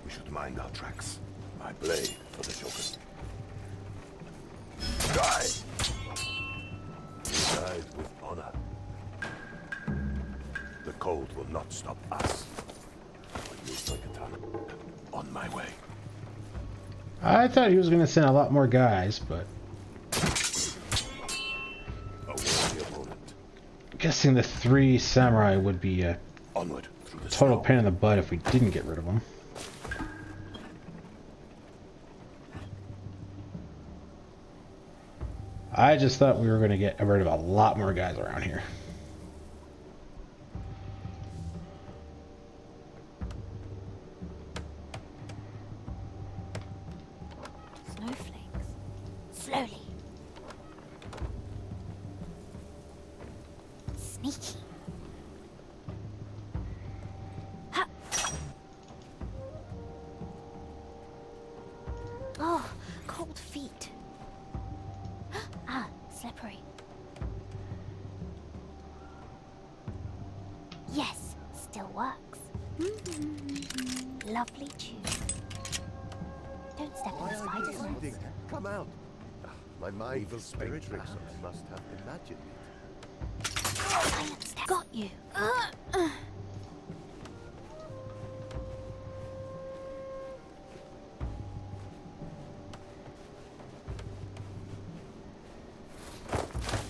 We should mind our tracks. My blade for the Shogun. Die! We died with honor. The cold will not stop us. I will use my katana. On my way. I thought he was going to send a lot more guys, but A worthy opponent. guessing the 3 samurai would be a Onward through the total snow. pain in the butt if we didn't get rid of them. I just thought we were going to get rid of a lot more guys around here. Snowflakes. Slowly. Sneaky. Ha! Oh, cold feet. Ah, slippery. Yes, still works. Lovely tune. Don't step on the spider's nest. Come out. My mind evil spirit tricks. I must have imagined it. Silence. Got you.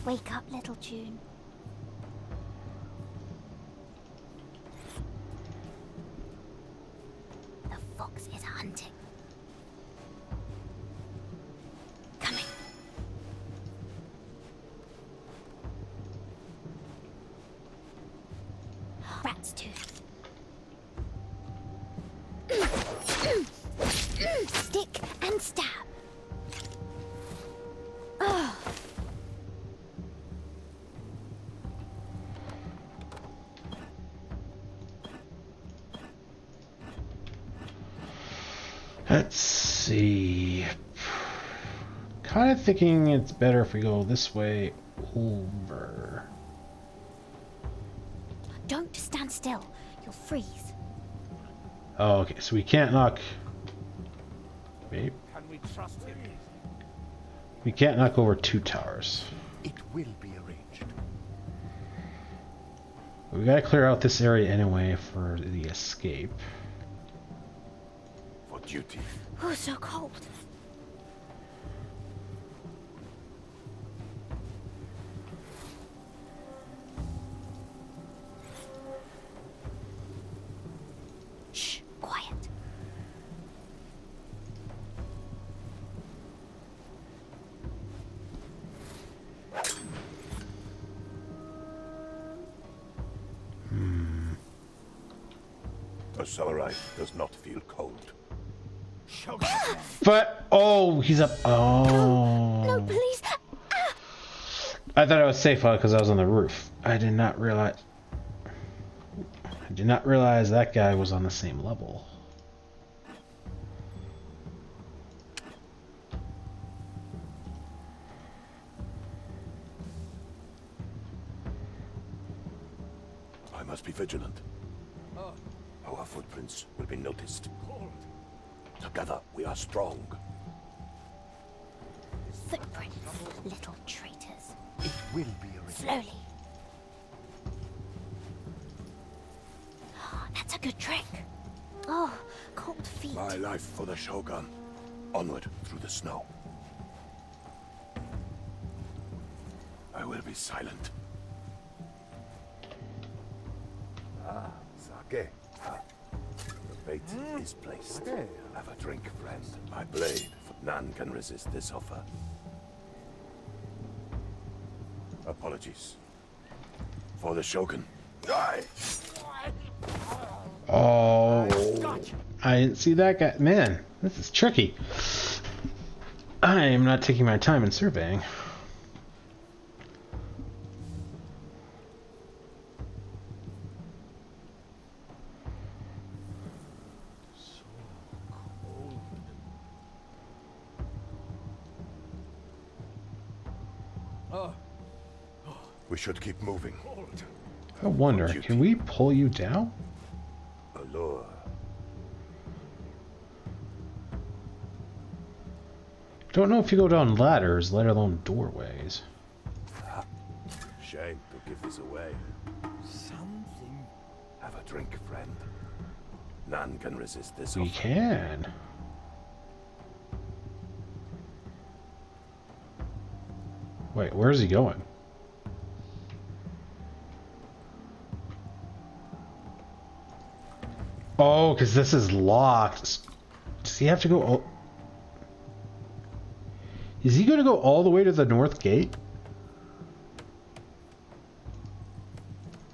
Wake up, little June. The fox is hunting. Coming. Rat's tooth. Stick and stab. Oh. Let's see. Kind of thinking it's better if we go this way over. Don't stand still. You'll freeze. Oh, okay. So we can't knock. Wait. Can we trust him? We can't knock over 2 towers. It will be arranged. We gotta clear out this area anyway for the escape. For duty. Oh, so cold. Shh, quiet. A samurai does not feel cold. But oh, he's up. Oh. No, please. I thought I was safe because I was on the roof. I did not realize. I did not realize that guy was on the same level. I must be vigilant. Our footprints will be noticed. Together we are strong. Footprints, little traitors. It will be arranged. Slowly. That's a good trick. Oh, cold feet. My life for the Shogun. Onward through the snow. I will be silent. Ah, sake. The bait is placed. Have a drink, friend. My blade. None can resist this offer. Apologies. For the Shogun. Die! Oh, I didn't see that guy. Man, this is tricky. I am not taking my time in surveying. We should keep moving. I wonder, can we pull you down? Allure. Don't know if you go down ladders, let alone doorways. Shame to give this away. Something. Have a drink, friend. None can resist this We offer. can. Wait, where's he going? Oh, because this is locked. Does he have to go... Oh. Is he going to go all the way to the north gate?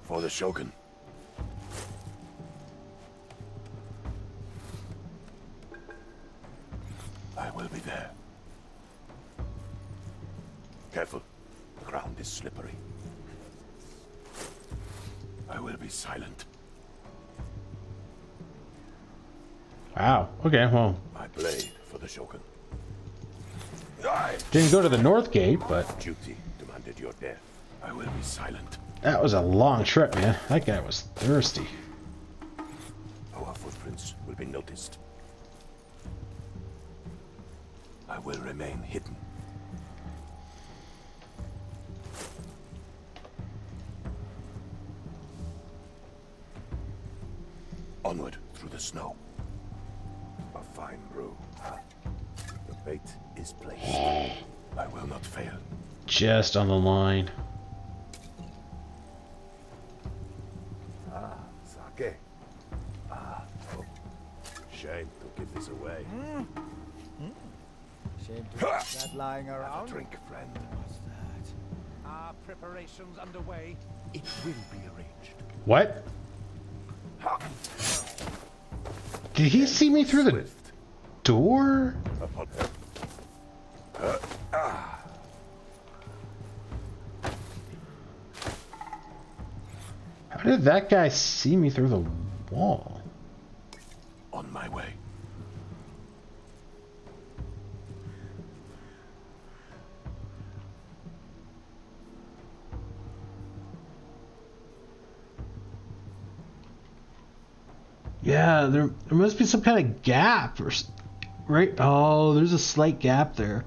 For the Shogun. I will be there. Careful. The ground is slippery. I will be silent. Wow. Okay, well... My blade for the Shogun. Didn't go to the north gate, but... Duty demanded your death. I will be silent. That was a long trip, man. That guy was thirsty. Our footprints will be noticed. I will remain hidden. Onward through the snow. A fine brew. The bait is placed. I will not fail. Just on the line. Ah, sake. Ah, oh. Shame to give this away. Shame to leave that lying around. Have a drink, friend. What's that? Are preparations underway? It will be arranged. What? Did he see me through the door? How did that guy see me through the wall? On my way. Yeah, there must be some kind of gap, or right? Oh, there's a slight gap there.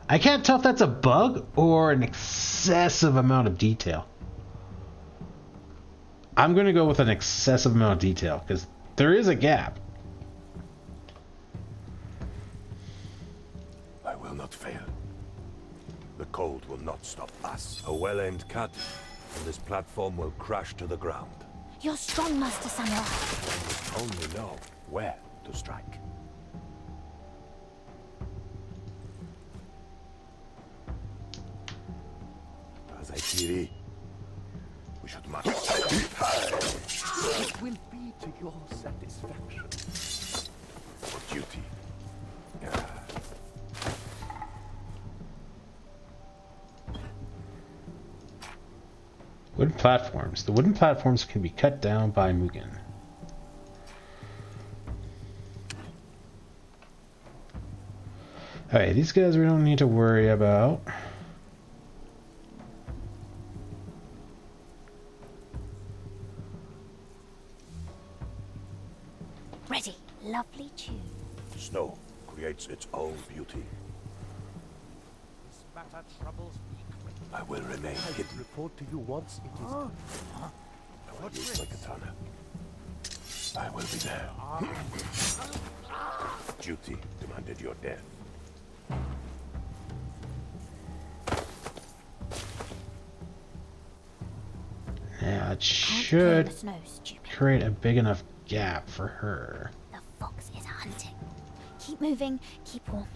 I can't tell if that's a bug or an excessive amount of detail. I'm going to go with an excessive amount of detail, because there is a gap. I will not fail. The cold will not stop us. A well-aimed cut, and this platform will crash to the ground. You're strong, Master Samurai. Only know where to strike. Azaitiri, we should march. It will be to your satisfaction. For duty. Wooden platforms. The wooden platforms can be cut down by Mugen. Alright, these guys we don't need to worry about. Ready. Lovely tune. Snow creates its own beauty. This matter troubles me. I will remain I hidden. will report to you once it is done. I will use my katana. I will be there. Duty demanded your death. That Can't should clear the snow, stupid. create a big enough gap for her. The fox is hunting. Keep moving, keep warm.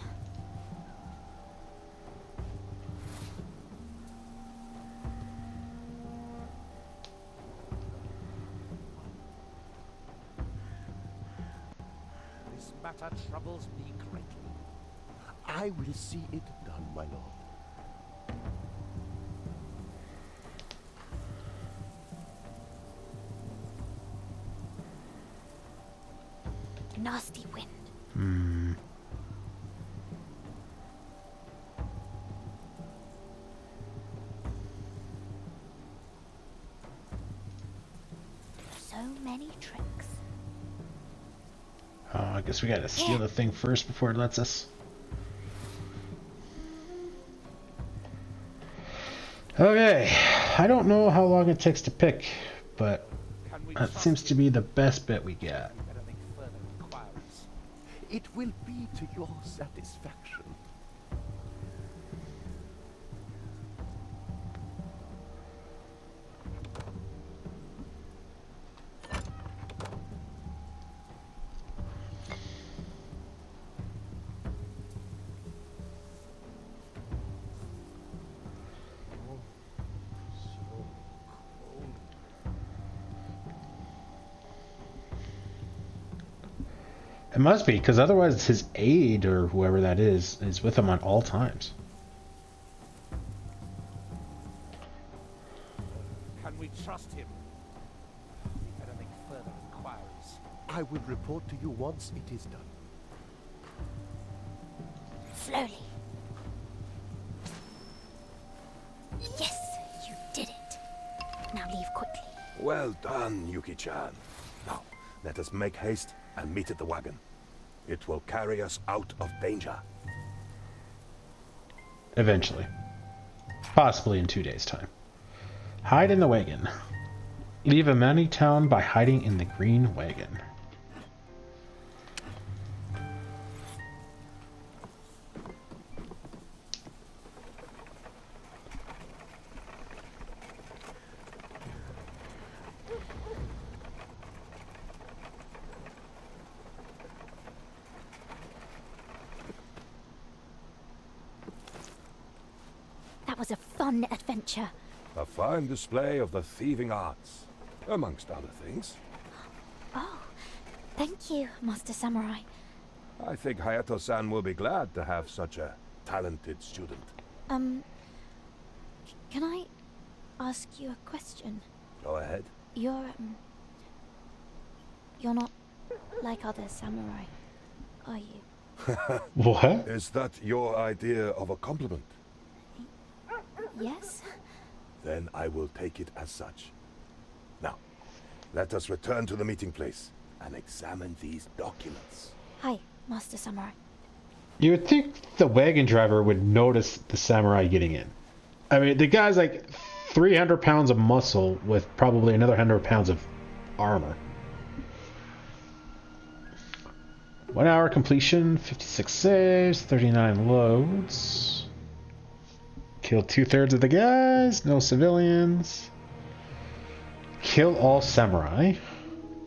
This matter troubles me greatly. I will see it done, my lord. Nasty wind. Hmm. So many tricks. Oh, I guess we gotta steal the thing first before it lets us. Okay, I don't know how long it takes to pick, but that seems to be the best bet we got. It will be to your satisfaction. It must be, because otherwise his aide, or whoever that is with him on all times. Can we trust him? We better make further inquiries. I will report to you once it is done. Slowly. Yes, you did it. Now leave quickly. Well done, Yuki-chan. Now, let us make haste and meet at the wagon. It will carry us out of danger. Eventually. Possibly in 2 days' time. Hide in the wagon. Leave Amani Town by hiding in the green wagon. That was a fun adventure. A fine display of the thieving arts, amongst other things. Oh, thank you, Master Samurai. I think Hayato-san will be glad to have such a talented student. Can I ask you a question? Go ahead. You're not like other samurai, are you? What? Is that your idea of a compliment? Yes? Then I will take it as such. Now, let us return to the meeting place and examine these documents. Hi, Master Samurai. You would think the wagon driver would notice the samurai getting in. I mean, the guy's like 300 pounds of muscle with probably another 100 pounds of armor. 1 hour completion, 56 saves, 39 loads. Kill 2/3 of the guys, no civilians. Kill all samurai.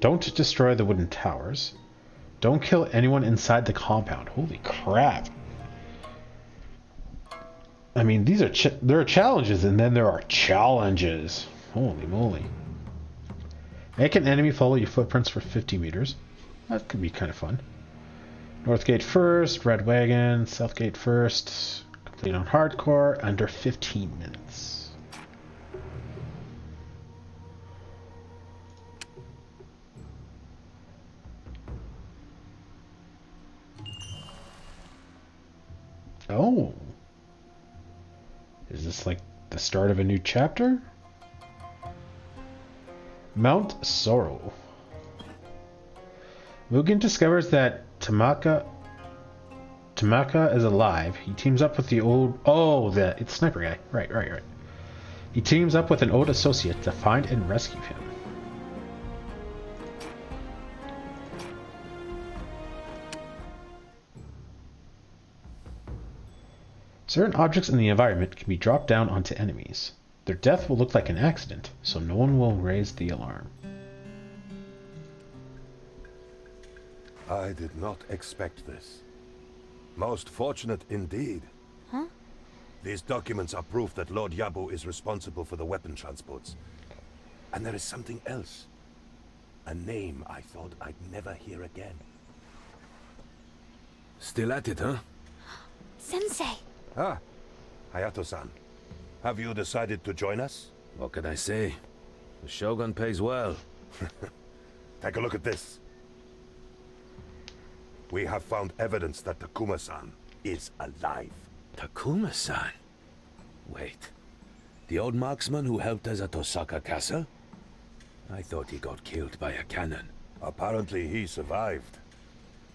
Don't destroy the wooden towers. Don't kill anyone inside the compound. Holy crap. I mean, these are there are challenges, and then there are challenges. Holy moly. Make an enemy follow your footprints for 50 meters. That could be kind of fun. North gate first, red wagon, south gate first. Complete on hardcore, under 15 minutes. Oh. Is this like the start of a new chapter? Mount Sorrow. Mugen discovers that Tamaka is alive. He teams up with the old... Oh, it's Sniper Guy. Right. He teams up with an old associate to find and rescue him. Certain objects in the environment can be dropped down onto enemies. Their death will look like an accident, so no one will raise the alarm. I did not expect this. Most fortunate indeed. Huh? These documents are proof that Lord Yabu is responsible for the weapon transports. And there is something else. A name I thought I'd never hear again. Still at it, huh? Sensei! Ah, Hayato-san. Have you decided to join us? What can I say? The Shogun pays well. Take a look at this. We have found evidence that Takuma-san is alive. Takuma-san? Wait. The old marksman who helped us at Osaka Castle? I thought he got killed by a cannon. Apparently he survived.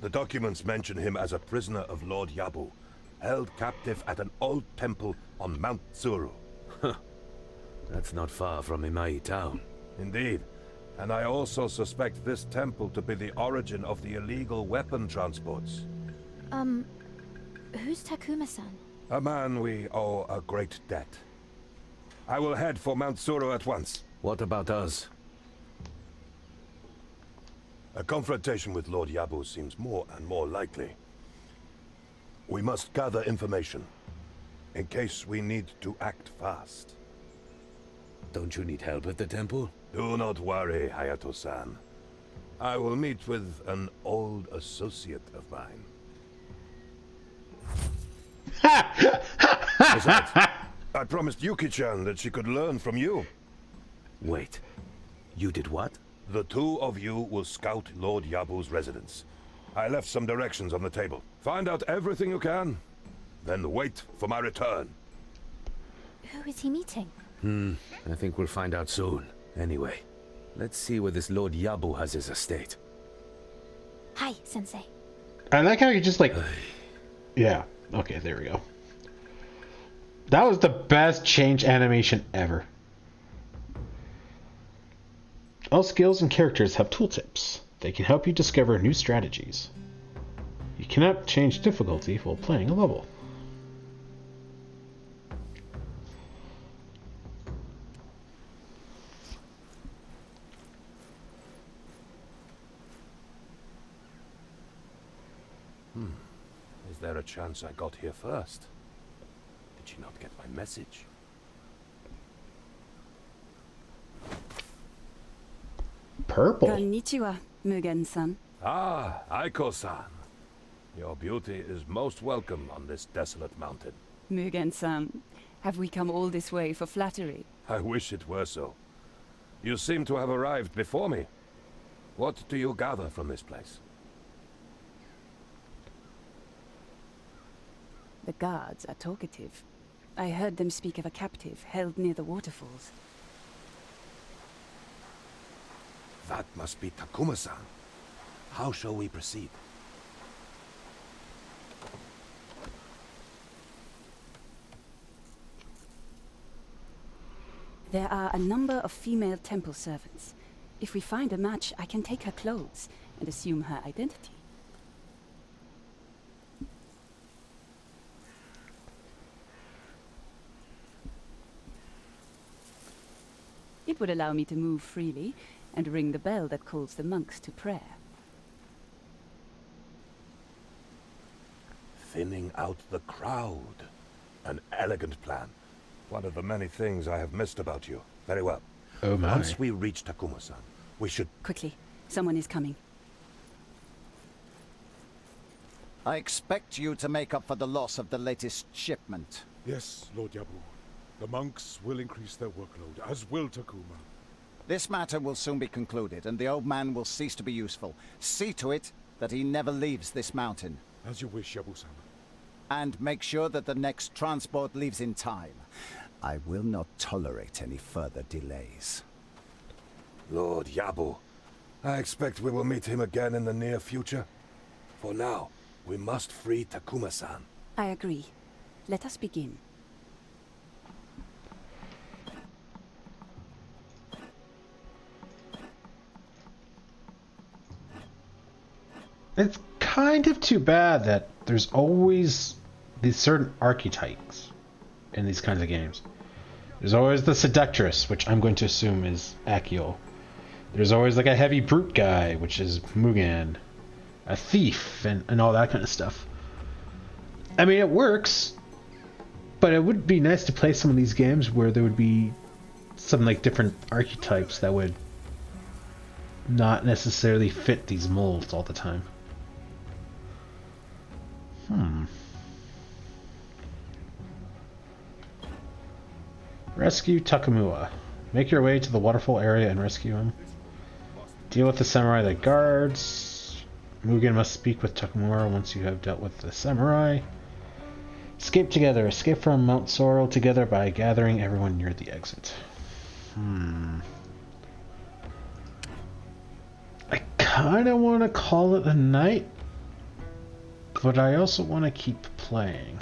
The documents mention him as a prisoner of Lord Yabu, held captive at an old temple on Mount Tsuru. That's not far from Imai town. Indeed. And I also suspect this temple to be the origin of the illegal weapon transports. Who's Takuma-san? A man we owe a great debt. I will head for Mount Tsuru at once. What about us? A confrontation with Lord Yabu seems more and more likely. We must gather information, in case we need to act fast. Don't you need help at the temple? Do not worry, Hayato-san. I will meet with an old associate of mine. Besides, I promised Yuki-chan that she could learn from you. Wait, you did what? The two of you will scout Lord Yabu's residence. I left some directions on the table. Find out everything you can, then wait for my return. Who is he meeting? I think we'll find out soon. Anyway, let's see where this Lord Yabu has his estate. Hi, Sensei. I like how you just like... Yeah, okay, there we go. That was the best change animation ever. All skills and characters have tooltips. They can help you discover new strategies. You cannot change difficulty while playing a level. Is there a chance I got here first? Did she not get my message? Purple. Konnichiwa, Mugen-san. Ah, Aiko-san. Your beauty is most welcome on this desolate mountain. Mugen-san, have we come all this way for flattery? I wish it were so. You seem to have arrived before me. What do you gather from this place? The guards are talkative. I heard them speak of a captive held near the waterfalls. That must be Takuma-san. How shall we proceed? There are a number of female temple servants. If we find a match, I can take her clothes and assume her identity. It would allow me to move freely and ring the bell that calls the monks to prayer. Thinning out the crowd. An elegant plan. One of the many things I have missed about you. Very well. Oh my. Once we reach Takuma-san, we should... Quickly, someone is coming. I expect you to make up for the loss of the latest shipment. Yes, Lord Yabu. The monks will increase their workload, as will Takuma. This matter will soon be concluded, and the old man will cease to be useful. See to it that he never leaves this mountain. As you wish, Yabu-sama. And make sure that the next transport leaves in time. I will not tolerate any further delays. Lord Yabu, I expect we will meet him again in the near future. For now, we must free Takuma-san. I agree. Let us begin. It's kind of too bad that there's always these certain archetypes in these kinds of games. There's always the seductress, which I'm going to assume is Akio. There's always like a heavy brute guy, which is Mugen. A thief, and all that kind of stuff. I mean, it works, but it would be nice to play some of these games where there would be some like different archetypes that would not necessarily fit these molds all the time. Rescue Takamura. Make your way to the waterfall area and rescue him. Deal with the samurai that guards. Mugen must speak with Takamura once you have dealt with the samurai. Escape together. Escape from Mount Sorrow together by gathering everyone near the exit. I kind of want to call it a night, but I also want to keep playing.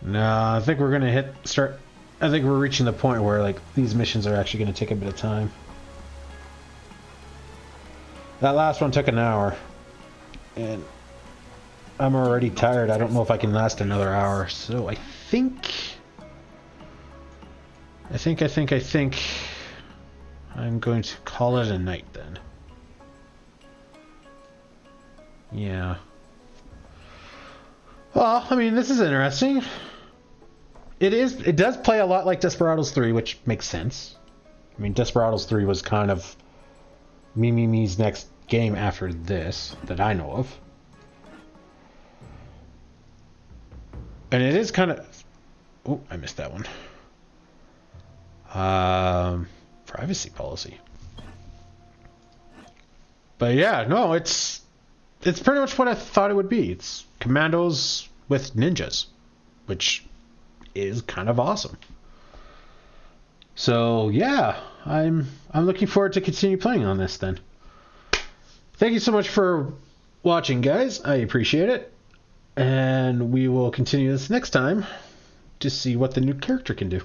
No, I think we're gonna I think we're reaching the point where like these missions are actually gonna take a bit of time. That last one took an hour, and I'm already tired. I don't know if I can last another hour, so I think I'm going to call it a night then. Yeah. Well, I mean, this is interesting. It does play a lot like Desperados 3, which makes sense. I mean, Desperados 3 was kind of Mimi's next game after this, that I know of. And it is kind of... Oh, I missed that one. Privacy policy. But yeah, no, it's pretty much what I thought it would be. It's commandos with ninjas, which is kind of awesome. So yeah, I'm looking forward to continue playing on this then. Thank you so much for watching, guys. I appreciate it. And we will continue this next time to see what the new character can do.